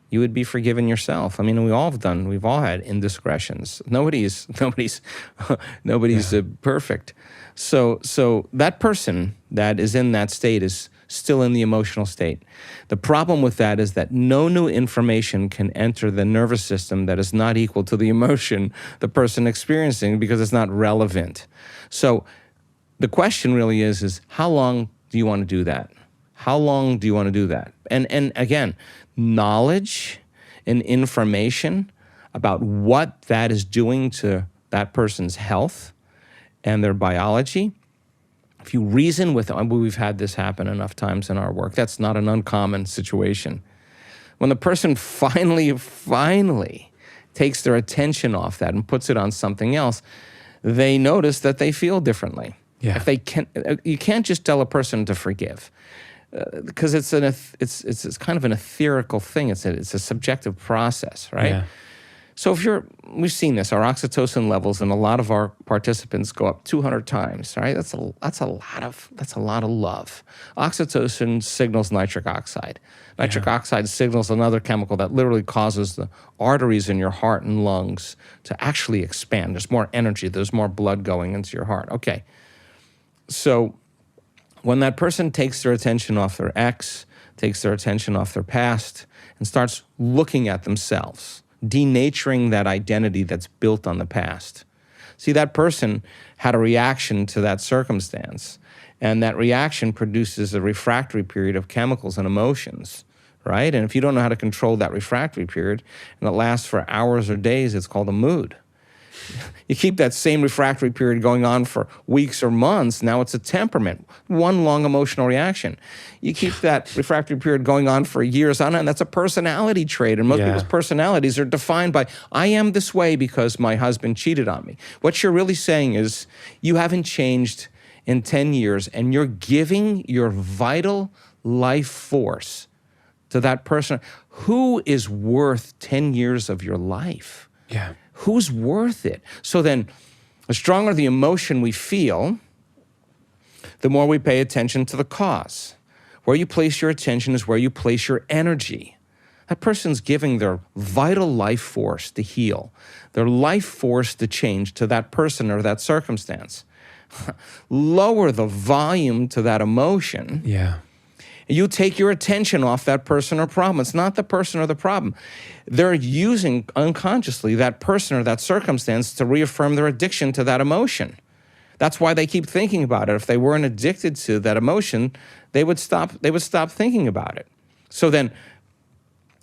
you would be forgiven yourself. I mean, we've all had indiscretions. Nobody's perfect. So that person that is in that state is still in the emotional state. The problem with that is that no new information can enter the nervous system that is not equal to the emotion the person experiencing because it's not relevant. So the question really is how long do you want to do that? How long do you want to do that? And again, knowledge and information about what that is doing to that person's health and their biology. If you reason with them, we've had this happen enough times in our work. That's not an uncommon situation. When the person finally takes their attention off that and puts it on something else, they notice that they feel differently. Yeah. If they can, you can't just tell a person to forgive, because it's kind of an etherical thing. It's a subjective process, right? Yeah. So we've seen this. Our oxytocin levels in a lot of our participants go up 200 times, right? That's a lot of love. Oxytocin signals nitric oxide. Nitric oxide signals another chemical that literally causes the arteries in your heart and lungs to actually expand. There's more energy. There's more blood going into your heart. Okay. So when that person takes their attention off their ex, takes their attention off their past, and starts looking at themselves, denaturing that identity that's built on the past. See, that person had a reaction to that circumstance, and that reaction produces a refractory period of chemicals and emotions, right? And if you don't know how to control that refractory period, and it lasts for hours or days, it's called a mood. You keep that same refractory period going on for weeks or months, now it's a temperament, one long emotional reaction. You keep that refractory period going on for years on end, that's a personality trait. And most people's personalities are defined by, I am this way because my husband cheated on me. What you're really saying is, you haven't changed in 10 years, and you're giving your vital life force to that person. Who is worth 10 years of your life? Yeah. Who's worth it? So then, the stronger the emotion we feel, the more we pay attention to the cause. Where you place your attention is where you place your energy. That person's giving their vital life force to heal, their life force to change to that person or that circumstance. Lower the volume to that emotion. Yeah. You take your attention off that person or problem. It's not the person or the problem. They're using unconsciously that person or that circumstance to reaffirm their addiction to that emotion. That's why they keep thinking about it. If they weren't addicted to that emotion, they would stop thinking about it. So then,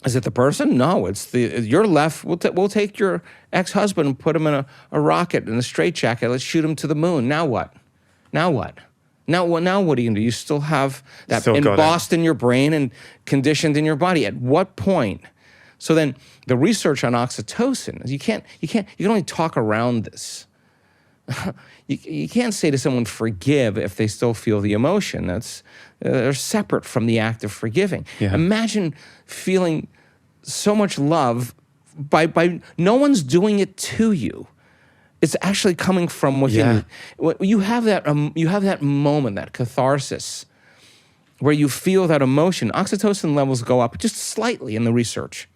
is it the person? No, it's you're left. We'll take your ex-husband and put him in a rocket in a straitjacket. Let's shoot him to the moon. Now what? Now what? Now what are you going to do? You still have that embossed in your brain and conditioned in your body. At what point? So then the research on oxytocin, you can only talk around this. You can't say to someone forgive if they still feel the emotion. They're separate from the act of forgiving. Yeah. Imagine feeling so much love by no one's doing it to you. It's actually coming from within. Yeah. You have that moment, that catharsis, where you feel that emotion. Oxytocin levels go up just slightly in the research,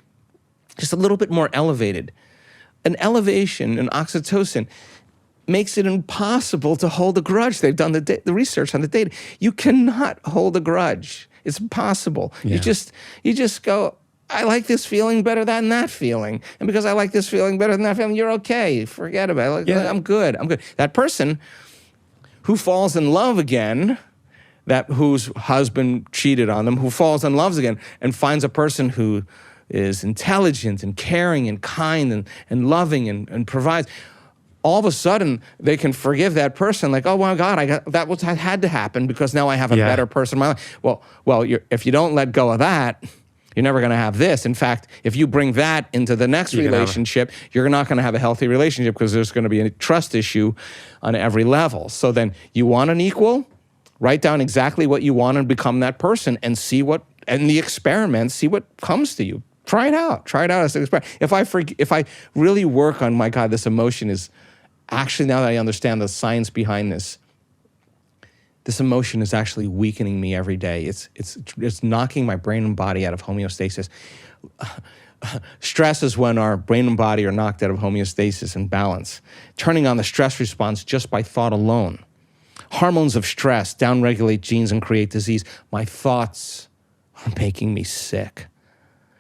just a little bit more elevated. An elevation in oxytocin makes it impossible to hold a grudge. They've done the research on the data. You cannot hold a grudge. It's impossible. Yeah. You just go, I like this feeling better than that feeling. And because I like this feeling better than that feeling, you're okay. Forget about it. I'm good. That person who falls in love again, whose husband cheated on them, who falls in love again and finds a person who is intelligent and caring and kind and loving and provides, all of a sudden they can forgive that person. Like, oh my God, that had to happen because now I have a better person in my life. Well, if you don't let go of that, you're never going to have this. In fact, if you bring that into the next relationship, you're not going to have a healthy relationship because there's going to be a trust issue on every level. So then you want an equal? Write down exactly what you want and become that person and see what comes to you. Try it out as an experiment. If I really work on, my God, this emotion is actually, now that I understand the science behind this emotion is actually weakening me every day. It's knocking my brain and body out of homeostasis. Stress is when our brain and body are knocked out of homeostasis and balance. Turning on the stress response just by thought alone. Hormones of stress downregulate genes and create disease. My thoughts are making me sick.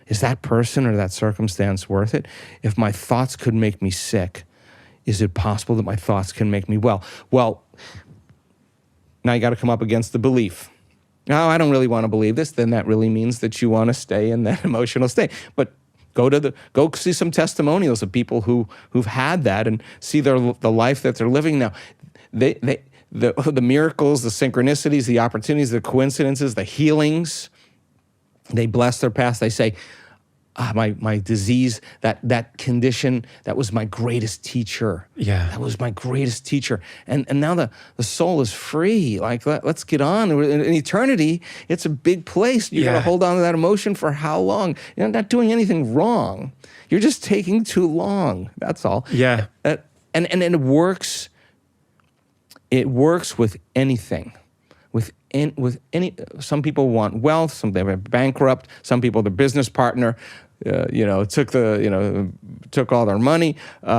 Is that person or that circumstance worth it? If my thoughts could make me sick, is it possible that my thoughts can make me well? Well, now you got to come up against the belief. No, I don't really want to believe this. Then that really means that you want to stay in that emotional state. But go see some testimonials of people who've had that and see the life that they're living now. The miracles, the synchronicities, the opportunities, the coincidences, the healings. They bless their past. They say, my disease, that condition, that was my greatest teacher. Yeah. That was my greatest teacher. And now the soul is free. Like, let's get on. In eternity, it's a big place. You got to hold on to that emotion for how long? You're not doing anything wrong. You're just taking too long. That's all. Yeah. And it works. It works with anything. With any, some people want wealth, some they are bankrupt, some people their business partner, took all their money.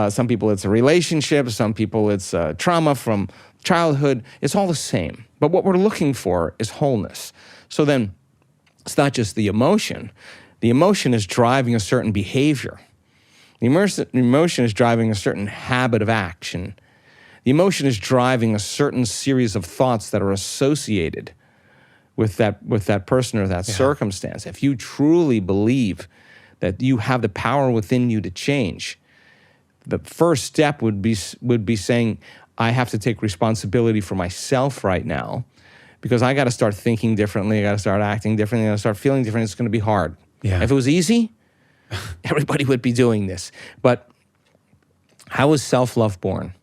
Some people it's a relationship, some people it's trauma from childhood. It's all the same. But what we're looking for is wholeness. So then, it's not just the emotion. The emotion is driving a certain behavior. The emotion is driving a certain habit of action. The emotion is driving a certain series of thoughts that are associated with that person or that circumstance. If you truly believe that you have the power within you to change, the first step would be saying, I have to take responsibility for myself right now because I got to start thinking differently. I got to start acting differently. I got to start feeling different. It's going to be hard. Yeah. If it was easy, everybody would be doing this. But how was self-love born?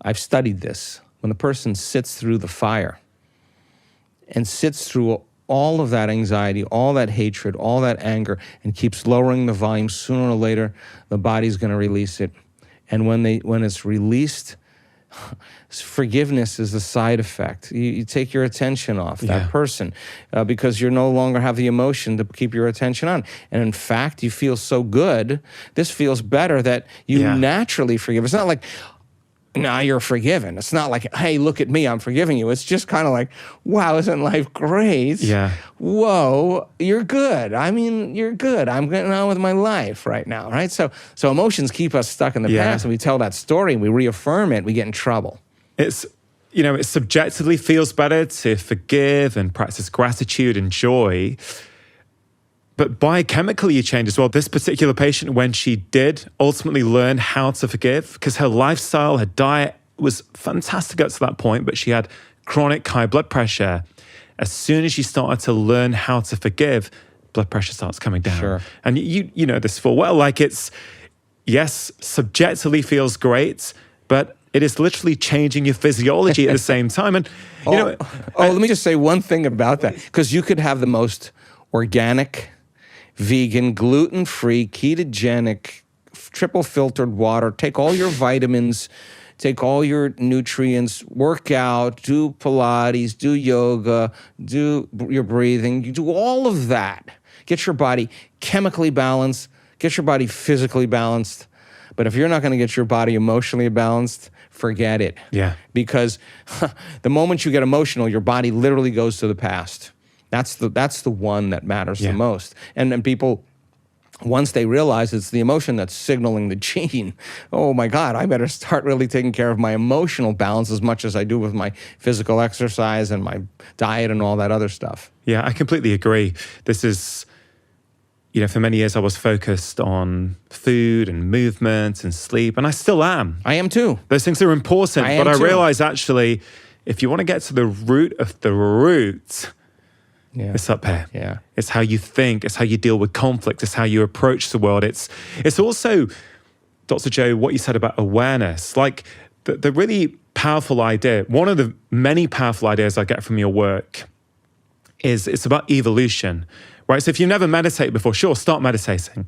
I've studied this. When the person sits through the fire and sits through all of that anxiety, all that hatred, all that anger, and keeps lowering the volume, sooner or later, the body's going to release it. And when it's released, forgiveness is the side effect. You take your attention off that person because you no longer have the emotion to keep your attention on. And in fact, you feel so good. This feels better that you naturally forgive. It's not like, now you're forgiven. It's not like, hey, look at me, I'm forgiving you. It's just kind of like, wow, isn't life great? Yeah. Whoa, you're good. I mean, you're good. I'm getting on with my life right now, right? So emotions keep us stuck in the past, and we tell that story, and we reaffirm it, we get in trouble. It subjectively feels better to forgive and practice gratitude and joy. But biochemically, you change as well. This particular patient, when she did ultimately learn how to forgive, because her lifestyle, her diet was fantastic up to that point, but she had chronic high blood pressure. As soon as she started to learn how to forgive, blood pressure starts coming down. Sure. And you know this full well. Like yes, subjectively feels great, but it is literally changing your physiology at the same time. And let me just say one thing about that, because you could have the most organic, vegan, gluten-free, ketogenic, triple filtered water, take all your vitamins, take all your nutrients, work out, do Pilates, do yoga, do your breathing, you do all of that. Get your body chemically balanced, get your body physically balanced. But if you're not going to get your body emotionally balanced, forget it. Yeah. Because the moment you get emotional, your body literally goes to the past. That's the one that matters the most. And people, once they realize it's the emotion that's signaling the gene, oh my God, I better start really taking care of my emotional balance as much as I do with my physical exercise and my diet and all that other stuff. Yeah, I completely agree. This is, for many years I was focused on food and movement and sleep, and I still am. I am too. Those things are important, but I realize actually, if you want to get to the root of the root, it's up here. Yeah. It's how you think. It's how you deal with conflict. It's how you approach the world. It's also, Dr. Joe, what you said about awareness. Like the really powerful idea, one of the many powerful ideas I get from your work is it's about evolution, right? So if you've never meditated before, sure, start meditating.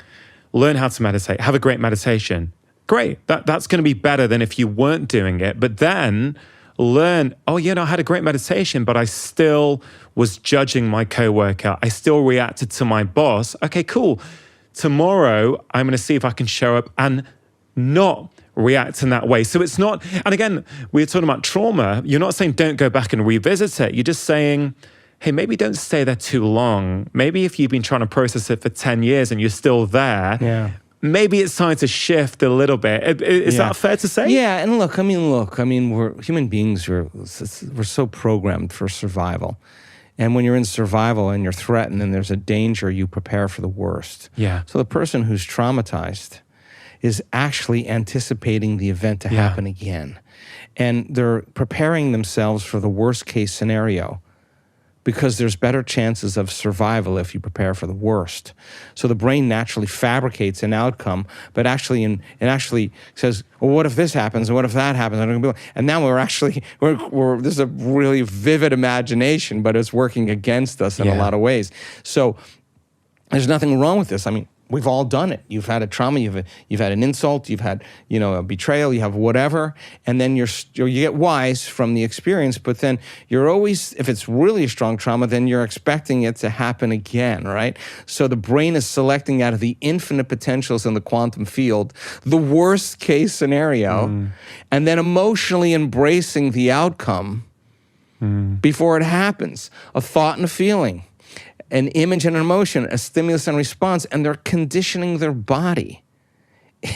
Learn how to meditate. Have a great meditation. Great. That's going to be better than if you weren't doing it. But then learn, I had a great meditation, but I still was judging my coworker. I still reacted to my boss. Okay, cool. Tomorrow, I'm going to see if I can show up and not react in that way. So it's not, and again, we're talking about trauma. You're not saying don't go back and revisit it. You're just saying, hey, maybe don't stay there too long. Maybe if you've been trying to process it for 10 years and you're still there, maybe it's time to shift a little bit. Is that fair to say? Yeah, and look, I mean, we're human beings, we're so programmed for survival. And when you're in survival and you're threatened and there's a danger, you prepare for the worst. Yeah. So the person who's traumatized is actually anticipating the event to happen again. And they're preparing themselves for the worst case scenario because there's better chances of survival if you prepare for the worst. So the brain naturally fabricates an outcome, but it actually says, well, what if this happens? And what if that happens? And now this is a really vivid imagination, but it's working against us in a lot of ways. So there's nothing wrong with this. I mean, we've all done it. You've had a trauma, you've had an insult, you've had, a betrayal, you have whatever, and then you get wise from the experience, but then you're always, if it's really a strong trauma, then you're expecting it to happen again, right? So the brain is selecting out of the infinite potentials in the quantum field, the worst case scenario, and then emotionally embracing the outcome before it happens, a thought and a feeling, an image and an emotion, a stimulus and response, and they're conditioning their body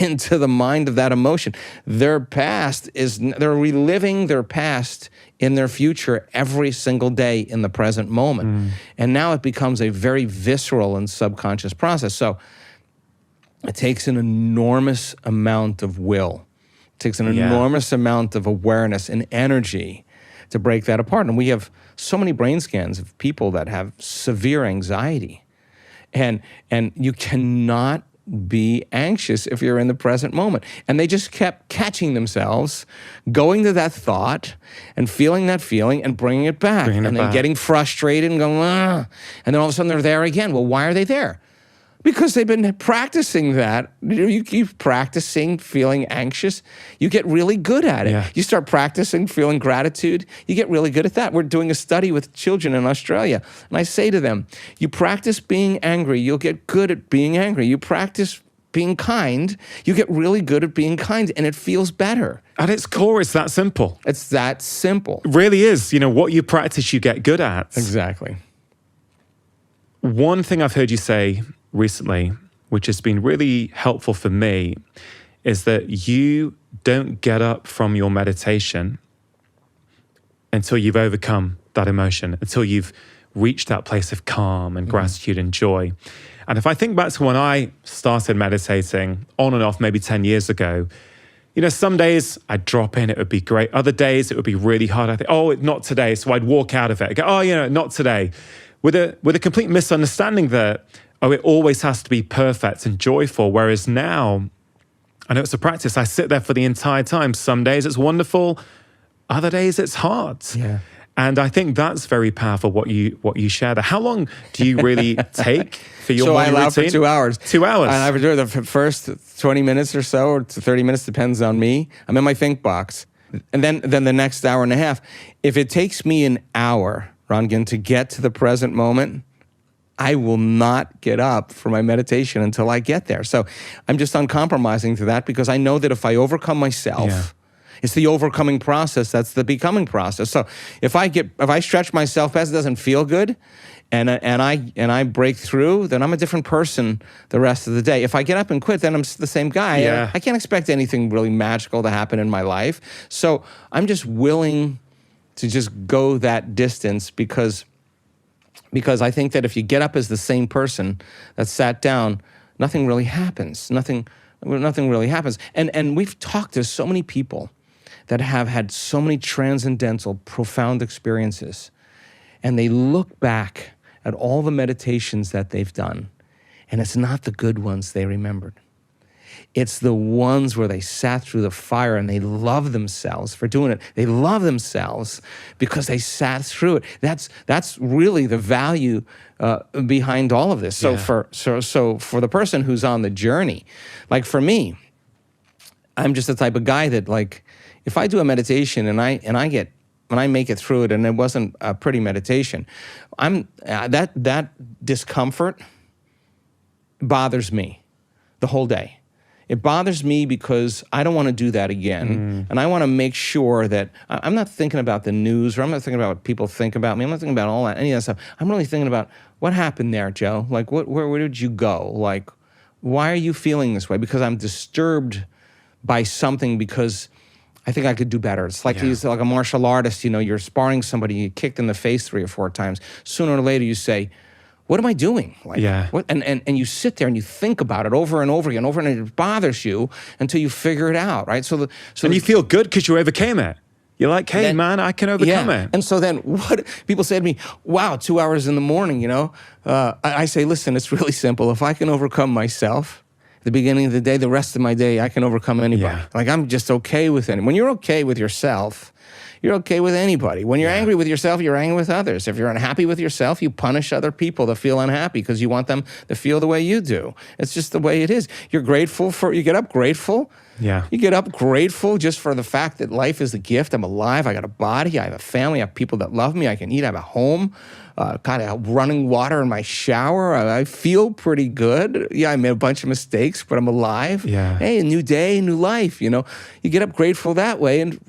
into the mind of that emotion. They're reliving their past in their future every single day in the present moment. And now it becomes a very visceral and subconscious process. So it takes an enormous amount of will. It takes an enormous amount of awareness and energy to break that apart. And we have so many brain scans of people that have severe anxiety. And you cannot be anxious if you're in the present moment. And they just kept catching themselves, going to that thought and feeling that feeling and bringing it back. And then getting frustrated and going, ah. And then all of a sudden they're there again. Well, why are they there? Because they've been practicing that. You keep practicing feeling anxious, you get really good at it. Yeah. You start practicing feeling gratitude, you get really good at that. We're doing a study with children in Australia, and I say to them, you practice being angry, you'll get good at being angry. You practice being kind, you get really good at being kind, and it feels better. At its core, it's that simple. It's that simple. It really is. What you practice, you get good at. Exactly. One thing I've heard you say recently, which has been really helpful for me, is that you don't get up from your meditation until you've overcome that emotion, until you've reached that place of calm and gratitude and joy. And if I think back to when I started meditating on and off maybe 10 years ago, some days I'd drop in, it would be great. Other days it would be really hard. I think, oh, not today. So I'd walk out of it. I'd go, oh, not today. With a complete misunderstanding that, it always has to be perfect and joyful. Whereas now, I know it's a practice. I sit there for the entire time. Some days it's wonderful. Other days it's hard. Yeah. And I think that's very powerful, what you share there. How long do you really take for your morning routine? So I allow for 2 hours. 2 hours. And I would do the first 20 minutes or so, or 30 minutes, depends on me. I'm in my think box. And then the next hour and a half. If it takes me an hour, Rangan, to get to the present moment, I will not get up for my meditation until I get there. So I'm just uncompromising to that because I know that if I overcome myself, it's the overcoming process, that's the becoming process. So if I stretch myself past it doesn't feel good and I break through, then I'm a different person the rest of the day. If I get up and quit, then I'm the same guy. Yeah. I can't expect anything really magical to happen in my life. So I'm just willing to just go that distance because I think that if you get up as the same person that sat down, nothing really happens. Nothing really happens. And we've talked to so many people that have had so many transcendental, profound experiences, and they look back at all the meditations that they've done, and it's not the good ones they remembered. It's the ones where they sat through the fire and they love themselves for doing it. They love themselves because they sat through it. That's really the value behind all of this. So for the person who's on the journey, like for me, I'm just the type of guy that like if I do a meditation and I make it through it and it wasn't a pretty meditation, that discomfort bothers me the whole day. It bothers me because I don't want to do that again. And I want to make sure that I'm not thinking about the news, or I'm not thinking about what people think about me. I'm not thinking about all that, any of that stuff. I'm really thinking about what happened there, Joe. Like, where did you go? Like, why are you feeling this way? Because I'm disturbed by something, because I think I could do better. It's like he's like a martial artist, you're sparring somebody, you get kicked in the face 3 or 4 times. Sooner or later you say, what am I doing? Like, what? And you sit there and you think about it over and over again, and it bothers you until you figure it out, right? And you feel good because you overcame it. You're like, hey, man, I can overcome it. And so then what people say to me, wow, 2 hours in the morning, I say, listen, it's really simple. If I can overcome myself, at the beginning of the day, the rest of my day, I can overcome anybody. Like, I'm just okay with it. When you're okay with yourself, you're okay with anybody. When you're angry with yourself, you're angry with others. If you're unhappy with yourself, you punish other people that feel unhappy because you want them to feel the way you do. It's just the way it is. You get up grateful. Yeah. You get up grateful just for the fact that life is a gift. I'm alive. I got a body. I have a family. I have people that love me. I can eat. I have a home. Kind of running water in my shower. I feel pretty good. Yeah, I made a bunch of mistakes, but I'm alive. Yeah. Hey, a new day, new life. You get up grateful that way, and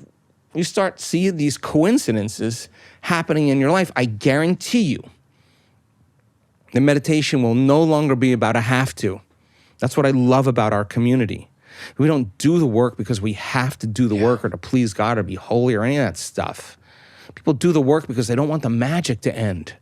you start seeing these coincidences happening in your life. I guarantee you, the meditation will no longer be about a have to. That's what I love about our community. We don't do the work because we have to do the work or to please God or be holy or any of that stuff. People do the work because they don't want the magic to end.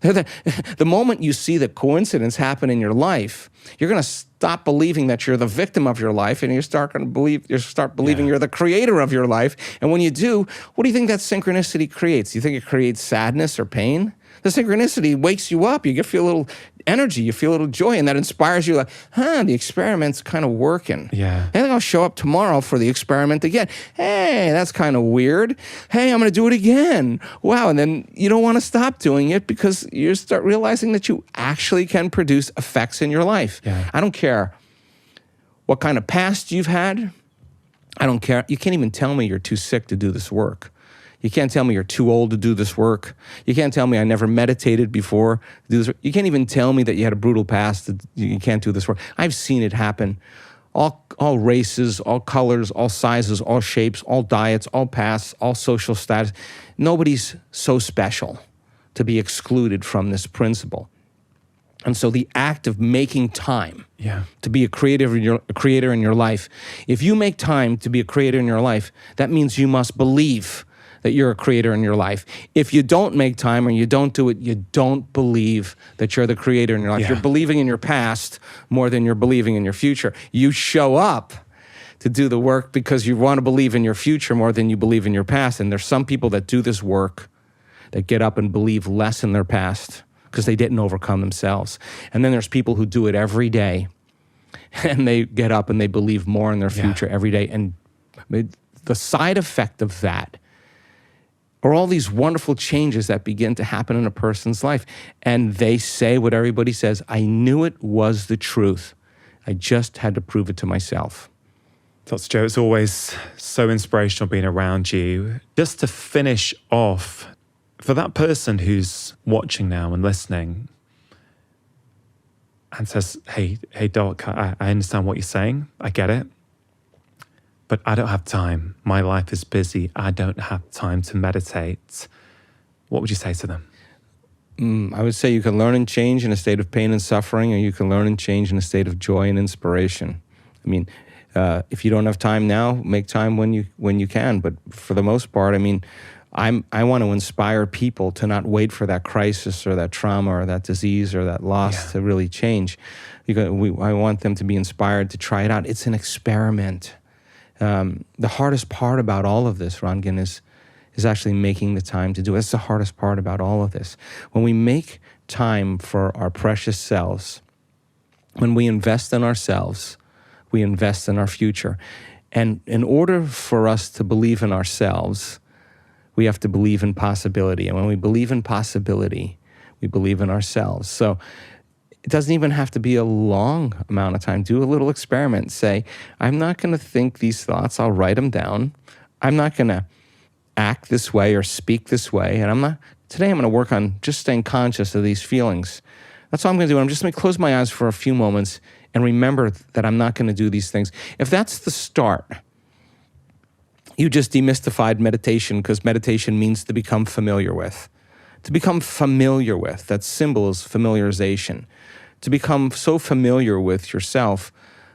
The moment you see the coincidence happen in your life, you're going to stop believing that you're the victim of your life, and you start believing you're the creator of your life. And when you do, what do you think that synchronicity creates? Do you think it creates sadness or pain? The synchronicity wakes you up. You feel a little energy. You feel a little joy, and that inspires you. Like, the experiment's kind of working. Yeah. I think I'll show up tomorrow for the experiment again. Hey, that's kind of weird. Hey, I'm going to do it again. Wow. And then you don't want to stop doing it because you start realizing that you actually can produce effects in your life. Yeah. I don't care what kind of past you've had. I don't care. You can't even tell me you're too sick to do this work. You can't tell me you're too old to do this work. You can't tell me I never meditated before to do this work. You can't even tell me that you had a brutal past that you can't do this work. I've seen it happen. All races, all colors, all sizes, all shapes, all diets, all pasts, all social status. Nobody's so special to be excluded from this principle. And so the act of making time to be a creator in your life, if you make time to be a creator in your life, that means you must believe that you're a creator in your life. If you don't make time or you don't do it, you don't believe that you're the creator in your life. Yeah. You're believing in your past more than you're believing in your future. You show up to do the work because you want to believe in your future more than you believe in your past. And there's some people that do this work that get up and believe less in their past because they didn't overcome themselves. And then there's people who do it every day and they get up and they believe more in their future every day. And the side effect of that are all these wonderful changes that begin to happen in a person's life. And they say what everybody says, I knew it was the truth. I just had to prove it to myself. Dr. Joe, it's always so inspirational being around you. Just to finish off, for that person who's watching now and listening and says, hey, Doc, I understand what you're saying. I get it. But I don't have time. My life is busy. I don't have time to meditate. What would you say to them? I would say you can learn and change in a state of pain and suffering, or you can learn and change in a state of joy and inspiration. I mean, if you don't have time now, make time when you can. But for the most part, I mean, I want to inspire people to not wait for that crisis or that trauma or that disease or that loss to really change. I want them to be inspired to try it out. It's an experiment. The hardest part about all of this, Rangan, is actually making the time to do it. That's the hardest part about all of this. When we make time for our precious selves, when we invest in ourselves, we invest in our future. And in order for us to believe in ourselves, we have to believe in possibility. And when we believe in possibility, we believe in ourselves. So it doesn't even have to be a long amount of time. Do a little experiment. Say, I'm not going to think these thoughts. I'll write them down. I'm not going to act this way or speak this way. And today I'm going to work on just staying conscious of these feelings. That's all I'm going to do. I'm just going to close my eyes for a few moments and remember that I'm not going to do these things. If that's the start, you just demystified meditation, because meditation means to become familiar with. To become familiar with, that symbol is familiarization. To become so familiar with yourself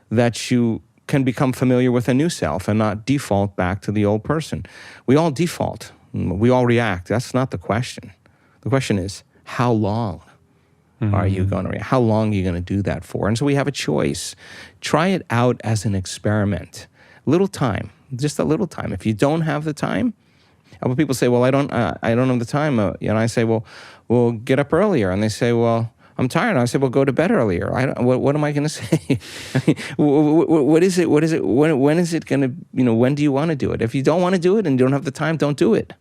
that you can become familiar with a new self and not default back to the old person. We all default. We all react. That's not the question. The question is, how long are you going to react? How long are you going to do that for? And so we have a choice. Try it out as an experiment. Little time, just a little time. If you don't have the time, when people say, well, I don't have the time, and I say, well, get up earlier. And they say, well, I'm tired. And I say, well, go to bed earlier. What am I going to say? What is it? When is it going to, when do you want to do it? If you don't want to do it and you don't have the time, don't do it.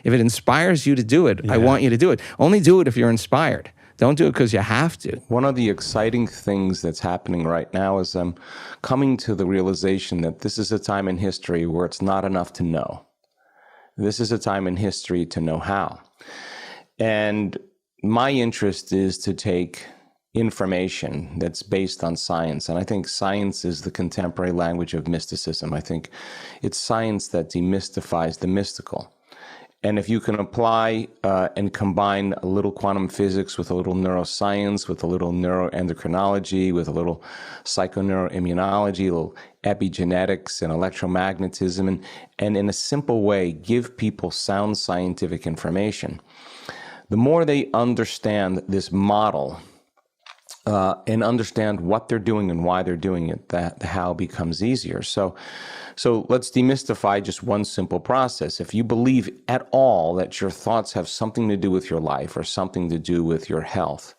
If it inspires you to do it, I want you to do it. Only do it if you're inspired. Don't do it because you have to. One of the exciting things that's happening right now is I'm coming to the realization that this is a time in history where it's not enough to know. This is a time in history to know how. And my interest is to take information that's based on science. And I think science is the contemporary language of mysticism. I think it's science that demystifies the mystical. And if you can apply and combine a little quantum physics with a little neuroscience, with a little neuroendocrinology, with a little psychoneuroimmunology, a little epigenetics and electromagnetism, and in a simple way, give people sound scientific information, the more they understand this model and understand what they're doing and why they're doing it, that the how becomes easier. So let's demystify just one simple process. If you believe at all that your thoughts have something to do with your life or something to do with your health,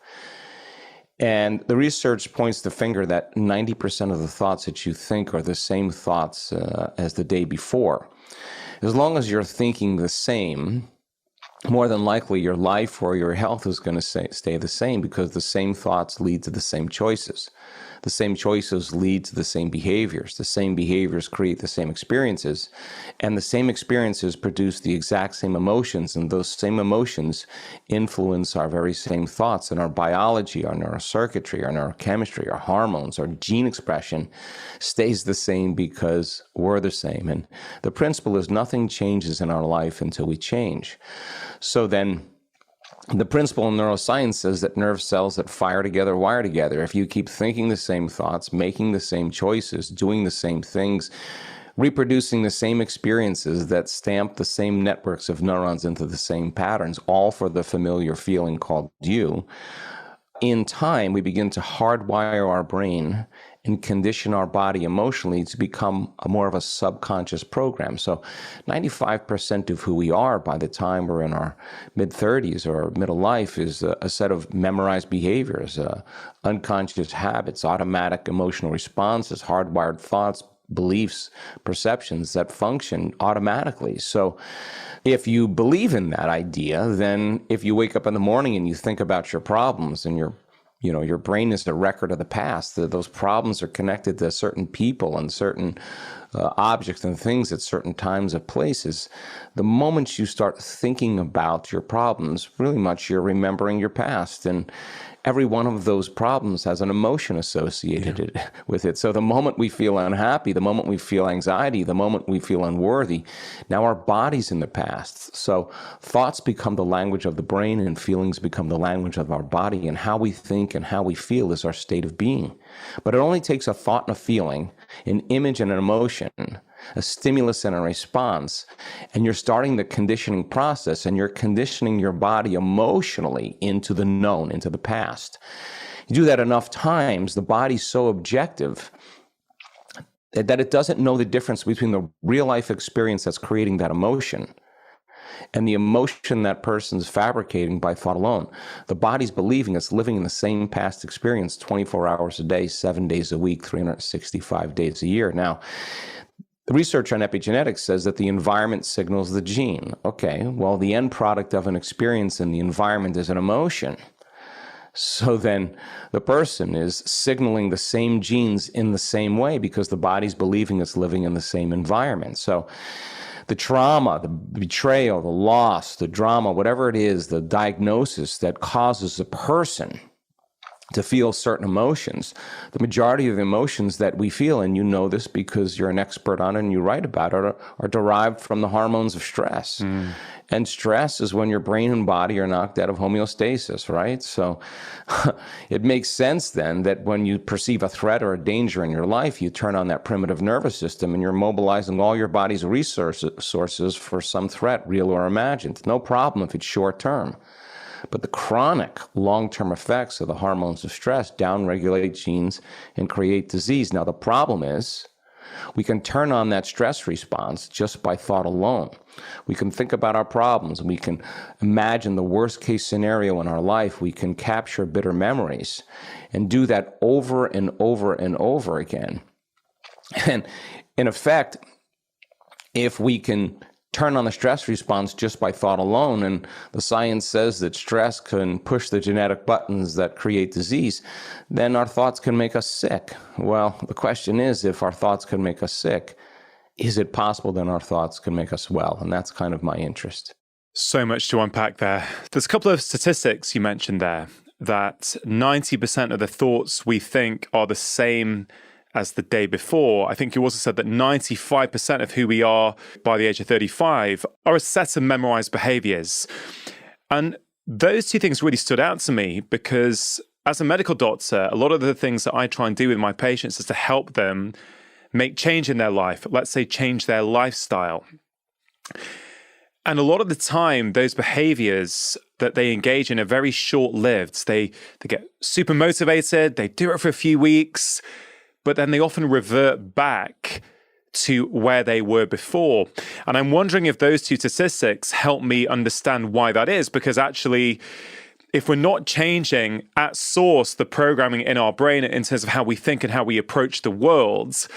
and the research points the finger that 90% of the thoughts that you think are the same thoughts as the day before. As long as you're thinking the same, more than likely your life or your health is going to stay the same, because the same thoughts lead to the same choices. The same choices lead to the same behaviors. The same behaviors create the same experiences. And the same experiences produce the exact same emotions. And those same emotions influence our very same thoughts. And our biology, our neurocircuitry, our neurochemistry, our hormones, our gene expression stays the same because we're the same. And the principle is nothing changes in our life until we change. So then, the principle in neuroscience says that nerve cells that fire together wire together. If you keep thinking the same thoughts, making the same choices, doing the same things, reproducing the same experiences that stamp the same networks of neurons into the same patterns, all for the familiar feeling called you, in time we begin to hardwire our brain and condition our body emotionally to become more of a subconscious program. So 95% of who we are by the time we're in our mid-30s or middle life is a set of memorized behaviors, unconscious habits, automatic emotional responses, hardwired thoughts, beliefs, perceptions that function automatically. So if you believe in that idea, then if you wake up in the morning and you think about your problems and your brain is a record of the past. Those problems are connected to certain people and certain objects and things at certain times of places. The moment you start thinking about your problems, really much you're remembering your past. And every one of those problems has an emotion associated with it. So the moment we feel unhappy, the moment we feel anxiety, the moment we feel unworthy, now our body's in the past. So thoughts become the language of the brain and feelings become the language of our body. And how we think and how we feel is our state of being. But it only takes a thought and a feeling, an image and an emotion, a stimulus and a response, and you're starting the conditioning process, and you're conditioning your body emotionally into the known, into the past. You do that enough times, the body's so objective that it doesn't know the difference between the real life experience that's creating that emotion and the emotion that person's fabricating by thought alone. The body's believing it's living in the same past experience 24 hours a day, 7 days a week, 365 days a year. Now, the research on epigenetics says that the environment signals the gene. Okay, well, the end product of an experience in the environment is an emotion. So then the person is signaling the same genes in the same way because the body's believing it's living in the same environment. So the trauma, the betrayal, the loss, the drama, whatever it is, the diagnosis that causes a person to feel certain emotions. The majority of the emotions that we feel, and you know this because you're an expert on it and you write about it, are derived from the hormones of stress. And stress is when your brain and body are knocked out of homeostasis, right? So it makes sense then that when you perceive a threat or a danger in your life, you turn on that primitive nervous system and you're mobilizing all your body's resources for some threat, real or imagined. No problem if it's short term. But the chronic long-term effects of the hormones of stress downregulate genes and create disease. Now, the problem is we can turn on that stress response just by thought alone. We can think about our problems. We can imagine the worst-case scenario in our life. We can capture bitter memories and do that over and over and over again. And in effect, if we can turn on the stress response just by thought alone, and the science says that stress can push the genetic buttons that create disease, then our thoughts can make us sick. Well, the question is, if our thoughts can make us sick, is it possible then our thoughts can make us well? And that's kind of my interest. So much to unpack there. There's a couple of statistics you mentioned there, that 90% of the thoughts we think are the same as the day before. I think you also said that 95% of who we are by the age of 35 are a set of memorized behaviors. And those two things really stood out to me because as a medical doctor, a lot of the things that I try and do with my patients is to help them make change in their life. Let's say change their lifestyle. And a lot of the time, those behaviors that they engage in are very short-lived. They get super motivated, they do it for a few weeks, but then they often revert back to where they were before. And I'm wondering if those two statistics help me understand why that is, because actually, if we're not changing at source the programming in our brain in terms of how we think and how we approach the world,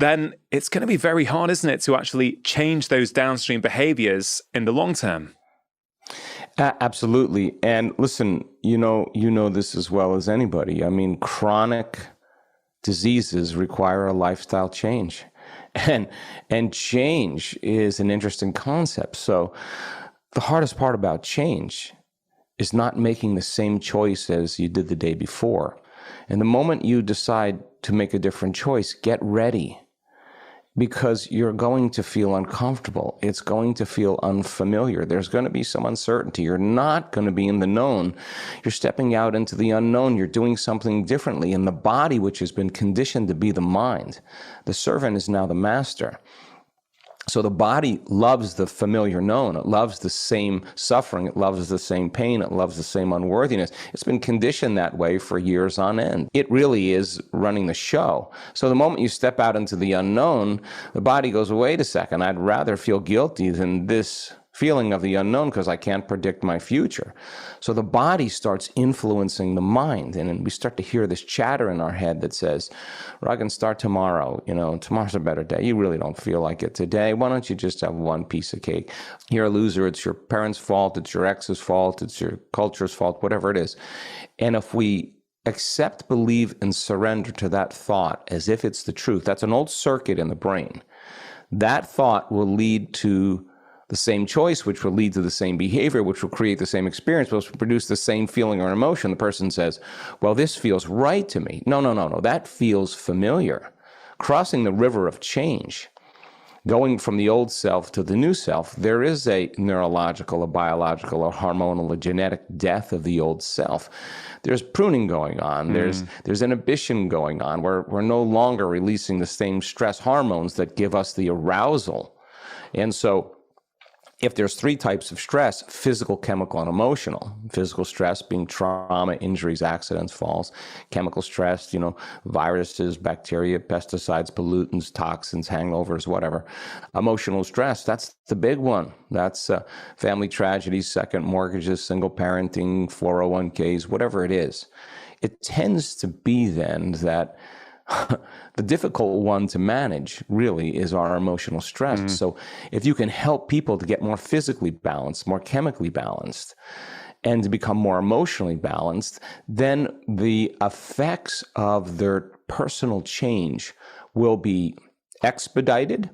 then it's going to be very hard, isn't it, to actually change those downstream behaviors in the long term? Absolutely. And listen, you know this as well as anybody. I mean, chronic diseases require a lifestyle change. And change is an interesting concept. So the hardest part about change is not making the same choice as you did the day before. And the moment you decide to make a different choice, get ready, because you're going to feel uncomfortable. It's going to feel unfamiliar. There's going to be some uncertainty. You're not going to be in the known. You're stepping out into the unknown. You're doing something differently. And the body, which has been conditioned to be the mind, the servant is now the master. So the body loves the familiar known. It loves the same suffering. It loves the same pain. It loves the same unworthiness. It's been conditioned that way for years on end. It really is running the show. So the moment you step out into the unknown, the body goes, wait a second, I'd rather feel guilty than this feeling of the unknown because I can't predict my future. So the body starts influencing the mind, and we start to hear this chatter in our head that says, well, I can start tomorrow. Tomorrow's a better day. You really don't feel like it today. Why don't you just have one piece of cake? You're a loser. It's your parents' fault. It's your ex's fault. It's your culture's fault, whatever it is. And if we accept, believe, and surrender to that thought as if it's the truth, that's an old circuit in the brain. That thought will lead to the same choice, which will lead to the same behavior, which will create the same experience, which will produce the same feeling or emotion. The person says, well, this feels right to me. No. That feels familiar. Crossing the river of change, going from the old self to the new self, there is a neurological, a biological, a hormonal, a genetic death of the old self. There's pruning going on. There's inhibition going on. We're no longer releasing the same stress hormones that give us the arousal. And so if there's three types of stress: physical, chemical, and emotional. Physical stress being trauma, injuries, accidents, falls. Chemical stress, viruses, bacteria, pesticides, pollutants, toxins, hangovers, whatever. Emotional stress, that's the big one. That's family tragedies, second mortgages, single parenting, 401ks, whatever it is. It tends to be then that the difficult one to manage really is our emotional stress. So if you can help people to get more physically balanced, more chemically balanced, and to become more emotionally balanced, then the effects of their personal change will be expedited,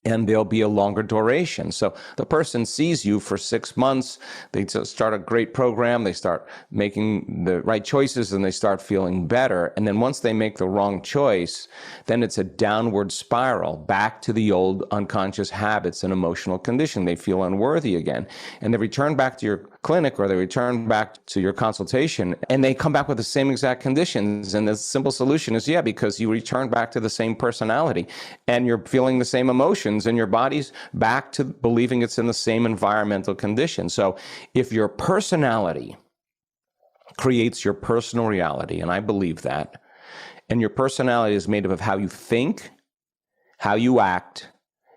and there'll be a longer duration. So the person sees you for 6 months, they start a great program, they start making the right choices, and they start feeling better. And then once they make the wrong choice, then it's a downward spiral back to the old unconscious habits and emotional condition. They feel unworthy again. And they return back to your clinic, or they return back to your consultation, and they come back with the same exact conditions. And the simple solution is, because you return back to the same personality, and you're feeling the same emotions, and your body's back to believing it's in the same environmental condition. So if your personality creates your personal reality, and I believe that, and your personality is made up of how you think, how you act,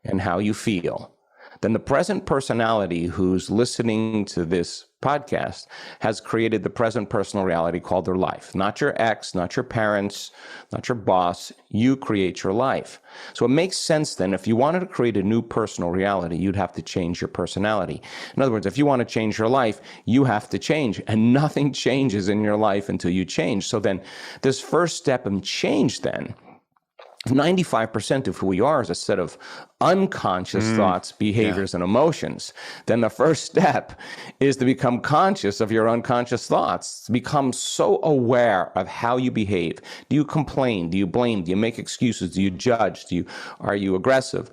and how you feel, then the present personality who's listening to this podcast has created the present personal reality called their life. Not your ex, not your parents, not your boss. You create your life. So it makes sense then, if you wanted to create a new personal reality, you'd have to change your personality. In other words, if you want to change your life, you have to change, and nothing changes in your life until you change. So then this first step in change then, 95% of who we are is a set of unconscious thoughts, behaviors, and emotions. Then the first step is to become conscious of your unconscious thoughts, to become so aware of how you behave. Do you complain? Do you blame? Do you make excuses? Do you judge? Are you aggressive?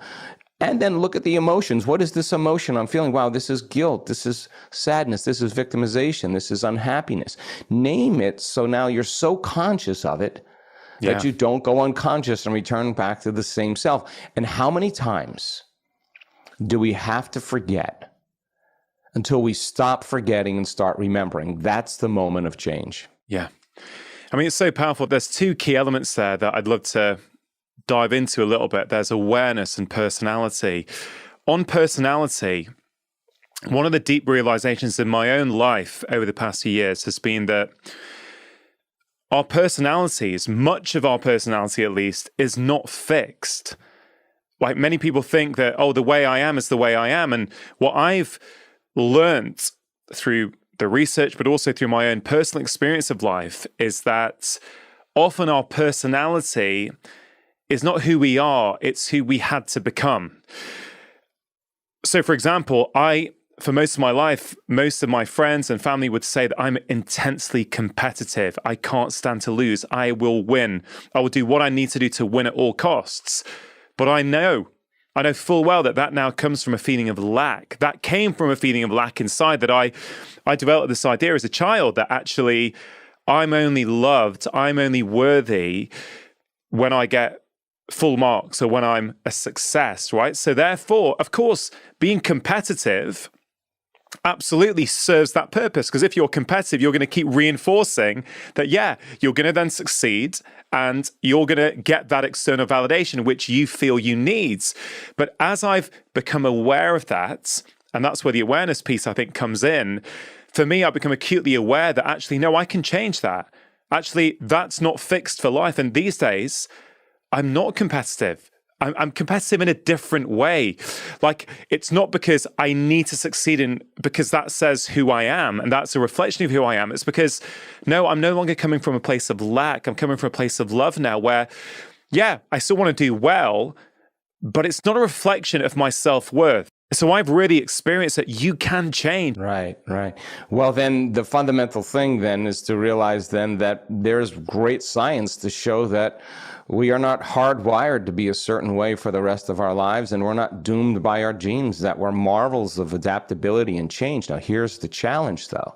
And then look at the emotions. What is this emotion I'm feeling? Wow, this is guilt. This is sadness. This is victimization. This is unhappiness. Name it. So now you're so conscious of it that you don't go unconscious and return back to the same self. And how many times do we have to forget until we stop forgetting and start remembering? That's the moment of change. Yeah. I mean, it's so powerful. There's two key elements there that I'd love to dive into a little bit. There's awareness and personality. On personality, one of the deep realizations in my own life over the past few years has been that our personalities, much of our personality at least, is not fixed. Like, many people think that, the way I am is the way I am. And what I've learned through the research, but also through my own personal experience of life, is that often our personality is not who we are, it's who we had to become. So, for example, for most of my life, most of my friends and family would say that I'm intensely competitive. I can't stand to lose. I will win. I will do what I need to do to win at all costs. But I know full well that now comes from a feeling of lack. That came from a feeling of lack inside, that I developed this idea as a child that actually I'm only loved, I'm only worthy when I get full marks or when I'm a success, right? So therefore, of course, being competitive absolutely serves that purpose, because if you're competitive, you're going to keep reinforcing that, you're going to then succeed and you're going to get that external validation which you feel you need. But as I've become aware of that, and that's where the awareness piece I think comes in, for me, I've become acutely aware that actually, no, I can change that. Actually, that's not fixed for life. And these days, I'm not competitive. I'm competitive in a different way. Like, it's not because I need to succeed because that says who I am and that's a reflection of who I am. It's because, no, I'm no longer coming from a place of lack. I'm coming from a place of love now where, I still want to do well, but it's not a reflection of my self-worth. So I've really experienced that you can change. Right. Well, then the fundamental thing then is to realize then that there's great science to show that we are not hardwired to be a certain way for the rest of our lives, and we're not doomed by our genes, that we're marvels of adaptability and change. Now, here's the challenge, though.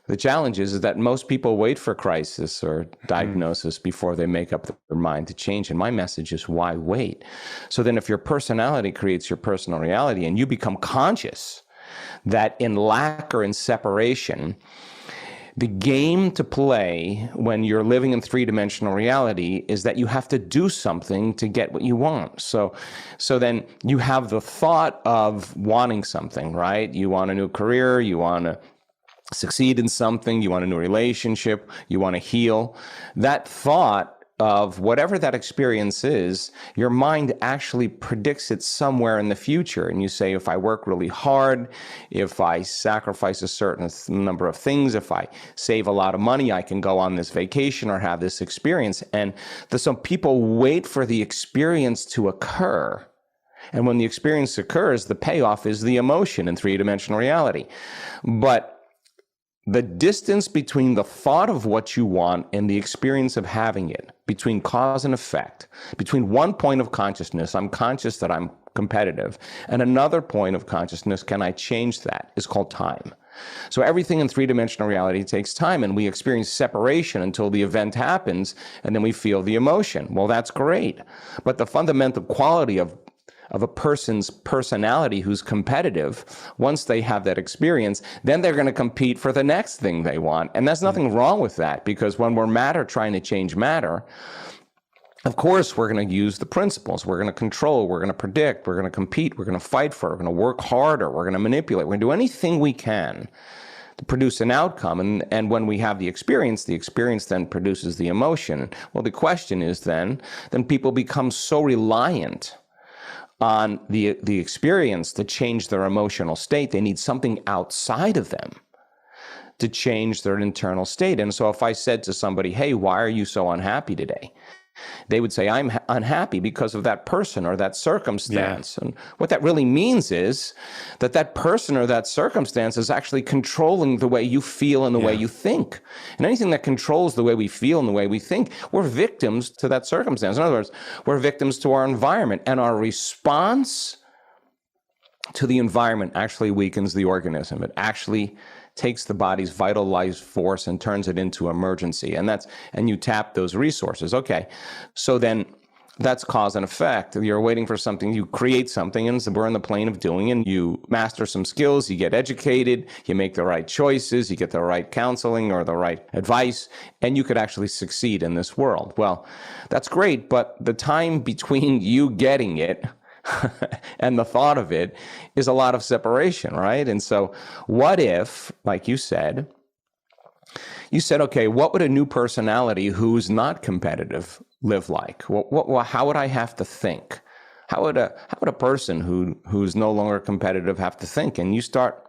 The challenge is that most people wait for crisis or diagnosis before they make up their mind to change. And my message is, why wait? So then if your personality creates your personal reality and you become conscious that in lack or in separation, the game to play when you're living in three-dimensional reality is that you have to do something to get what you want. So then you have the thought of wanting something, right? You want a new career, you want to succeed in something, you want a new relationship, you want to heal. That thought of whatever that experience is, your mind actually predicts it somewhere in the future. And you say, if I work really hard, if I sacrifice a certain number of things, if I save a lot of money, I can go on this vacation or have this experience. And some people wait for the experience to occur And when the experience occurs, the payoff is the emotion in three-dimensional reality. But the distance between the thought of what you want and the experience of having it, between cause and effect, between one point of consciousness, I'm conscious that I'm competitive, and another point of consciousness, can I change that, is called time. So everything in three-dimensional reality takes time, and we experience separation until the event happens, and then we feel the emotion. Well, that's great. But the fundamental quality of a person's personality who's competitive, once they have that experience, then they're going to compete for the next thing they want. And there's nothing wrong with that, because when we're matter trying to change matter, of course, we're going to use the principles. We're going to control, we're going to predict, we're going to compete, we're going to fight for it, we're going to work harder, we're going to manipulate, we're going to do anything we can to produce an outcome. And when we have the experience then produces the emotion. Well, the question is then people become so reliant on the experience to change their emotional state, they need something outside of them to change their internal state. And so if I said to somebody, hey, why are you so unhappy today? They would say, I'm unhappy because of that person or that circumstance. Yeah. And what that really means is that person or that circumstance is actually controlling the way you feel and the way you think. And anything that controls the way we feel and the way we think, we're victims to that circumstance. In other words, we're victims to our environment, and our response to the environment actually weakens the organism. It actually takes the body's vital life force and turns it into emergency. And you tap those resources. Okay. So then that's cause and effect. You're waiting for something, you create something, and we're in the plane of doing, and you master some skills, you get educated, you make the right choices, you get the right counseling or the right advice, and you could actually succeed in this world. Well, that's great, but the time between you getting it and the thought of it is a lot of separation, right? And so what if, like you said, okay, what would a new personality who's not competitive live like? How would I have to think? How would a person who's no longer competitive have to think? And you start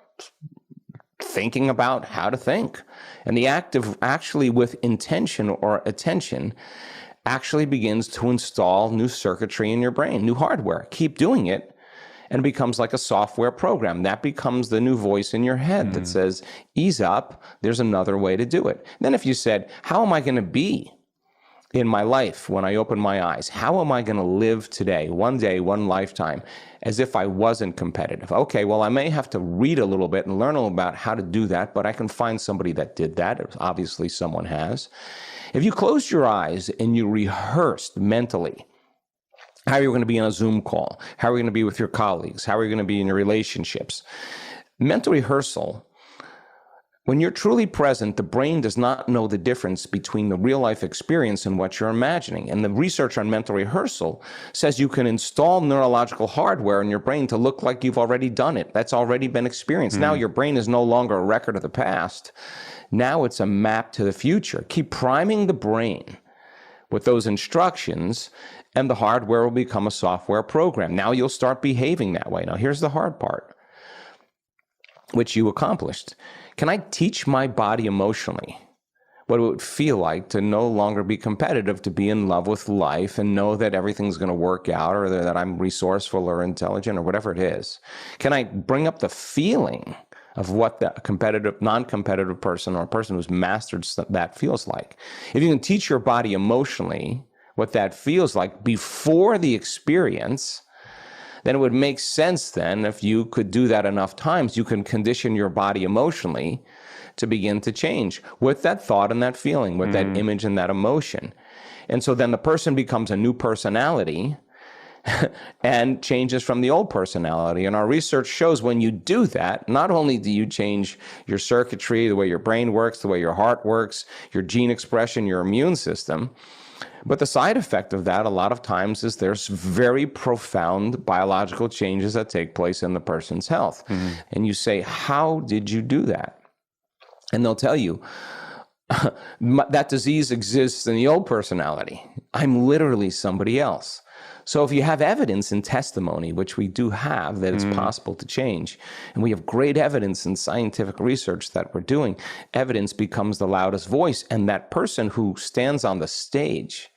thinking about how to think. And the act of actually with intention or attention actually begins to install new circuitry in your brain, new hardware. Keep doing it, and it becomes like a software program. That becomes the new voice in your head that says, ease up, there's another way to do it. Then if you said, how am I going to be in my life when I open my eyes? How am I going to live today, one day, one lifetime, as if I wasn't competitive? Okay, well, I may have to read a little bit and learn a little about how to do that, but I can find somebody that did that. Obviously, someone has. If you closed your eyes and you rehearsed mentally how you're going to be on a Zoom call, how you're going to be with your colleagues, how you're going to be in your relationships, mental rehearsal, when you're truly present, the brain does not know the difference between the real life experience and what you're imagining. And the research on mental rehearsal says you can install neurological hardware in your brain to look like you've already done it. That's already been experienced. Now your brain is no longer a record of the past. Now it's a map to the future. Keep priming the brain with those instructions, and the hardware will become a software program. Now you'll start behaving that way. Now here's the hard part, which you accomplished. Can I teach my body emotionally what it would feel like to no longer be competitive, to be in love with life and know that everything's going to work out, or that I'm resourceful or intelligent or whatever it is? Can I bring up the feeling of what the competitive, non-competitive person or a person who's mastered that feels like? If you can teach your body emotionally what that feels like before the experience, then it would make sense then, if you could do that enough times, you can condition your body emotionally to begin to change with that thought and that feeling, with that image and that emotion. And so then the person becomes a new personality and changes from the old personality. And our research shows when you do that, not only do you change your circuitry, the way your brain works, the way your heart works, your gene expression, your immune system, but the side effect of that a lot of times is there's very profound biological changes that take place in the person's health. And you say, how did you do that? And they'll tell you, that disease exists in the old personality. I'm literally somebody else. So if you have evidence and testimony, which we do have, that it's possible to change, and we have great evidence in scientific research that we're doing, evidence becomes the loudest voice. And that person who stands on the stage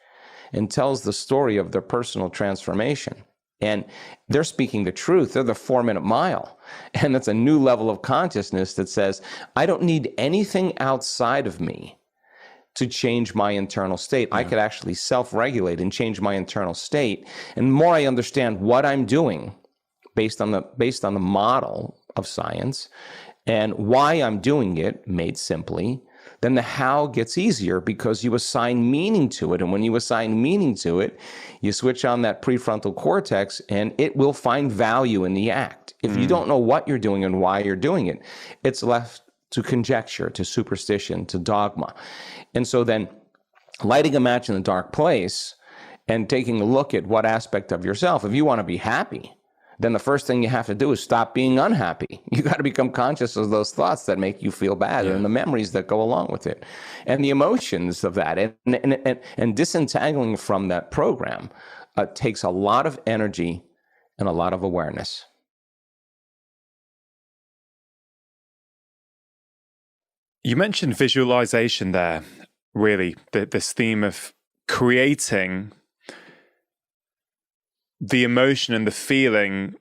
and tells the story of their personal transformation And they're speaking the truth. They're the 4-minute mile. And that's a new level of consciousness that says, I don't need anything outside of me to change my internal state. I could actually self-regulate and change my internal state. And the more I understand what I'm doing based on the model of science and why I'm doing it, made simply, then the how gets easier because you assign meaning to it. And when you assign meaning to it, you switch on that prefrontal cortex and it will find value in the act. If you don't know what you're doing and why you're doing it, it's left to conjecture, to superstition, to dogma. And so then lighting a match in a dark place and taking a look at what aspect of yourself, if you want to be happy, then the first thing you have to do is stop being unhappy. You got to become conscious of those thoughts that make you feel bad and the memories that go along with it and the emotions of that. And disentangling from that program takes a lot of energy and a lot of awareness. You mentioned visualization there, really, this theme of creating the emotion and the feeling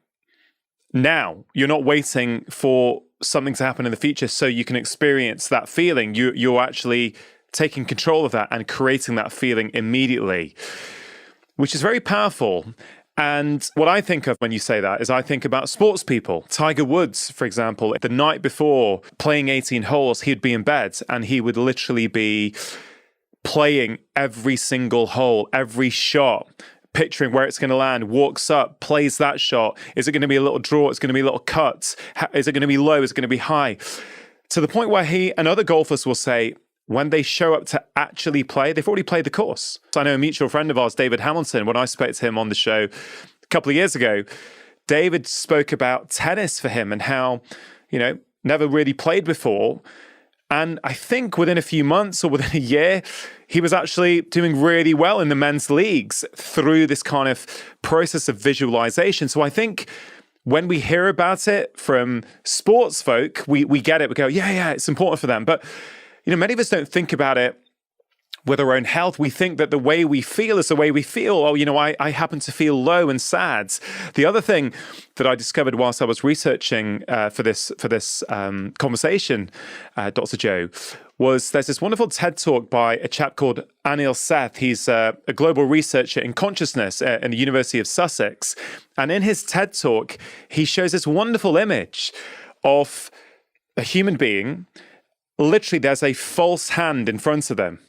now. You're not waiting for something to happen in the future so you can experience that feeling. You're actually taking control of that and creating that feeling immediately, which is very powerful. And what I think of when you say that is I think about sports people. Tiger Woods, for example, the night before playing 18 holes, he'd be in bed and he would literally be playing every single hole, every shot, picturing where it's going to land, walks up, plays that shot. Is it going to be a little draw? It's going to be a little cut. Is it going to be low? Is it going to be high? To the point where he and other golfers will say, when they show up to actually play, they've already played the course. So I know a mutual friend of ours, David Hamilton, when I spoke to him on the show a couple of years ago, David spoke about tennis for him and how, never really played before. And I think within a few months or within a year, he was actually doing really well in the men's leagues through this kind of process of visualization. So I think when we hear about it from sports folk, we get it. We go, yeah, it's important for them. But many of us don't think about it with our own health. We think that the way we feel is the way we feel. I happen to feel low and sad. The other thing that I discovered whilst I was researching for this conversation, Dr. Joe, was there's this wonderful TED Talk by a chap called Anil Seth. He's a global researcher in consciousness in the University of Sussex. And in his TED Talk, he shows this wonderful image of a human being. Literally, there's a false hand in front of them.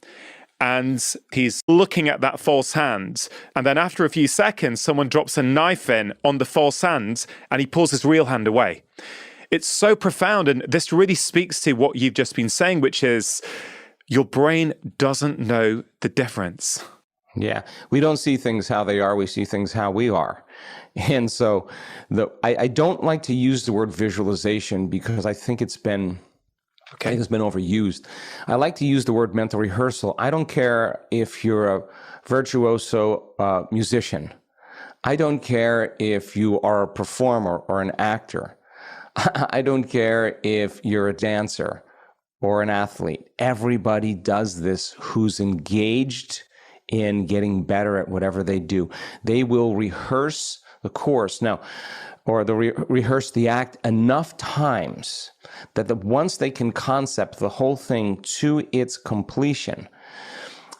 And he's looking at that false hand. And then after a few seconds, someone drops a knife in on the false hand and he pulls his real hand away. It's so profound. And this really speaks to what you've just been saying, which is your brain doesn't know the difference. Yeah. We don't see things how they are. We see things how we are. And so I don't like to use the word visualization because I think it's been overused. I like to use the word mental rehearsal. I don't care if you're a virtuoso musician. I don't care if you are a performer or an actor. I don't care if you're a dancer or an athlete. Everybody does this who's engaged in getting better at whatever they do. They will rehearse the course. Now, or rehearse the act enough times that once they can concept the whole thing to its completion,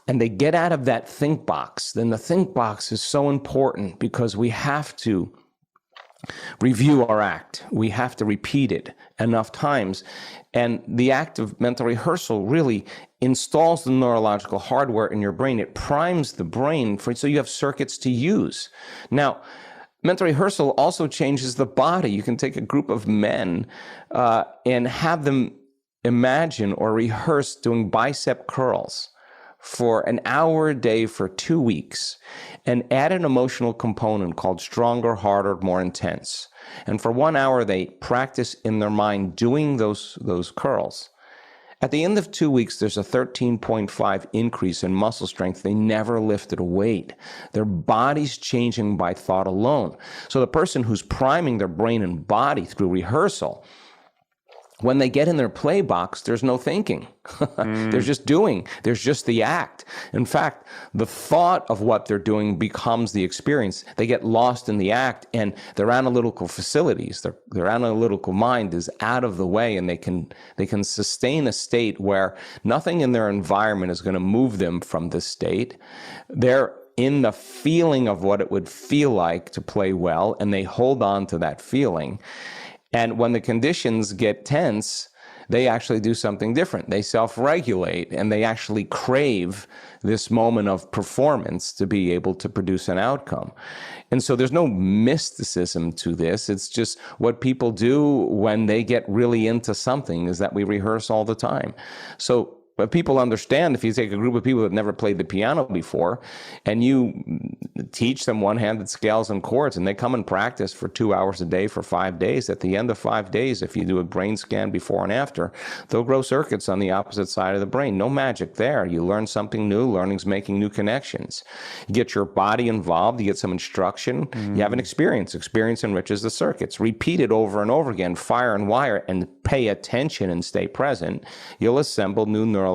and they get out of that think box, then the think box is so important because we have to review our act. We have to repeat it enough times. And the act of mental rehearsal really installs the neurological hardware in your brain. It primes the brain so you have circuits to use. Now, mental rehearsal also changes the body. You can take a group of men and have them imagine or rehearse doing bicep curls for an hour a day for 2 weeks and add an emotional component called stronger, harder, more intense. And for 1 hour, they practice in their mind doing those curls. At the end of 2 weeks, there's a 13.5 increase in muscle strength. They never lifted a weight. Their body's changing by thought alone. So the person who's priming their brain and body through rehearsal When they get in their play box, there's no thinking. They're just doing. There's just the act. In fact, the thought of what they're doing becomes the experience. They get lost in the act, and their analytical facilities, their analytical mind is out of the way, and they can sustain a state where nothing in their environment is going to move them from this state. They're in the feeling of what it would feel like to play well, and they hold on to that feeling. And when the conditions get tense, they actually do something different. They self-regulate, and they actually crave this moment of performance to be able to produce an outcome. And so there's no mysticism to this. It's just what people do when they get really into something is that we rehearse all the time. So but people understand, if you take a group of people that never played the piano before and you teach them one-handed scales and chords, and they come and practice for 2 hours a day for 5 days, at the end of 5 days, if you do a brain scan before and after, they'll grow circuits on the opposite side of the brain. No magic there. You learn something new. Learning's making new connections. You get your body involved. You get some instruction. You have an experience. Experience enriches the circuits. Repeat it over and over again. Fire and wire, and pay attention and stay present. You'll assemble new neurological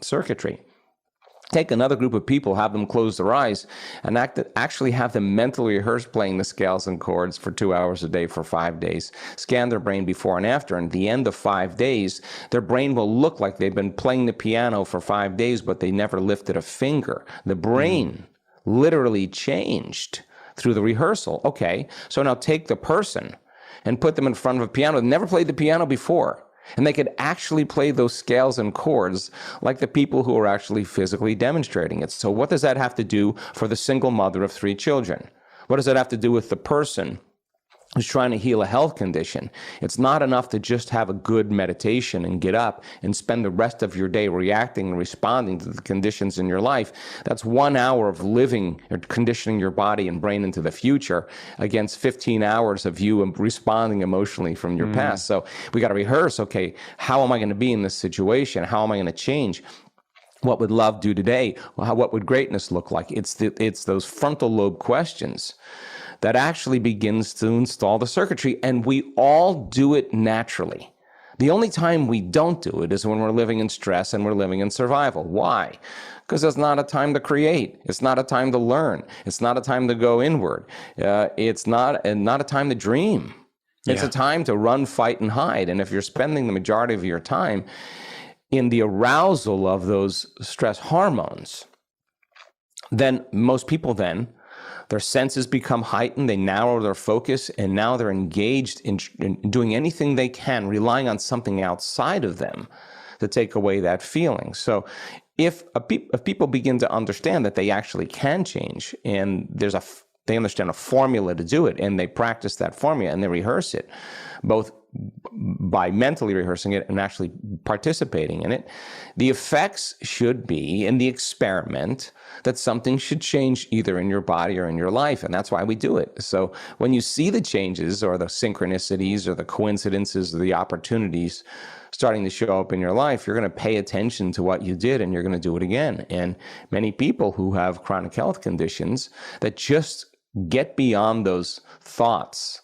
circuitry. Take another group of people, have them close their eyes, and actually have them mentally rehearse playing the scales and chords for 2 hours a day for 5 days. Scan their brain before and after, and at the end of 5 days, their brain will look like they've been playing the piano for 5 days, but they never lifted a finger. The brain literally changed through the rehearsal. Okay, so now take the person and put them in front of a piano. They never played the piano before. And they could actually play those scales and chords like the people who are actually physically demonstrating it. So what does that have to do for the single mother of 3 children? What does that have to do with the person who's trying to heal a health condition? It's not enough to just have a good meditation and get up and spend the rest of your day reacting and responding to the conditions in your life. That's 1 hour of living or conditioning your body and brain into the future against 15 hours of you responding emotionally from your past. So we got to rehearse, okay, how am I going to be in this situation? How am I going to change? What would love do today? What would greatness look like? It's those frontal lobe questions that actually begins to install the circuitry, and we all do it naturally. The only time we don't do it is when we're living in stress and we're living in survival. Why? Because it's not a time to create. It's not a time to learn. It's not a time to go inward. It's not a time to dream. It's a time to run, fight, and hide. And if you're spending the majority of your time in the arousal of those stress hormones, then most people their senses become heightened, they narrow their focus, and now they're engaged in doing anything they can, relying on something outside of them to take away that feeling. So if people begin to understand that they actually can change, and they understand a formula to do it, and they practice that formula and they rehearse it, both by mentally rehearsing it and actually participating in it, the effects should be in the experiment that something should change either in your body or in your life. And that's why we do it. So when you see the changes or the synchronicities or the coincidences or the opportunities starting to show up in your life, you're going to pay attention to what you did and you're going to do it again. And many people who have chronic health conditions that just get beyond those thoughts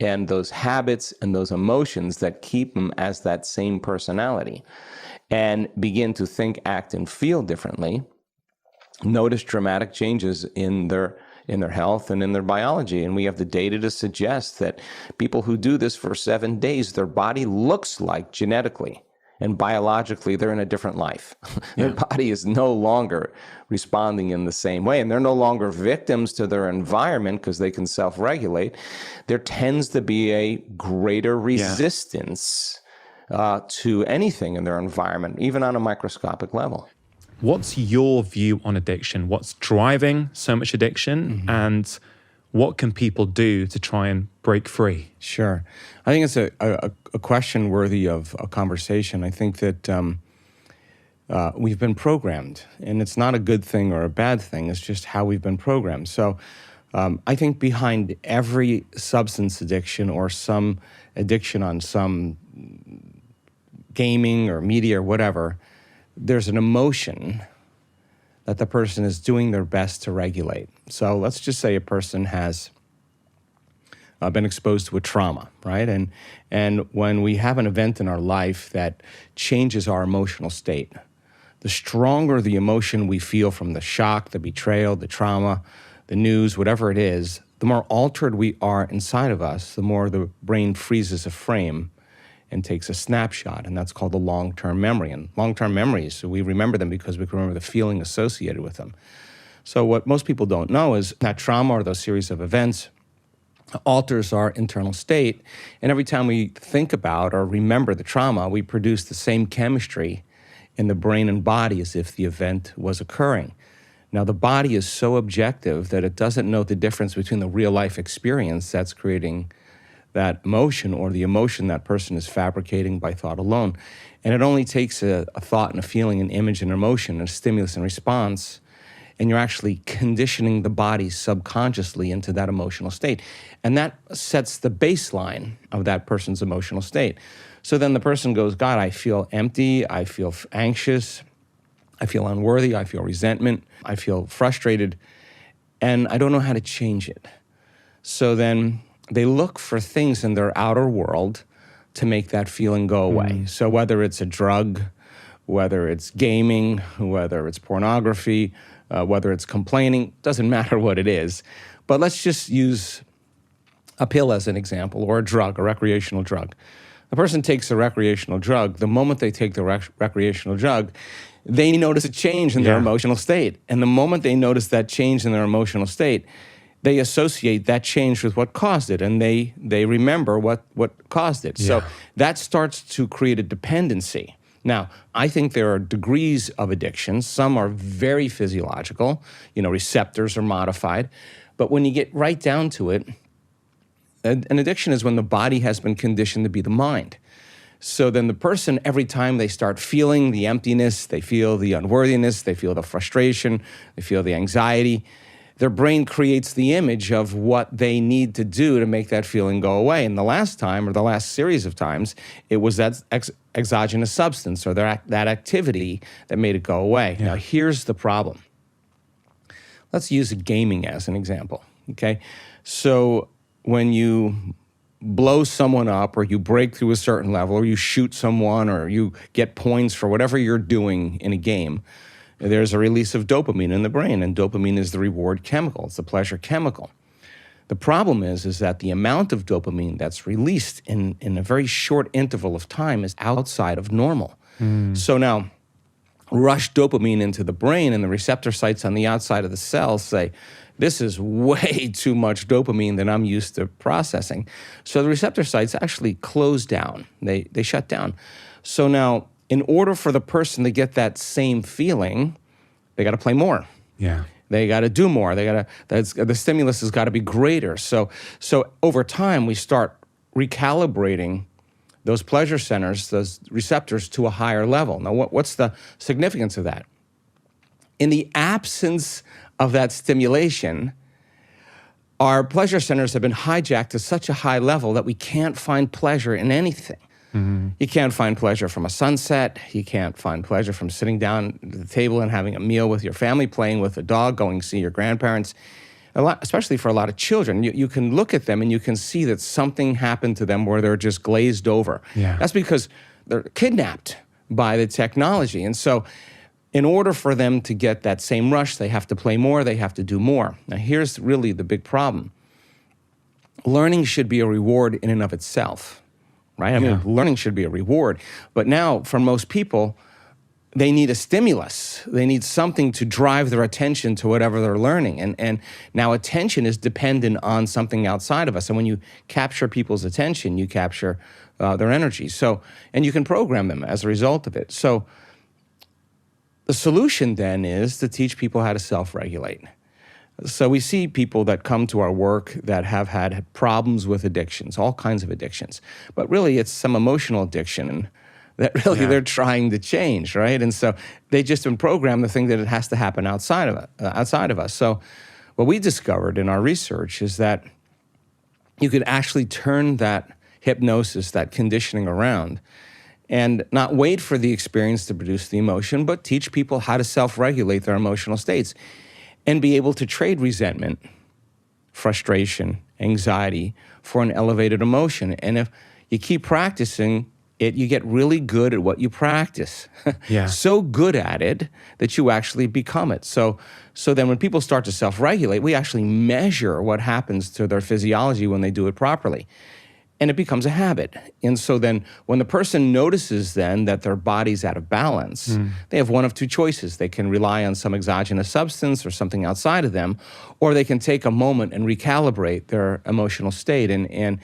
and those habits and those emotions that keep them as that same personality and begin to think, act, and feel differently, notice dramatic changes in their health and in their biology. And we have the data to suggest that people who do this for 7 days, their body looks like genetically and biologically they're in a different life. Their body is no longer responding in the same way, and they're no longer victims to their environment because they can self-regulate. There tends to be a greater resistance to anything in their environment, even on a microscopic level. What's your view on addiction? What's driving so much addiction? And what can people do to try and break free? Sure. I think it's a question worthy of a conversation. I think that we've been programmed, and it's not a good thing or a bad thing. It's just how we've been programmed. So I think behind every substance addiction or some addiction on some gaming or media or whatever, there's an emotion that the person is doing their best to regulate. So let's just say a person has been exposed to a trauma, right? And when we have an event in our life that changes our emotional state, the stronger the emotion we feel from the shock, the betrayal, the trauma, the news, whatever it is, the more altered we are inside of us, the more the brain freezes a frame and takes a snapshot, and that's called the long-term memory. And long-term memories, we remember them because we can remember the feeling associated with them. So what most people don't know is that trauma or those series of events alters our internal state, and every time we think about or remember the trauma, we produce the same chemistry in the brain and body as if the event was occurring. Now, the body is so objective that it doesn't know the difference between the real-life experience that's creating that emotion or the emotion that person is fabricating by thought alone. And it only takes a thought and a feeling, an image and emotion, a stimulus and response, and you're actually conditioning the body subconsciously into that emotional state. And that sets the baseline of that person's emotional state. So then the person goes, God, I feel empty, I feel anxious, I feel unworthy, I feel resentment, I feel frustrated, and I don't know how to change it. So then they look for things in their outer world to make that feeling go away. So whether it's a drug, whether it's gaming, whether it's pornography, whether it's complaining, doesn't matter what it is. But let's just use a pill as an example, or a drug, a recreational drug. The person takes a recreational drug. The moment they take the recreational drug, they notice a change in their emotional state. And the moment they notice that change in their emotional state, they associate that change with what caused it, and they remember what caused it. So that starts to create a dependency. Now, I think there are degrees of addiction. Some are very physiological, receptors are modified. But when you get right down to it, an addiction is when the body has been conditioned to be the mind. So then the person, every time they start feeling the emptiness, they feel the unworthiness, they feel the frustration, they feel the anxiety, their brain creates the image of what they need to do to make that feeling go away. And the last time, or the last series of times, it was that exogenous substance or that activity that made it go away. Now, here's the problem. Let's use gaming as an example, okay? So when you blow someone up, or you break through a certain level, or you shoot someone, or you get points for whatever you're doing in a game, there's a release of dopamine in the brain, and dopamine is the reward chemical. It's the pleasure chemical. The problem is that the amount of dopamine that's released in a very short interval of time is outside of normal. So now, rush dopamine into the brain, and the receptor sites on the outside of the cells say, this is way too much dopamine than I'm used to processing. So the receptor sites actually close down. They shut down. So now, in order for the person to get that same feeling, they got to play more. They got to do more. The stimulus has got to be greater. So over time, we start recalibrating those pleasure centers, those receptors, to a higher level. Now, what's the significance of that? In the absence of that stimulation, our pleasure centers have been hijacked to such a high level that we can't find pleasure in anything. You can't find pleasure from a sunset. You can't find pleasure from sitting down at the table and having a meal with your family, playing with a dog, going to see your grandparents. Especially for a lot of children, you can look at them and you can see that something happened to them where they're just glazed over. That's because they're kidnapped by the technology. And so in order for them to get that same rush, they have to play more, they have to do more. Now, here's really the big problem. Learning should be a reward in and of itself, right? I mean, learning should be a reward. But now, for most people, they need a stimulus. They need something to drive their attention to whatever they're learning. And now attention is dependent on something outside of us. And when you capture people's attention, you capture their energy. And you can program them as a result of it. So the solution then is to teach people how to self-regulate. So we see people that come to our work that have had problems with addictions, all kinds of addictions. But really, it's some emotional addiction that really they're trying to change, right? And so they just been programmed to think that it has to happen outside of us. So what we discovered in our research is that you could actually turn that hypnosis, that conditioning around, and not wait for the experience to produce the emotion, but teach people how to self-regulate their emotional states and be able to trade resentment, frustration, anxiety for an elevated emotion. And if you keep practicing it, you get really good at what you practice. Yeah. So good at it that you actually become it. So then when people start to self-regulate, we actually measure what happens to their physiology when they do it properly. And it becomes a habit. And so then when the person notices then that their body's out of balance, they have one of two choices. They can rely on some exogenous substance or something outside of them, or they can take a moment and recalibrate their emotional state. And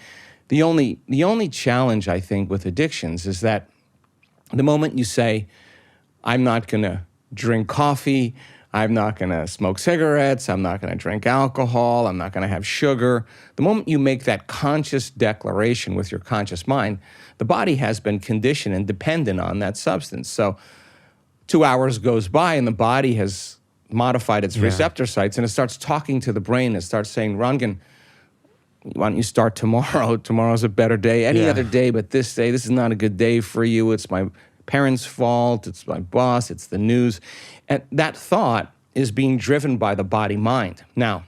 the only challenge, I think, with addictions is that the moment you say, I'm not going to drink coffee, I'm not going to smoke cigarettes, I'm not going to drink alcohol, I'm not going to have sugar. The moment you make that conscious declaration with your conscious mind, the body has been conditioned and dependent on that substance. So 2 hours goes by and the body has modified its receptor sites and it starts talking to the brain. It starts saying, Rangan, why don't you start tomorrow? Tomorrow's a better day. Any other day but this day, this is not a good day for you. It's my parents' fault, it's my boss, it's the news. And that thought is being driven by the body-mind. Now,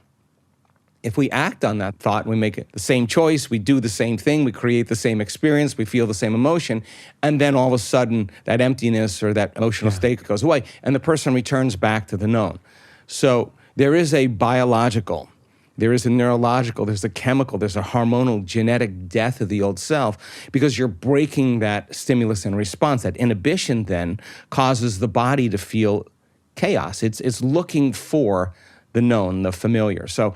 if we act on that thought, we make the same choice, we do the same thing, we create the same experience, we feel the same emotion, and then all of a sudden that emptiness or that emotional state goes away, and the person returns back to the known. So there is a biological, there is a neurological, there's a chemical, there's a hormonal genetic death of the old self because you're breaking that stimulus and response. That inhibition then causes the body to feel chaos. It's looking for the known, the familiar. So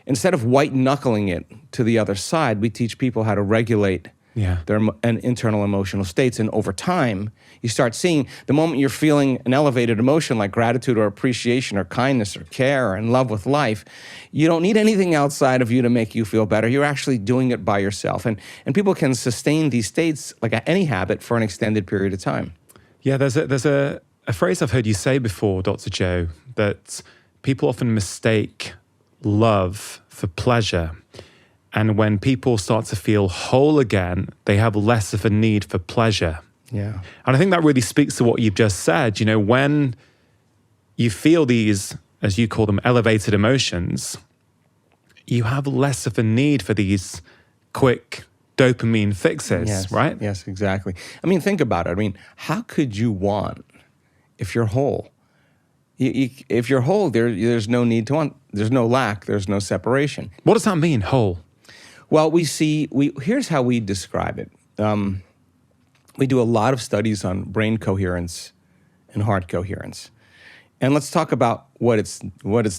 instead of white-knuckling it to the other side, we teach people how to regulate their internal emotional states. And over time, you start seeing the moment you're feeling an elevated emotion like gratitude or appreciation or kindness or care or in love with life, you don't need anything outside of you to make you feel better. You're actually doing it by yourself. And people can sustain these states like any habit for an extended period of time. Yeah, there's a phrase I've heard you say before, Dr. Joe, that people often mistake love for pleasure. And when people start to feel whole again, they have less of a need for pleasure. Yeah. And I think that really speaks to what you've just said. You know, when you feel these, as you call them, elevated emotions, you have less of a need for these quick dopamine fixes, right? Yes, exactly. I mean, think about it. I mean, how could you want, if you're whole, if you're whole, there's no need to want, there's no lack, there's no separation. What does that mean, whole? Well, here's how we describe it. We do a lot of studies on brain coherence and heart coherence. And let's talk about what it's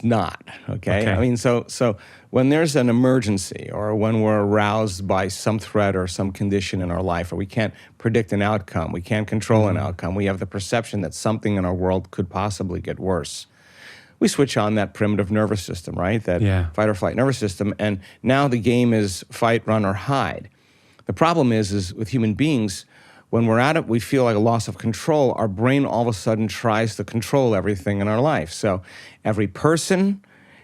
not, okay? I mean, so when there's an emergency or when we're aroused by some threat or some condition in our life, or we can't predict an outcome, we can't control an outcome, we have the perception that something in our world could possibly get worse, we switch on that primitive nervous system, right? That fight or flight nervous system, and now the game is fight, run, or hide. The problem is with human beings, when we're at it, we feel like a loss of control. Our brain all of a sudden tries to control everything in our life. So every person,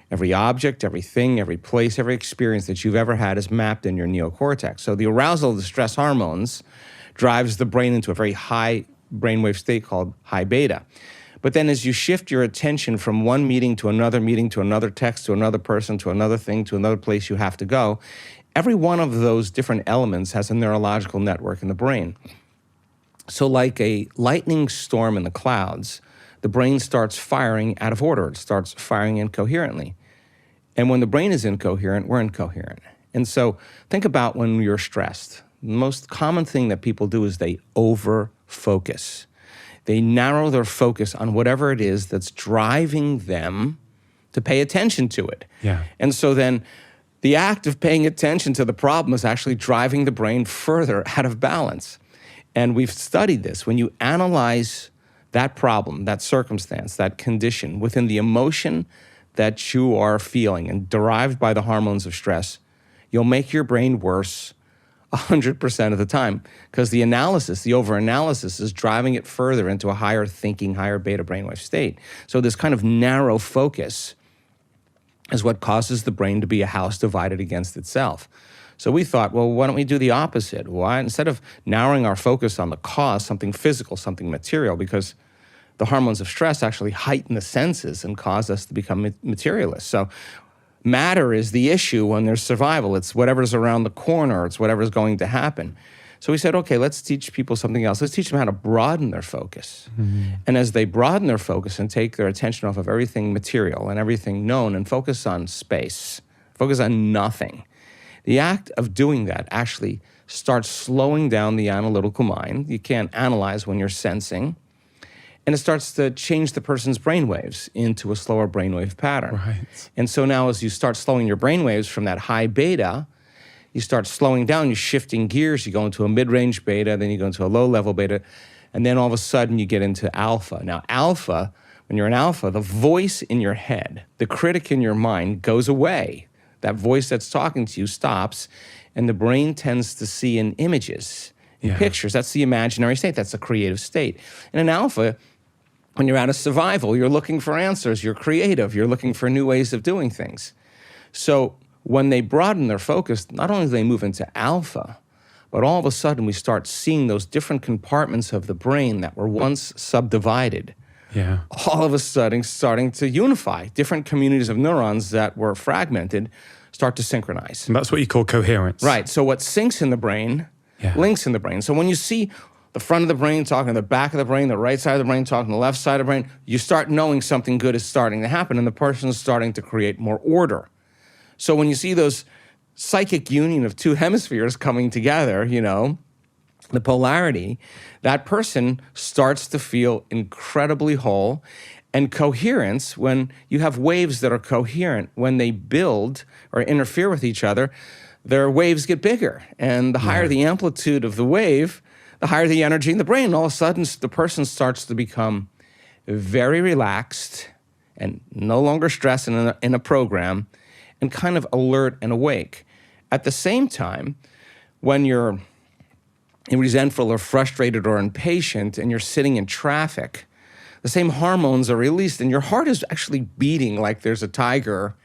every object, everything, every place, every experience that you've ever had is mapped in your neocortex. So the arousal of the stress hormones drives the brain into a very high brainwave state called high beta. But then as you shift your attention from one meeting to another text, to another person, to another thing, to another place you have to go, every one of those different elements has a neurological network in the brain. So like a lightning storm in the clouds, the brain starts firing out of order. It starts firing incoherently. And when the brain is incoherent, we're incoherent. And so think about when you're stressed. The most common thing that people do is they over-focus. They narrow their focus on whatever it is that's driving them to pay attention to it. Yeah. And so then the act of paying attention to the problem is actually driving the brain further out of balance. And we've studied this. When you analyze that problem, that circumstance, that condition within the emotion that you are feeling and derived by the hormones of stress, you'll make your brain worse 100% of the time because the analysis, the over-analysis is driving it further into a higher thinking, higher beta brainwave state. So this kind of narrow focus is what causes the brain to be a house divided against itself. So we thought, well, why don't we do the opposite? Why, instead of narrowing our focus on the cause, something physical, something material, because the hormones of stress actually heighten the senses and cause us to become materialists. So matter is the issue when there's survival. It's whatever's around the corner. It's whatever's going to happen. So we said, okay, let's teach people something else. Let's teach them how to broaden their focus. And as they broaden their focus and take their attention off of everything material and everything known and focus on space, focus on nothing, the act of doing that actually starts slowing down the analytical mind. You can't analyze when you're sensing. And it starts to change the person's brainwaves into a slower brainwave pattern. Right. And so now as you start slowing your brainwaves from that high beta, you start slowing down, you're shifting gears, you go into a mid-range beta, then you go into a low-level beta, and then all of a sudden you get into alpha. Now alpha, when you're in alpha, the voice in your head, the critic in your mind goes away. That voice that's talking to you stops, and the brain tends to see in images, in pictures. That's the imaginary state, that's the creative state. And in alpha, when you're out of survival, you're looking for answers, you're creative, you're looking for new ways of doing things. So when they broaden their focus, not only do they move into alpha, but all of a sudden we start seeing those different compartments of the brain that were once subdivided, all of a sudden starting to unify. Different communities of neurons that were fragmented start to synchronize. And that's what you call coherence. Right, so what syncs in the brain links in the brain. So when you see the front of the brain talking to the back of the brain, the right side of the brain talking to the left side of the brain, you start knowing something good is starting to happen and the person's starting to create more order. So when you see those psychic union of two hemispheres coming together, you know, the polarity, that person starts to feel incredibly whole. And coherence, when you have waves that are coherent, when they build or interfere with each other, their waves get bigger. And the higher the amplitude of the wave, the higher the energy in the brain. All of a sudden, the person starts to become very relaxed and no longer stressed in a program, and kind of alert and awake. At the same time, when you're resentful or frustrated or impatient and you're sitting in traffic, the same hormones are released and your heart is actually beating like there's a tiger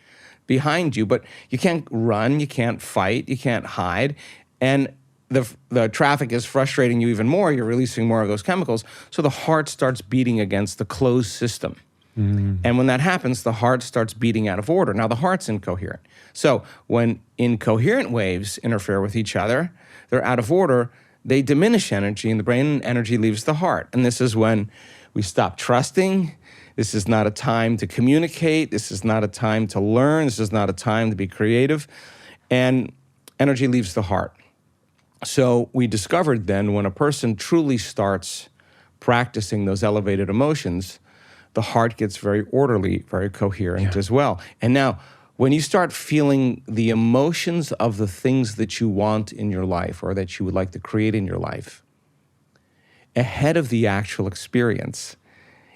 behind you, but you can't run, you can't fight, you can't hide, and the traffic is frustrating you even more, you're releasing more of those chemicals, so the heart starts beating against the closed system. And when that happens, the heart starts beating out of order. Now, the heart's incoherent. So when incoherent waves interfere with each other, they're out of order, they diminish energy, and the brain energy leaves the heart. And this is when we stop trusting. This is not a time to communicate. This is not a time to learn. This is not a time to be creative. And energy leaves the heart. So we discovered then when a person truly starts practicing those elevated emotions, the heart gets very orderly, very coherent as well. And now, when you start feeling the emotions of the things that you want in your life or that you would like to create in your life, ahead of the actual experience,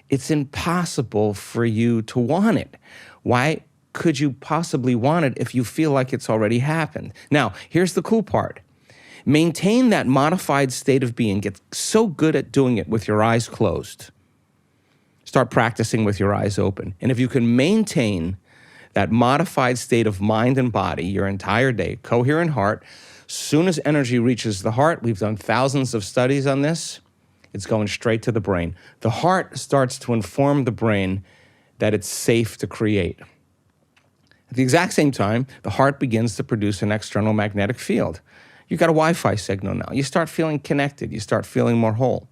it's impossible for you to want it. Why could you possibly want it if you feel like it's already happened? Now, here's the cool part. Maintain that modified state of being. Get so good at doing it with your eyes closed. Start practicing with your eyes open. And if you can maintain that modified state of mind and body your entire day, coherent heart, soon as energy reaches the heart, we've done thousands of studies on this, it's going straight to the brain. The heart starts to inform the brain that it's safe to create. At the exact same time, the heart begins to produce an external magnetic field. You've got a Wi-Fi signal now. You start feeling connected. You start feeling more whole.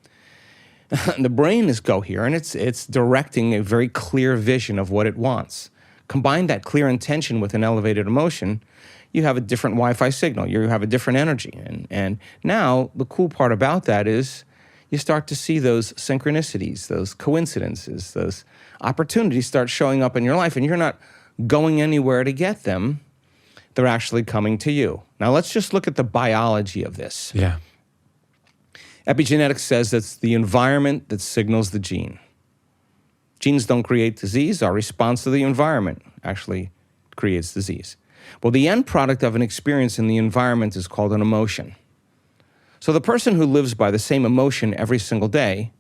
The brain is coherent. It's directing a very clear vision of what it wants. Combine that clear intention with an elevated emotion, you have a different Wi-Fi signal. You have a different energy. And now the cool part about that is you start to see those synchronicities, those coincidences, those opportunities start showing up in your life, and you're not going anywhere to get them. They're actually coming to you. Now let's just look at the biology of this. Yeah. Epigenetics says it's the environment that signals the gene. Genes don't create disease. Our response to the environment actually creates disease. Well, the end product of an experience in the environment is called an emotion. So the person who lives by the same emotion every single day,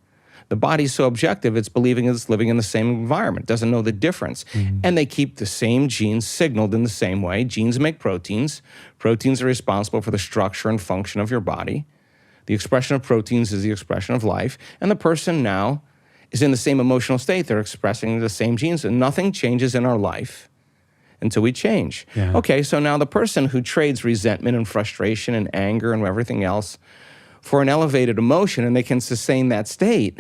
the body's so objective, it's believing it's living in the same environment, doesn't know the difference. And they keep the same genes signaled in the same way. Genes make proteins. Proteins are responsible for the structure and function of your body. The expression of proteins is the expression of life. And the person now is in the same emotional state. They're expressing the same genes, and nothing changes in our life until we change. Yeah. Okay, so now the person who trades resentment and frustration and anger and everything else for an elevated emotion, and they can sustain that state,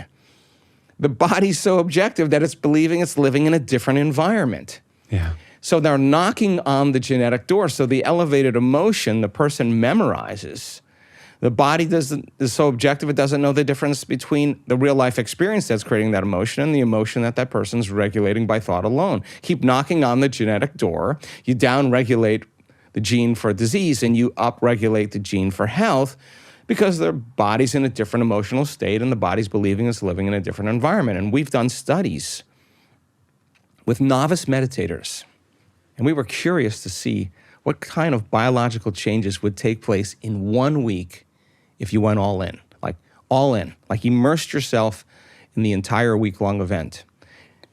the body's so objective that it's believing it's living in a different environment. Yeah. So they're knocking on the genetic door. So the elevated emotion the person memorizes, the body is so objective it doesn't know the difference between the real life experience that's creating that emotion and the emotion that person's regulating by thought alone. Keep knocking on the genetic door. You down-regulate the gene for disease and you up-regulate the gene for health because their body's in a different emotional state and the body's believing it's living in a different environment. And we've done studies with novice meditators. And we were curious to see what kind of biological changes would take place in 1 week if you went all in, like immersed yourself in the entire week-long event.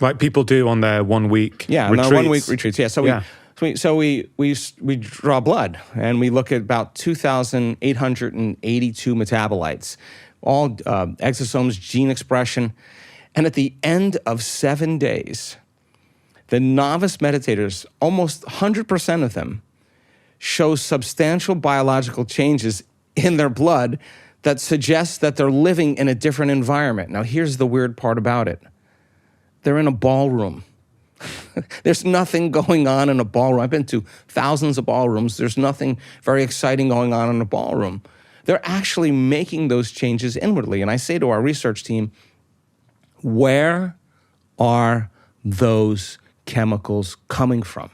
Like people do on their 1 week Yeah, retreats. on our 1 week retreats. Yeah, so we draw blood and we look at about 2,882 metabolites, all exosomes, gene expression, and at the end of 7 days, the novice meditators, almost 100% of them, show substantial biological changes in their blood that suggests that they're living in a different environment. Now, here's the weird part about it. They're in a ballroom. There's nothing going on in a ballroom. I've been to thousands of ballrooms. There's nothing very exciting going on in a ballroom. They're actually making those changes inwardly. And I say to our research team, where are those chemicals coming from?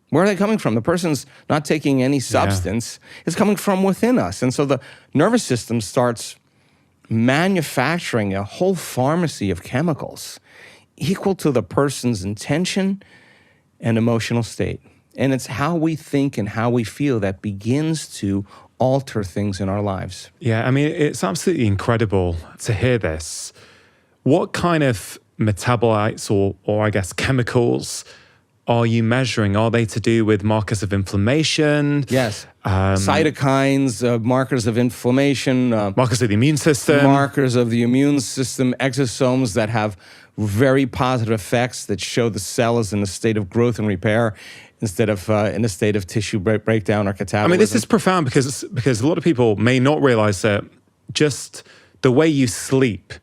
Where are they coming from? The person's not taking any substance. It's coming from within us. And so the nervous system starts manufacturing a whole pharmacy of chemicals equal to the person's intention and emotional state. And it's how we think and how we feel that begins to alter things in our lives. Yeah, I mean, it's absolutely incredible to hear this. What kind of metabolites or I guess chemicals are you measuring? Are they to do with markers of inflammation? Yes. Cytokines, markers of inflammation. Markers of the immune system? Markers of the immune system, exosomes that have very positive effects that show the cell is in a state of growth and repair instead of in a state of tissue breakdown or catabolism. I mean, this is profound because a lot of people may not realize that just the way you sleep,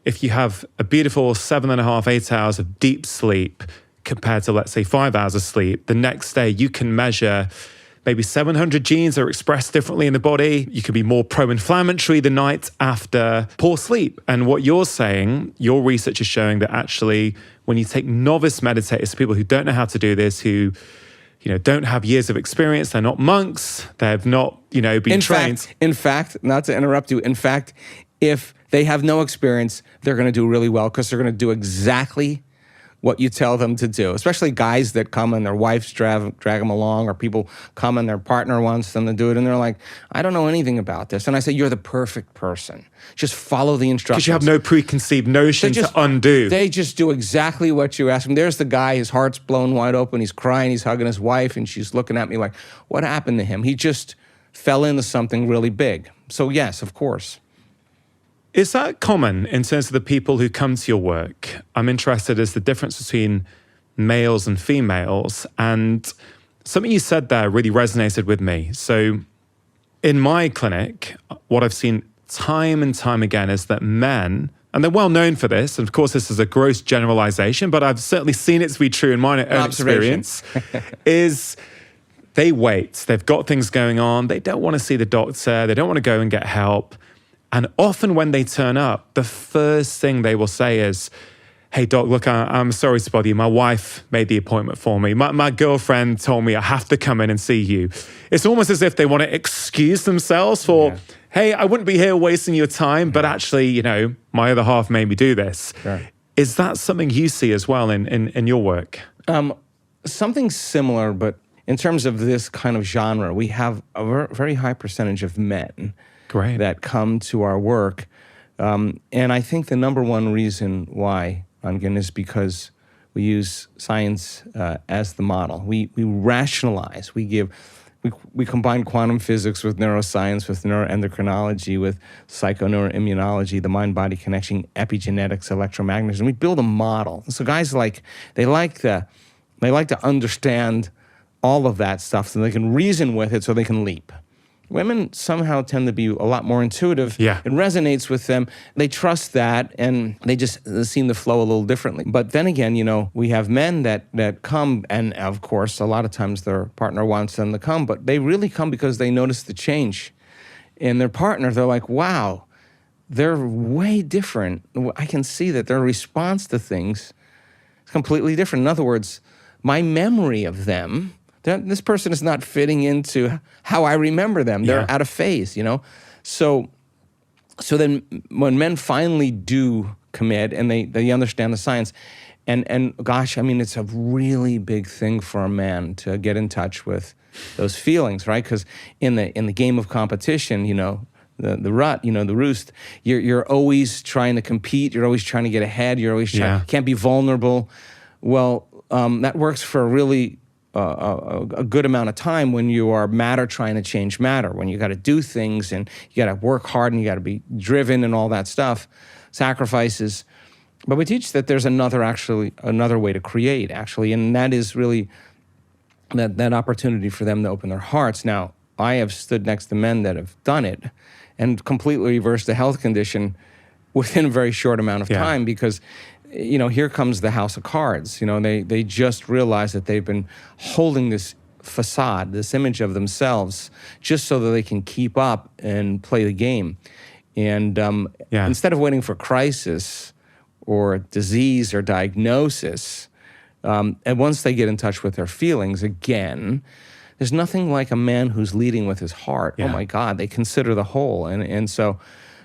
if you have a beautiful 7.5, 8 hours of deep sleep compared to, let's say, 5 hours of sleep, the next day you can measure maybe 700 genes are expressed differently in the body. You can be more pro-inflammatory the night after poor sleep. And what you're saying, your research is showing that actually when you take novice meditators, people who don't know how to do this, who don't have years of experience, they're not monks, they have not been trained. In fact, not to interrupt you, if they have no experience, they're going to do really well because they're going to do exactly what you tell them to do, especially guys that come and their wives drag them along, or people come and their partner wants them to do it, and they're like, I don't know anything about this. And I say, you're the perfect person. Just follow the instructions. Because you have no preconceived notion to undo. They just do exactly what you ask them. There's the guy, his heart's blown wide open, he's crying, he's hugging his wife, and she's looking at me like, what happened to him? He just fell into something really big. So yes, of course. Is that common in terms of the people who come to your work? I'm interested as the difference between males and females. And something you said there really resonated with me. So in my clinic, what I've seen time and time again is that men, and they're well known for this, and of course this is a gross generalization, but I've certainly seen it to be true in my own experience, is they wait. They've got things going on. They don't want to see the doctor. They don't want to go and get help. And often when they turn up, the first thing they will say is, hey, doc, look, I'm sorry to bother you. My wife made the appointment for me. My girlfriend told me I have to come in and see you. It's almost as if they want to excuse themselves for, hey, I wouldn't be here wasting your time, but actually, my other half made me do this. Sure. Is that something you see as well in your work? Something similar, but in terms of this kind of genre, we have a very high percentage of men that come to our work. And I think the number one reason why, Angan, is because we use science as the model. We rationalize. We combine quantum physics with neuroscience, with neuroendocrinology, with psychoneuroimmunology, the mind-body connection, epigenetics, electromagnetism. We build a model. So guys they like the They like to understand all of that stuff so they can reason with it so they can leap. Women somehow tend to be a lot more intuitive. Yeah. It resonates with them. They trust that, and they just seem to flow a little differently. But then again, we have men that come, and of course, a lot of times their partner wants them to come, but they really come because they notice the change in their partner. They're like, wow, they're way different. I can see that their response to things is completely different. In other words, my memory of them, this person is not fitting into how I remember them. They're out of phase, So then when men finally do commit and they understand the science, and gosh, I mean, it's a really big thing for a man to get in touch with those feelings, right? Because in the game of competition, the rut, the roost, you're always trying to compete. You're always trying to get ahead. You're always can't be vulnerable. Well, that works for a really a good amount of time when you are matter trying to change matter, when you got to do things and you got to work hard and you got to be driven and all that stuff, sacrifices. But we teach that there's another way to create, actually, and that is really that opportunity for them to open their hearts. Now, I have stood next to men that have done it and completely reversed the health condition within a very short amount of time because here comes the house of cards. They just realize that they've been holding this facade, this image of themselves, just so that they can keep up and play the game. And instead of waiting for crisis or disease or diagnosis, and once they get in touch with their feelings, again, there's nothing like a man who's leading with his heart. Oh my God, they consider the whole. And so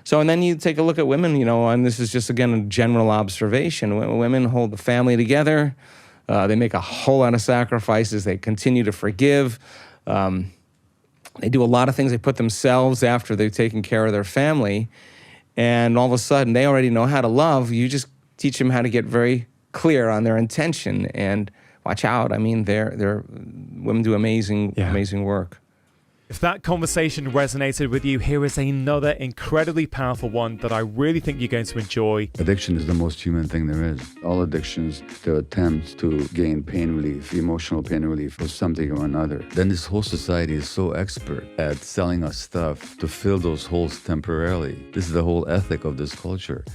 then you take a look at women, and this is just, again, a general observation. Women hold the family together. They make a whole lot of sacrifices. They continue to forgive. They do a lot of things. They put themselves after they've taken care of their family. And all of a sudden, they already know how to love. You just teach them how to get very clear on their intention and watch out. I mean, women do amazing work. If that conversation resonated with you, here is another incredibly powerful one that I really think you're going to enjoy. Addiction is the most human thing there is. All addictions, they're attempts to gain pain relief, emotional pain relief for something or another. Then this whole society is so expert at selling us stuff to fill those holes temporarily. This is the whole ethic of this culture.